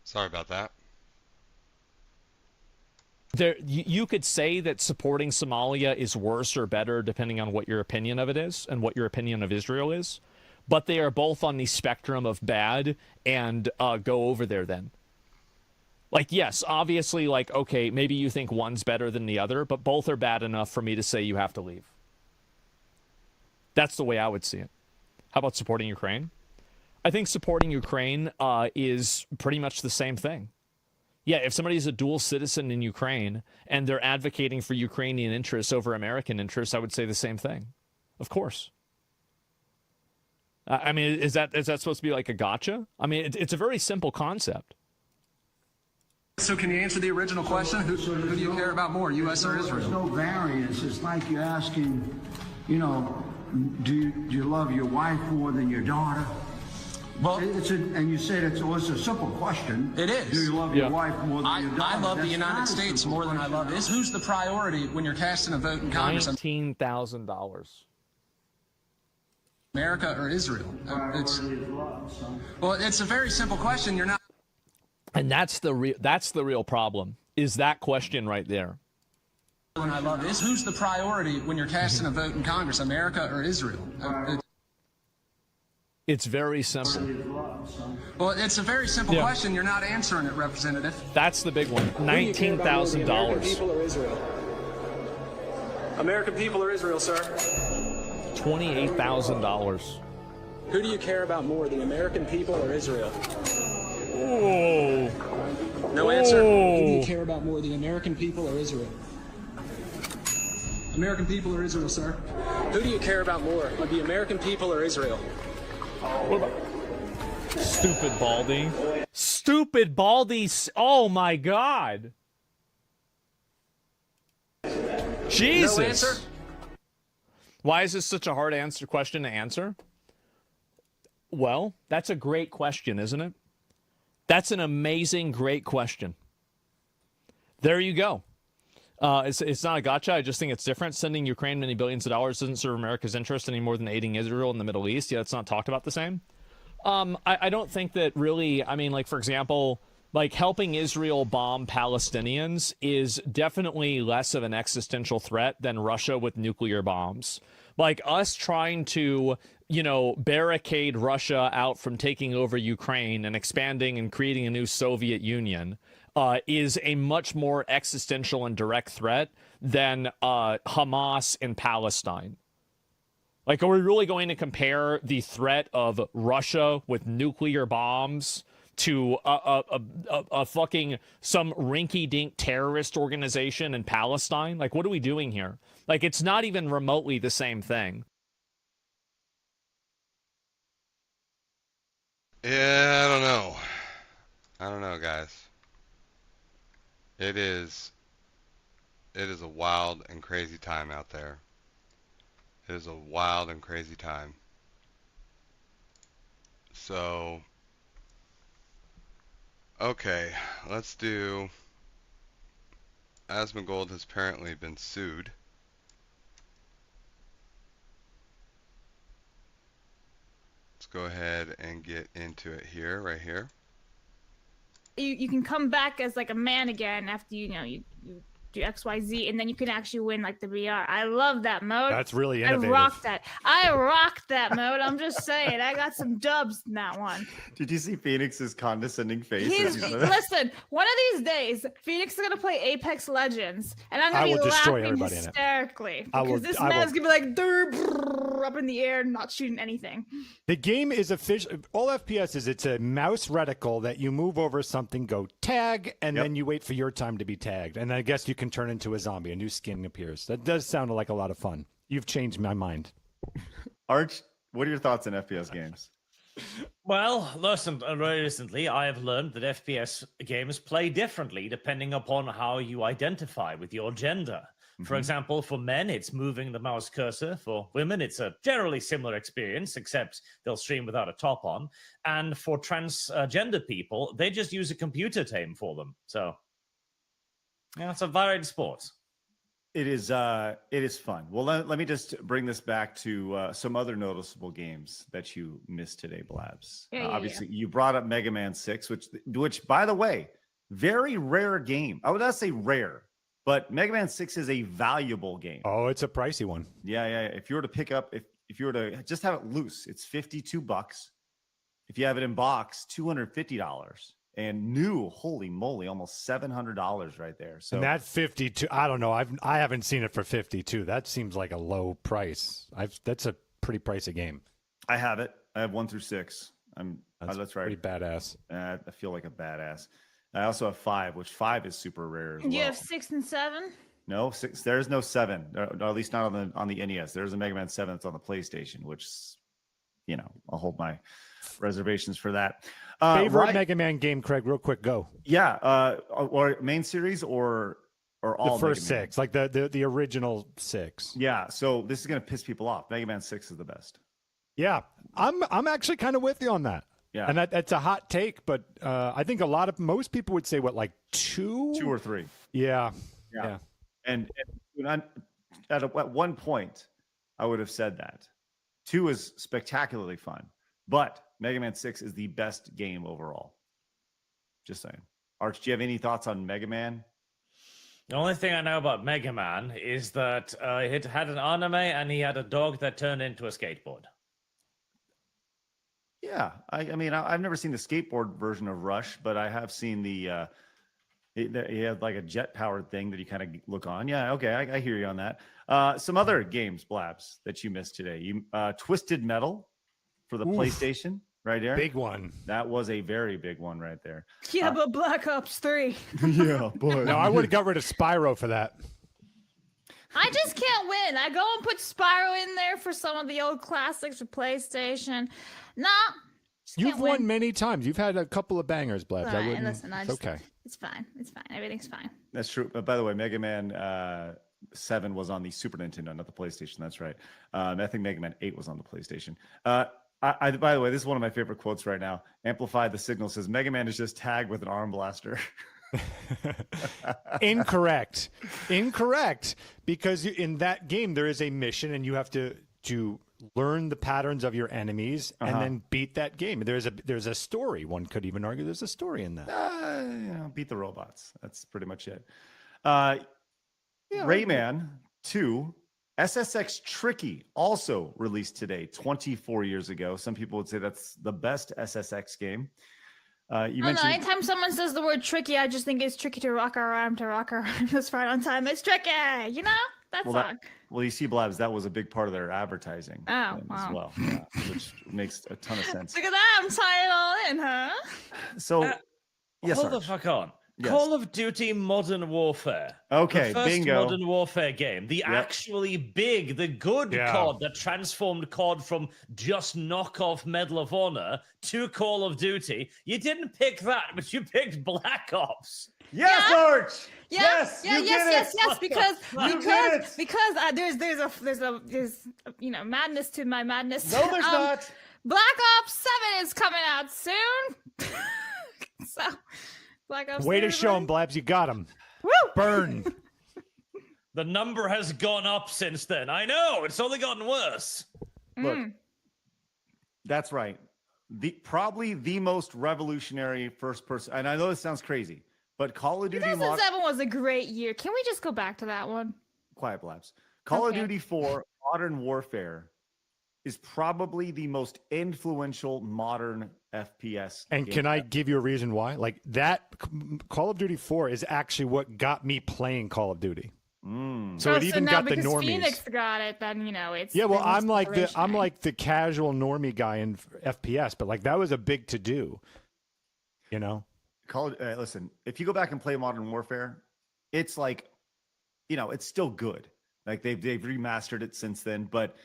Sorry about that. You could say that supporting Somalia is worse or better depending on what your opinion of it is and what your opinion of Israel is, but they are both on the spectrum of bad, and go over there then. Like, yes, obviously, like, okay, maybe you think one's better than the other, but both are bad enough for me to say you have to leave. That's the way I would see it. How about supporting Ukraine? I think supporting Ukraine is pretty much the same thing. Yeah, if somebody's a dual citizen in Ukraine and they're advocating for Ukrainian interests over American interests, I would say the same thing. Of course. I mean, is that supposed to be like a gotcha? I mean, it's a very simple concept. So can you answer the original question? Who do you care about more, U.S. or Israel? There's no variance. It's like you're asking, you know, do you love your wife more than your daughter? Well, and you said it's a simple question. It is. Do you love your wife more than your daughter? I love the United States more than I love Israel. Who's the priority when you're casting a vote in Congress? $19,000. America or Israel? It's a very simple question. You're not. And that's the real problem. Is that question right there? When I love Israel. Who's the priority when you're casting a vote in Congress? America or Israel? It's very simple. Well, it's a very simple question. You're not answering it, Representative. That's the big one. $19,000. American people or Israel? American people or Israel, sir? $28,000. Who do you care about more, the American people or Israel? Oh. No answer? Who do you care about more, the American people or Israel? American people or Israel, sir? Who do you care about more, the American people or Israel? What about stupid Baldy? Stupid Baldy! Oh my God! Jesus! No answer? Why is this such a hard question to answer? Well, that's a great question, isn't it? That's an amazing, great question. There you go. It's not a gotcha. I just think it's different. Sending Ukraine many billions of dollars doesn't serve America's interest any more than aiding Israel in the Middle East. Yeah, it's not talked about the same. I don't think that really, I mean, like, for example, like helping Israel bomb Palestinians is definitely less of an existential threat than Russia with nuclear bombs. Like us trying to, you know, barricade Russia out from taking over Ukraine and expanding and creating a new Soviet Union is a much more existential and direct threat than Hamas in Palestine. Like, are we really going to compare the threat of Russia with nuclear bombs to a fucking some rinky-dink terrorist organization in Palestine? Like, what are we doing here? Like, it's not even remotely the same thing. Yeah, I don't know. I don't know, guys. It is a wild and crazy time out there. It is a wild and crazy time. So, okay, let's do Asmongold has apparently been sued. Let's go ahead and get into it here, right here. You can come back as like a man again after you do XYZ, and then you can actually win like the BR. I love that mode. That's really innovative. I rocked that mode. I'm just saying, I got some dubs in that one. Did you see Phoenix's condescending face? Listen, one of these days, Phoenix is gonna play Apex Legends, and I'm gonna be laughing hysterically because this man's gonna be like up in the air, not shooting anything. The game is official. All FPS is it's a mouse reticle that you move over something, go tag, and then you wait for your time to be tagged, and I guess you can turn into a zombie. A new skin appears. That does sound like a lot of fun. You've changed my mind. Arch, what are your thoughts on FPS games? Well, listen, recently I have learned that FPS games play differently depending upon how you identify with your gender. For example, for men, it's moving the mouse cursor. For women, it's a generally similar experience, except they'll stream without a top on. And for transgender people, they just use a computer to aim for them. So, yeah, it's a varied sport. It is fun. Well, let me just bring this back to some other noticeable games that you missed today, Blabs. Obviously, you brought up Mega Man 6, which, by the way, very rare game. I would not say rare, but Mega Man 6 is a valuable game. Oh, it's a pricey one. Yeah. If you were to pick up, if you were to just have it loose, it's $52. If you have it in box, $250. And new, holy moly, almost $700 right there. So and that 52, I don't know. I haven't seen it for 52. That seems like a low price. That's a pretty pricey game. I have it. I have 1 through 6. That's right. Pretty badass. I feel like a badass. I also have 5, which 5 is super rare as well. You have 6 and 7? No, 6. There's no 7, or at least not on the NES. There's a Mega Man 7 that's on the PlayStation, which, I'll hold my reservations for that. Favorite Mega Man game, Craig? Real quick, go. Yeah, or main series or all the first 6, like the original 6. Yeah. So this is gonna piss people off. Mega Man 6 is the best. Yeah, I'm actually kind of with you on that. Yeah, and that's a hot take, but I think most people would say like 2 or 3. Yeah. And at one point, I would have said that 2 is spectacularly fun, but Mega Man 6 is the best game overall. Just saying. Arch, do you have any thoughts on Mega Man? The only thing I know about Mega Man is that it had an anime and he had a dog that turned into a skateboard. Yeah, I mean, I've never seen the skateboard version of Rush, but I have seen the he had like a jet-powered thing that you kind of look on. Yeah, okay, I hear you on that. Some other games, Blabs, that you missed today. Twisted Metal for the PlayStation, right there. Big one. That was a very big one right there. Yeah, but Black Ops 3. Yeah, boy. No, I would have got rid of Spyro for that. I just can't win. I go and put Spyro in there for some of the old classics for PlayStation. Nah. You've won many times. You've had a couple of bangers, Blabs. Right, listen, okay. It's fine. Everything's fine. That's true. But by the way, Mega Man 7 was on the Super Nintendo, not the PlayStation. That's right. I think Mega Man 8 was on the PlayStation. By the way, this is one of my favorite quotes right now. Amplify the Signal says, Mega Man is just tagged with an arm blaster. Incorrect. Because in that game, there is a mission and you have to learn the patterns of your enemies and then beat that game. There's a story. One could even argue there's a story in that. Beat the robots. That's pretty much it. Rayman 2, SSX Tricky also released today, 24 years ago. Some people would say that's the best SSX game. You mentioned. Anytime someone says the word tricky, I just think it's tricky to rock our arm this right on time. It's tricky, That's well, you see, Blabs, that was a big part of their advertising as well, which makes a ton of sense. Look at that, I'm tying it all in, huh? So, yes, hold the fuck on. Yes. Call of Duty Modern Warfare. Okay, the first bingo. Modern Warfare game. The actually big, the good COD, the transformed COD from just knockoff Medal of Honor to Call of Duty. You didn't pick that, but you picked Black Ops. Yes, Arch. Yes, because there's madness to my madness. No, there's not. Black Ops 7 is coming out soon. So Black Ops. Way to show him, Blabs. You got him. Woo! Burn. The number has gone up since then. I know. It's only gotten worse. Look, That's right. Probably the most revolutionary first person. And I know this sounds crazy, but Call of Duty 2007 was a great year. Can we just go back to that one? Quiet Blabs. Call of Duty 4 Modern Warfare is probably the most influential modern FPS. And can I give you a reason why? Like that Call of Duty 4 is actually what got me playing Call of Duty. So it even got the normies. Phoenix got it, then it's well. I'm like the casual normie guy in FPS, but like that was a big to do. Listen, if you go back and play Modern Warfare, it's like, it's still good. Like they've remastered it since then, but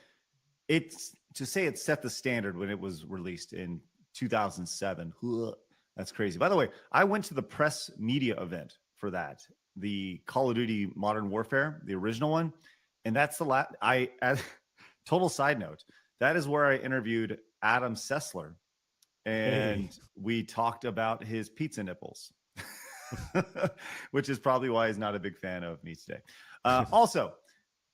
it's to say it set the standard when it was released in 2007. That's crazy. By the way, I went to the press media event for that. The Call of Duty Modern Warfare, the original one. And that's the total side note, that is where I interviewed Adam Sessler and we talked about his pizza nipples, which is probably why he's not a big fan of me today. Also,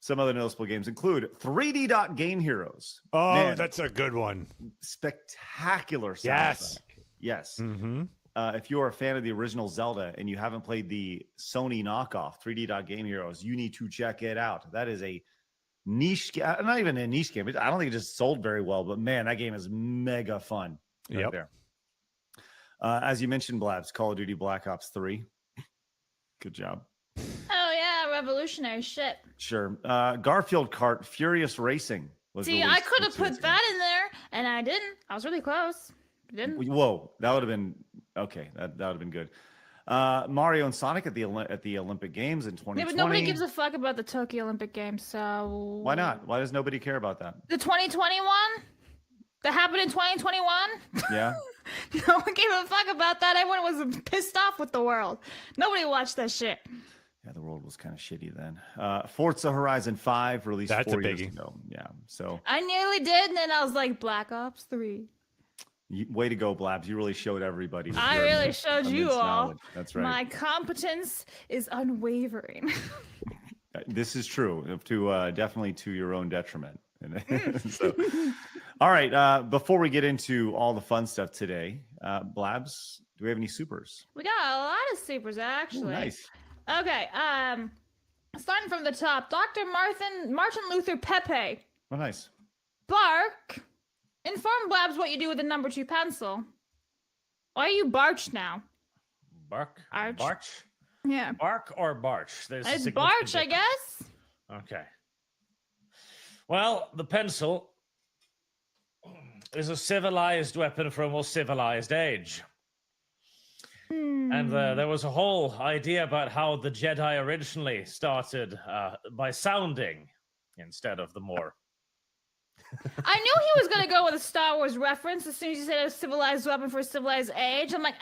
some other noticeable games include 3D Game Heroes. Oh, man, that's a good one. Spectacular soundtrack. Yes. Mm-hmm. If you're a fan of the original Zelda and you haven't played the Sony knockoff 3D Game Heroes, you need to check it out. That is a niche, not even a niche game. I don't think it just sold very well, but man, that game is mega fun right there. As you mentioned, Blabs, Call of Duty Black Ops 3. Good job. Oh yeah, revolutionary shit. Sure. Garfield Kart Furious Racing. See, I could have put that in there, and I didn't. I was really close. Didn't. Whoa, that would have been okay. That would have been good. Mario and Sonic at the Olympic Games in 2020. Yeah, but nobody gives a fuck about the Tokyo Olympic Games, so why not? Why does nobody care about that? The 2021 that happened in 2021. Yeah. No one gave a fuck about that. Everyone was pissed off with the world. Nobody watched that shit. Yeah, the world was kind of shitty then. Forza Horizon 5 released 4 years ago. Yeah, so I nearly did, and then I was like, Black Ops 3. Way to go, Blabs. You really showed everybody. I really showed you all. Knowledge. That's right. My competence is unwavering. This is true, definitely to your own detriment. So, all right, before we get into all the fun stuff today, Blabs, do we have any supers? We got a lot of supers, actually. Ooh, nice. Okay, starting from the top, Dr. Martin Luther Pepe. Oh, nice. Bark. Inform Blabs what you do with the number 2 pencil. Why are you Barch now? Bark? Arch? Barch? Yeah. Bark or Barch? It's Barch, I guess. Okay. Well, the pencil is a civilized weapon from a civilized age. And there was a whole idea about how the Jedi originally started by sounding instead of the more. I knew he was going to go with a Star Wars reference as soon as he said a civilized weapon for a civilized age. I'm like,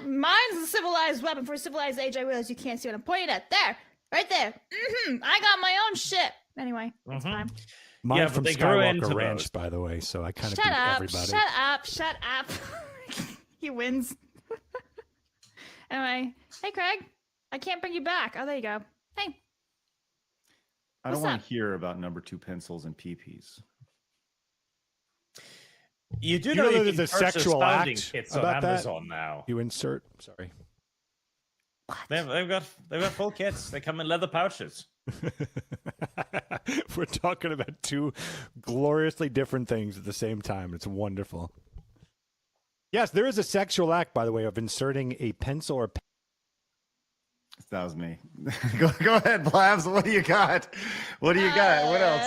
mine's a civilized weapon for a civilized age. I realize you can't see what I'm pointing at. There, right there. I got my own shit. Anyway, it's fine. Mine from Skywalker Ranch, by the way, so I kind of beat everybody. Shut up. He wins. Anyway, hey, Craig. I can't bring you back. Oh, there you go. Hey. I don't want to hear about number 2 pencils and PPs. You do know there's a sexual act kits about on Amazon now. You insert. Sorry. They've got full kits. They come in leather pouches. We're talking about 2 gloriously different things at the same time. It's wonderful. Yes, there is a sexual act, by the way, of inserting a pencil or that was me. Go ahead, Blabs. What do you got? What What else?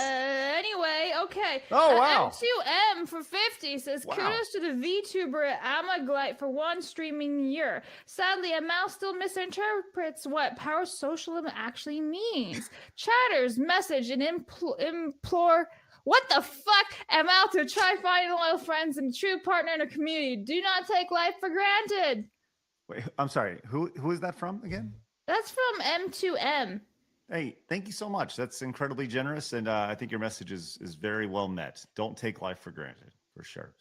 Anyway, okay. Oh, wow. M2M for 50 says, kudos to the VTuber Amaglite for 1 streaming year. Sadly, a mouse still misinterprets what power socialism actually means. Chatters message and implore, what the fuck am out to try finding loyal friends and true partner in a community. Do not take life for granted. Wait, I'm sorry. Who is that from again? That's from M2M. Hey, thank you so much. That's incredibly generous, and I think your message is very well met. Don't take life for granted, for sure.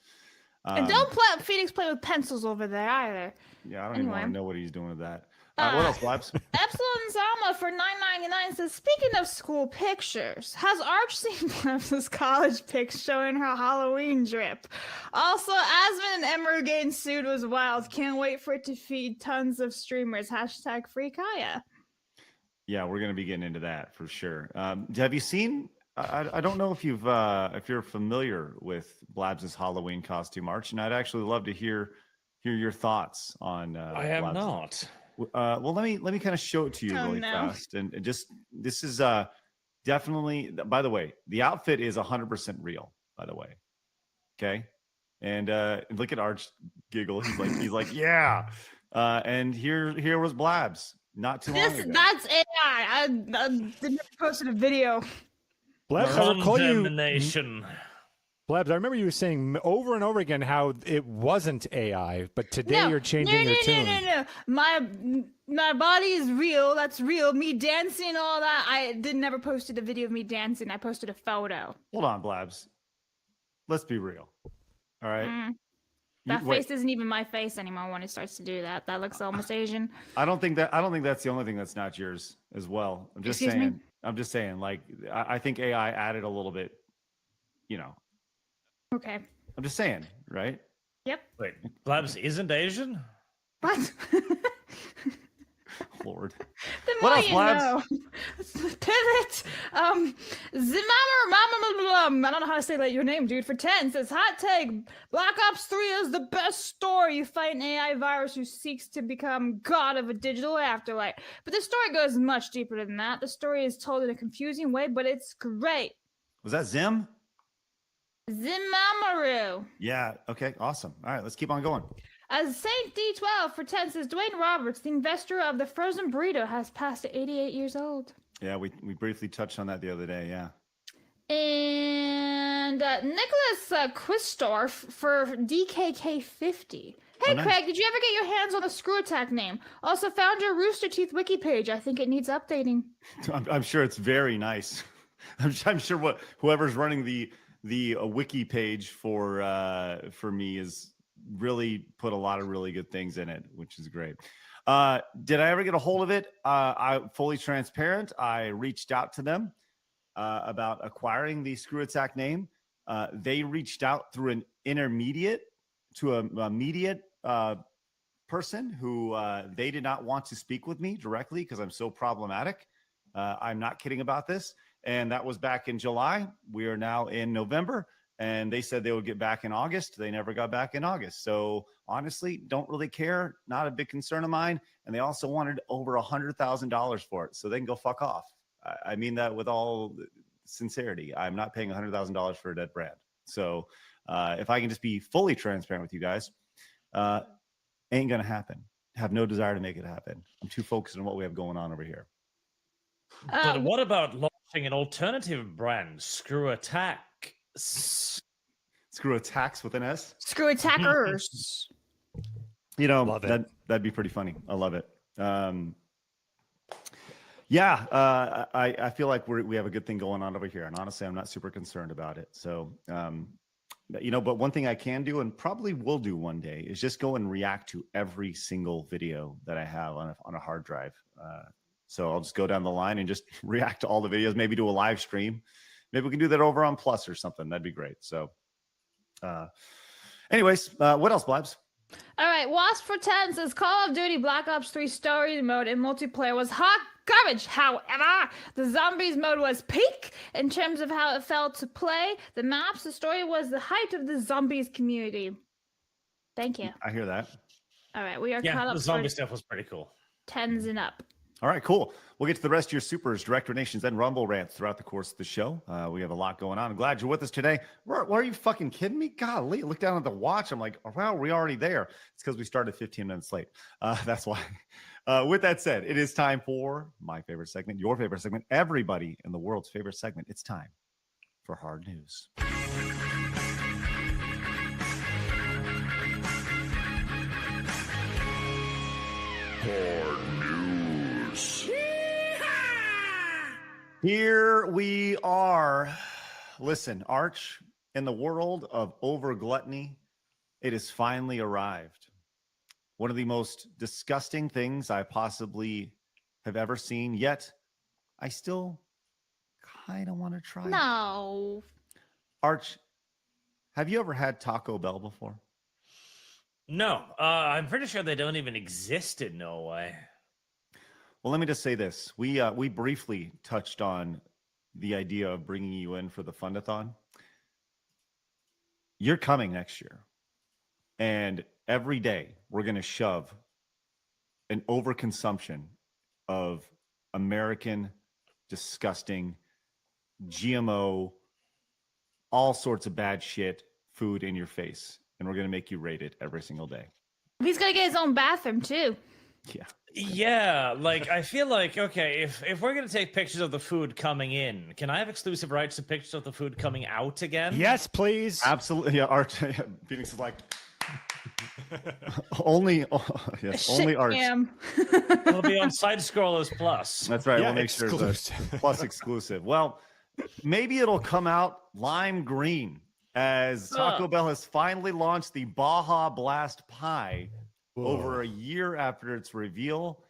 And don't let Phoenix play with pencils over there either. Yeah, I don't even want to know what he's doing with that. What else, Blabs? Epsilon Zama for $9.99 says, speaking of school pictures, has Arch seen Blabs' college pics showing her Halloween drip? Also, Asmon and Emerald getting sued was wild. Can't wait for it to feed tons of streamers. Hashtag free Kaya. Yeah, we're gonna be getting into that for sure. Have you seen? I don't know if you're familiar with Blabs' Halloween costume, Arch, and I'd actually love to hear your thoughts on. I am Blabs. not. Well, let me kind of show it to you really fast, and just this is definitely. By the way, the outfit is 100% real. By the way, okay, and look at Arch giggle. He's like yeah, and here was Blabs not too long ago. That's AI. I didn't posted a video. Blabs, I recall you. Blabs, I remember you saying over and over again how it wasn't AI, but today you're changing your tune. No. My body is real. That's real. Me dancing, all that. I never posted a video of me dancing. I posted a photo. Hold on, Blabs. Let's be real. All right. That face isn't even my face anymore when it starts to do that. That looks almost Asian. I don't think that's the only thing that's not yours as well. I'm just saying. Like, I think AI added a little bit. Okay. I'm just saying, right? Yep. Wait, Blabs isn't Asian? What? Lord. The more you know. Pivot. I don't know how to say that your name, dude. For 10 says, hot take. Black Ops 3 is the best story. You fight an AI virus who seeks to become god of a digital afterlife. But the story goes much deeper than that. The story is told in a confusing way, but it's great. Was that Zim? Zimamaru. Yeah. Okay. Awesome. All right. Let's keep on going. As Saint D12 for 10 says, Dwayne Roberts, the investor of the frozen burrito, has passed at 88 years old. Yeah, we briefly touched on that the other day. Yeah. And Nicholas Quistorf for DKK50. Hey, nice. Craig, did you ever get your hands on the Screw Attack name? Also found your Rooster Teeth wiki page. I think it needs updating. I'm sure it's very nice. I'm sure whoever's running the wiki page for me is really put a lot of really good things in it, which is great. Did I ever get a hold of it? I'm fully transparent. I reached out to them about acquiring the Screw Attack name. They reached out through an intermediate to a immediate person who they did not want to speak with me directly because I'm so problematic. I'm not kidding about this. And that was back in July. We are now in November. And they said they would get back in August. They never got back in August. So honestly, don't really care. Not a big concern of mine. And they also wanted over $100,000 for it. So they can go fuck off. I mean that with all sincerity. I'm not paying $100,000 for a dead brand. So if I can just be fully transparent with you guys, ain't going to happen. Have no desire to make it happen. I'm too focused on what we have going on over here. But what about launching an alternative brand, Screw Attack? Screw Attacks with an S? Screw Attackers. That'd be pretty funny. I love it. I feel like we have a good thing going on over here. And honestly, I'm not super concerned about it. So, but one thing I can do and probably will do one day is just go and react to every single video that I have on a hard drive. So I'll just go down the line and just react to all the videos, maybe do a live stream. Maybe we can do that over on Plus or something. That'd be great. So anyways, what else, Blabs? All right. Wasp for 10 says Call of Duty Black Ops 3 story mode and multiplayer was hot garbage. However, the zombies mode was peak in terms of how it felt to play. The maps, the story was the height of the zombies community. Thank you. I hear that. All right. We are caught up. The zombie stuff was pretty cool. 10s and up. All right, cool. We'll get to the rest of your supers, direct donations, and Rumble rants throughout the course of the show. We have a lot going on. I'm glad you're with us today. Why are you fucking kidding me? Golly, look down at the watch. I'm like, wow, we're already there. It's because we started 15 minutes late. That's why. With that said, it is time for my favorite segment, your favorite segment, everybody in the world's favorite segment. It's time for Hard News. Hard News. Here we are. Listen, Arch, in the world of over gluttony, it has finally arrived. one of the most disgusting things I possibly have ever seen, yet I still kind of want to try it. No. Arch, have you ever had Taco Bell before? No, I'm pretty sure they don't even exist in Norway. Well, let me just say this. We briefly touched on the idea of bringing you in for the Fundathon. You're coming next year. And every day we're going to shove an overconsumption of American, disgusting, GMO, all sorts of bad shit food in your face. And we're going to make you rate it every single day. He's going to get his own bathroom, too. Yeah. Yeah, like, I feel like, okay, if we're going to take pictures of the food coming in, can I have exclusive rights to pictures of the food coming out again? Yes, please. Absolutely. Yeah, Arch. Phoenix is like... only Arch. It'll be on Side Scrollers Plus. That's right. Yeah, we'll make sure it's a Plus exclusive. Well, maybe it'll come out lime green as Taco Bell has finally launched the Baja Blast Pie. Whoa. Over a year after its reveal.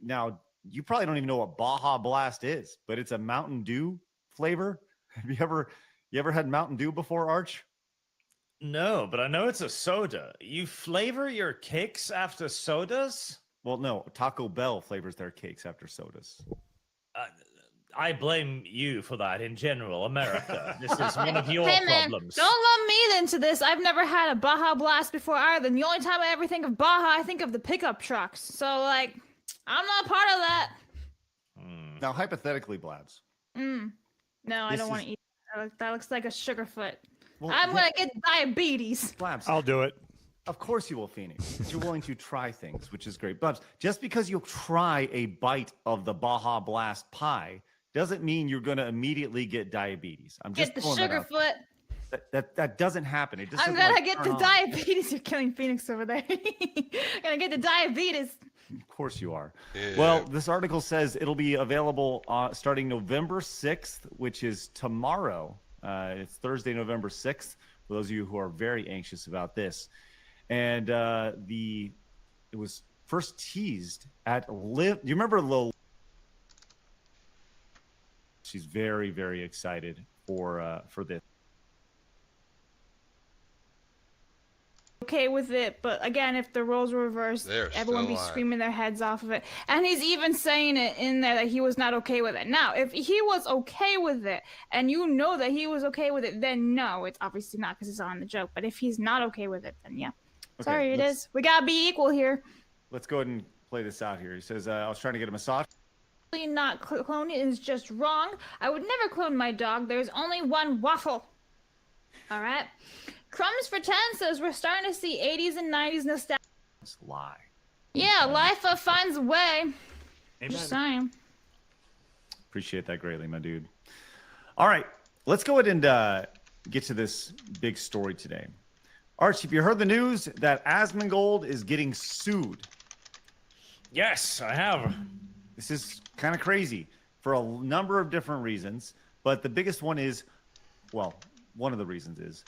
Now you probably don't even know what Baja Blast is, but it's a Mountain Dew flavor. Have you ever had Mountain Dew before, Arch? No, but I know it's a soda. You flavor your cakes after sodas? Well, no. Taco Bell flavors their cakes after sodas. I blame you for that in general, America. This is one of your problems. Don't lump me into this. I've never had a Baja Blast before either. The only time I ever think of Baja, I think of the pickup trucks. So, like, I'm not part of that. Now, hypothetically, Blabs. No, I don't want to eat that. That looks like a sugarfoot. Well, I'm going to get diabetes. Blabs. I'll do it. Of course you will, Phoenix. Because you're willing to try things, which is great. Blabs, just because you try a bite of the Baja Blast pie doesn't mean you're going to immediately get diabetes. I'm just get the sugarfoot. That doesn't happen. It just I'm gonna get the diabetes. You're killing Phoenix over there. Gonna get the diabetes. Of course you are. Yeah. Well, this article says it'll be available starting November 6th, which is tomorrow. It's Thursday, November 6th. For those of you who are very anxious about this, and it was first teased at Live. You remember Lil? She's very, very excited for this. Okay with it, but again, if the roles were reversed, everyone would be screaming their heads off of it. And he's even saying it in there that he was not okay with it. Now, if he was okay with it, and you know that he was okay with it, then no, it's obviously not because it's on the joke. But if he's not okay with it, then yeah. Okay, sorry, it is. We gotta be equal here. Let's go ahead and play this out here. He says, I was trying to get a massage. Not cloning is just wrong. I would never clone my dog. There's only one waffle. All right. Crumbs for 10 says we're starting to see 80s and 90s nostalgia. It's a lie. Yeah, life finds a way. Amen. Just saying. Appreciate that greatly, my dude. All right, let's go ahead and get to this big story today. Archie, have you heard the news that Asmongold is getting sued? Yes, I have. This is kind of crazy for a number of different reasons, but the biggest one is, well, one of the reasons is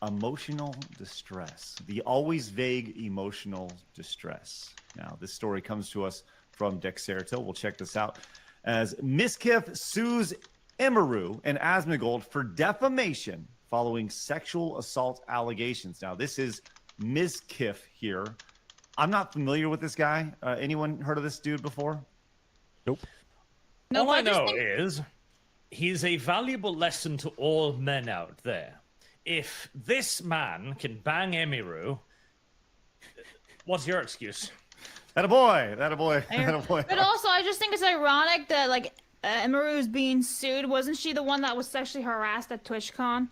emotional distress. The always vague emotional distress. Now, this story comes to us from Dexerto. We'll check this out. As Miskiff sues Emiru and Asmongold for defamation following sexual assault allegations. Now, this is Miskiff here. I'm not familiar with this guy. Anyone heard of this dude before? Nope. All I know is he's a valuable lesson to all men out there. If this man can bang Emiru, what's your excuse? That a boy. That a boy. That a boy. But also, I just think it's ironic that, like, Emiru is being sued. Wasn't she the one that was sexually harassed at TwitchCon?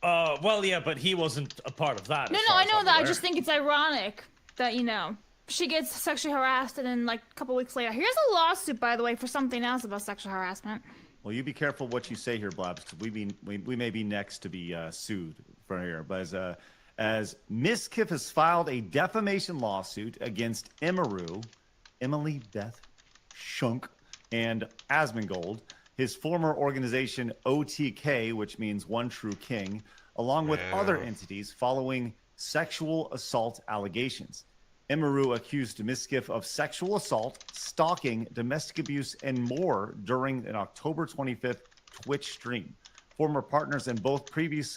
Well, yeah, but he wasn't a part of that. No, I know that. I just think it's ironic that, you know, she gets sexually harassed and then, like, a couple weeks later, here's a lawsuit, by the way, for something else about sexual harassment. Well, you be careful what you say here, Blabs, because we may be next to be sued for here. But as Miskiff has filed a defamation lawsuit against Emiru, Emily Beth Shunk, and Asmongold, his former organization OTK, which means One True King, along with other entities, following sexual assault allegations. Emeru accused Miskiff of sexual assault, stalking, domestic abuse, and more during an October 25th Twitch stream. Former partners and both previous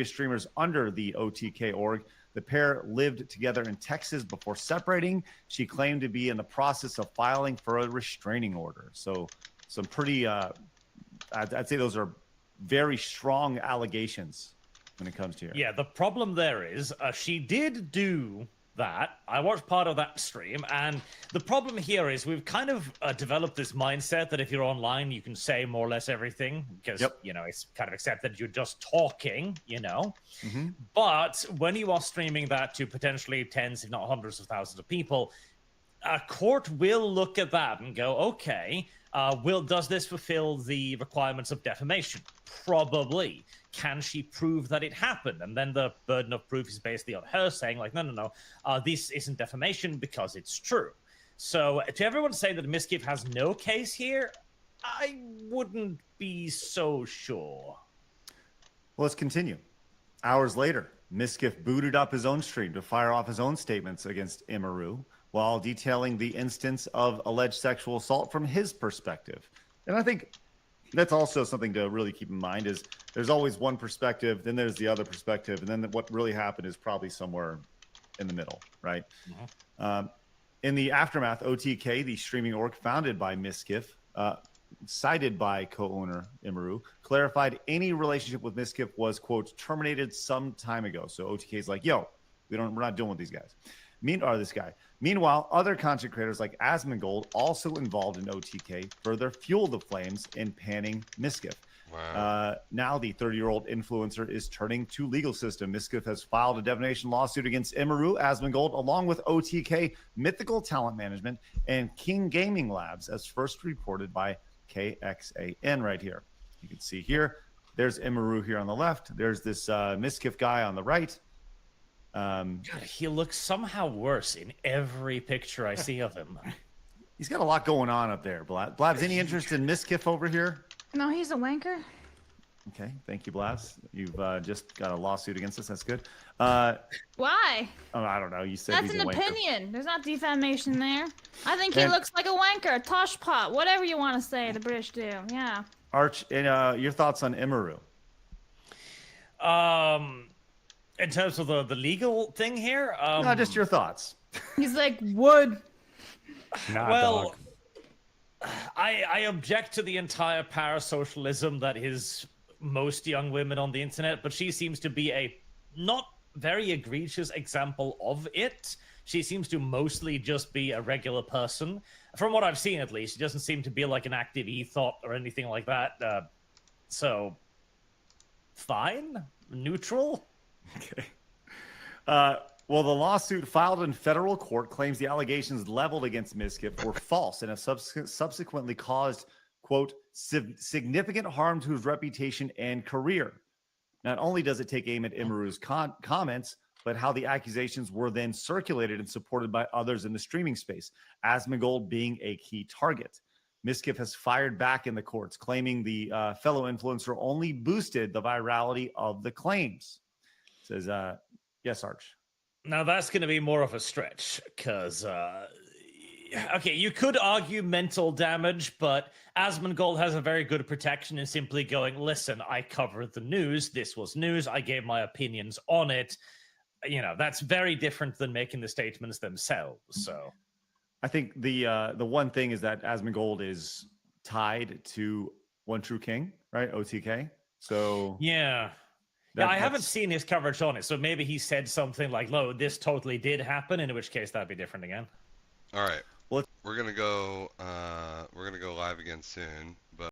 streamers under the OTK org, the pair lived together in Texas before separating. She claimed to be in the process of filing for a restraining order. So some pretty, I'd say those are very strong allegations when it comes to her. Yeah, the problem there is she did do that. I watched part of that stream, and the problem here is we've kind of developed this mindset that if you're online, you can say more or less everything because, you know, it's kind of accepted you're just talking, you know. But when you are streaming that to potentially tens, if not hundreds of thousands of people, a court will look at that and go, okay, does this fulfill the requirements of defamation? Probably. Can she prove that it happened? And then the burden of proof is basically on her saying, like, no, this isn't defamation because it's true. So to everyone saying that Miskiff has no case here, I wouldn't be so sure. Well, let's continue. Hours later, Miskiff booted up his own stream to fire off his own statements against Emeru while detailing the instance of alleged sexual assault from his perspective. And I think that's also something to really keep in mind is there's always one perspective, then there's the other perspective, and then what really happened is probably somewhere in the middle, right? In the aftermath, OTK, the streaming org founded by Miskiff, cited by co-owner Emeru, clarified any relationship with Miskiff was, quote, terminated some time ago. So OTK is like, yo, we're not dealing with these guys. Meanwhile, other content creators like Asmongold, also involved in OTK, further fueled the flames in panning Miskiff. Wow. Now the 30-year-old influencer is turning to legal system. Miskiff has filed a defamation lawsuit against Emeru, Asmongold, along with OTK, Mythical Talent Management, and King Gaming Labs, as first reported by KXAN right here. You can see here, there's Emeru here on the left. There's this Miskiff guy on the right. God, he looks somehow worse in every picture I see of him. He's got a lot going on up there. Blabs, any interest in Miskiff over here? No, he's a wanker. Okay, thank you, Blabs. You've just got a lawsuit against us. That's good. Why? Oh, I don't know. You said that's he's an a wanker. Opinion. There's not defamation there. I think he looks like a wanker, a toshpot, whatever you want to say. The British do. Yeah. Arch, your thoughts on Emeru? In terms of the legal thing here, no, just your thoughts. He's like wood. Well, I object to the entire parasocialism that is most young women on the internet, but she seems to be a not very egregious example of it. She seems to mostly just be a regular person. From what I've seen, at least, she doesn't seem to be like an active e-thought or anything like that. So, fine, neutral. Okay. Well, the lawsuit filed in federal court claims the allegations leveled against Miskiff were false and have subsequently caused, quote, significant harm to his reputation and career. Not only does it take aim at Emeru's comments, but how the accusations were then circulated and supported by others in the streaming space, Asmongold being a key target. Miskiff has fired back in the courts, claiming the fellow influencer only boosted the virality of the claims. Says, yes, Arch. Now, that's going to be more of a stretch, because, okay, you could argue mental damage, but Asmongold has a very good protection in simply going, listen, I covered the news, this was news, I gave my opinions on it. You know, that's very different than making the statements themselves, so... I think the one thing is that Asmongold is tied to One True King, right? OTK. So... Yeah. Yeah, I haven't seen his coverage on it, so maybe he said something like, "No, this totally did happen," in which case that'd be different again. All right, well, we're gonna go live again soon.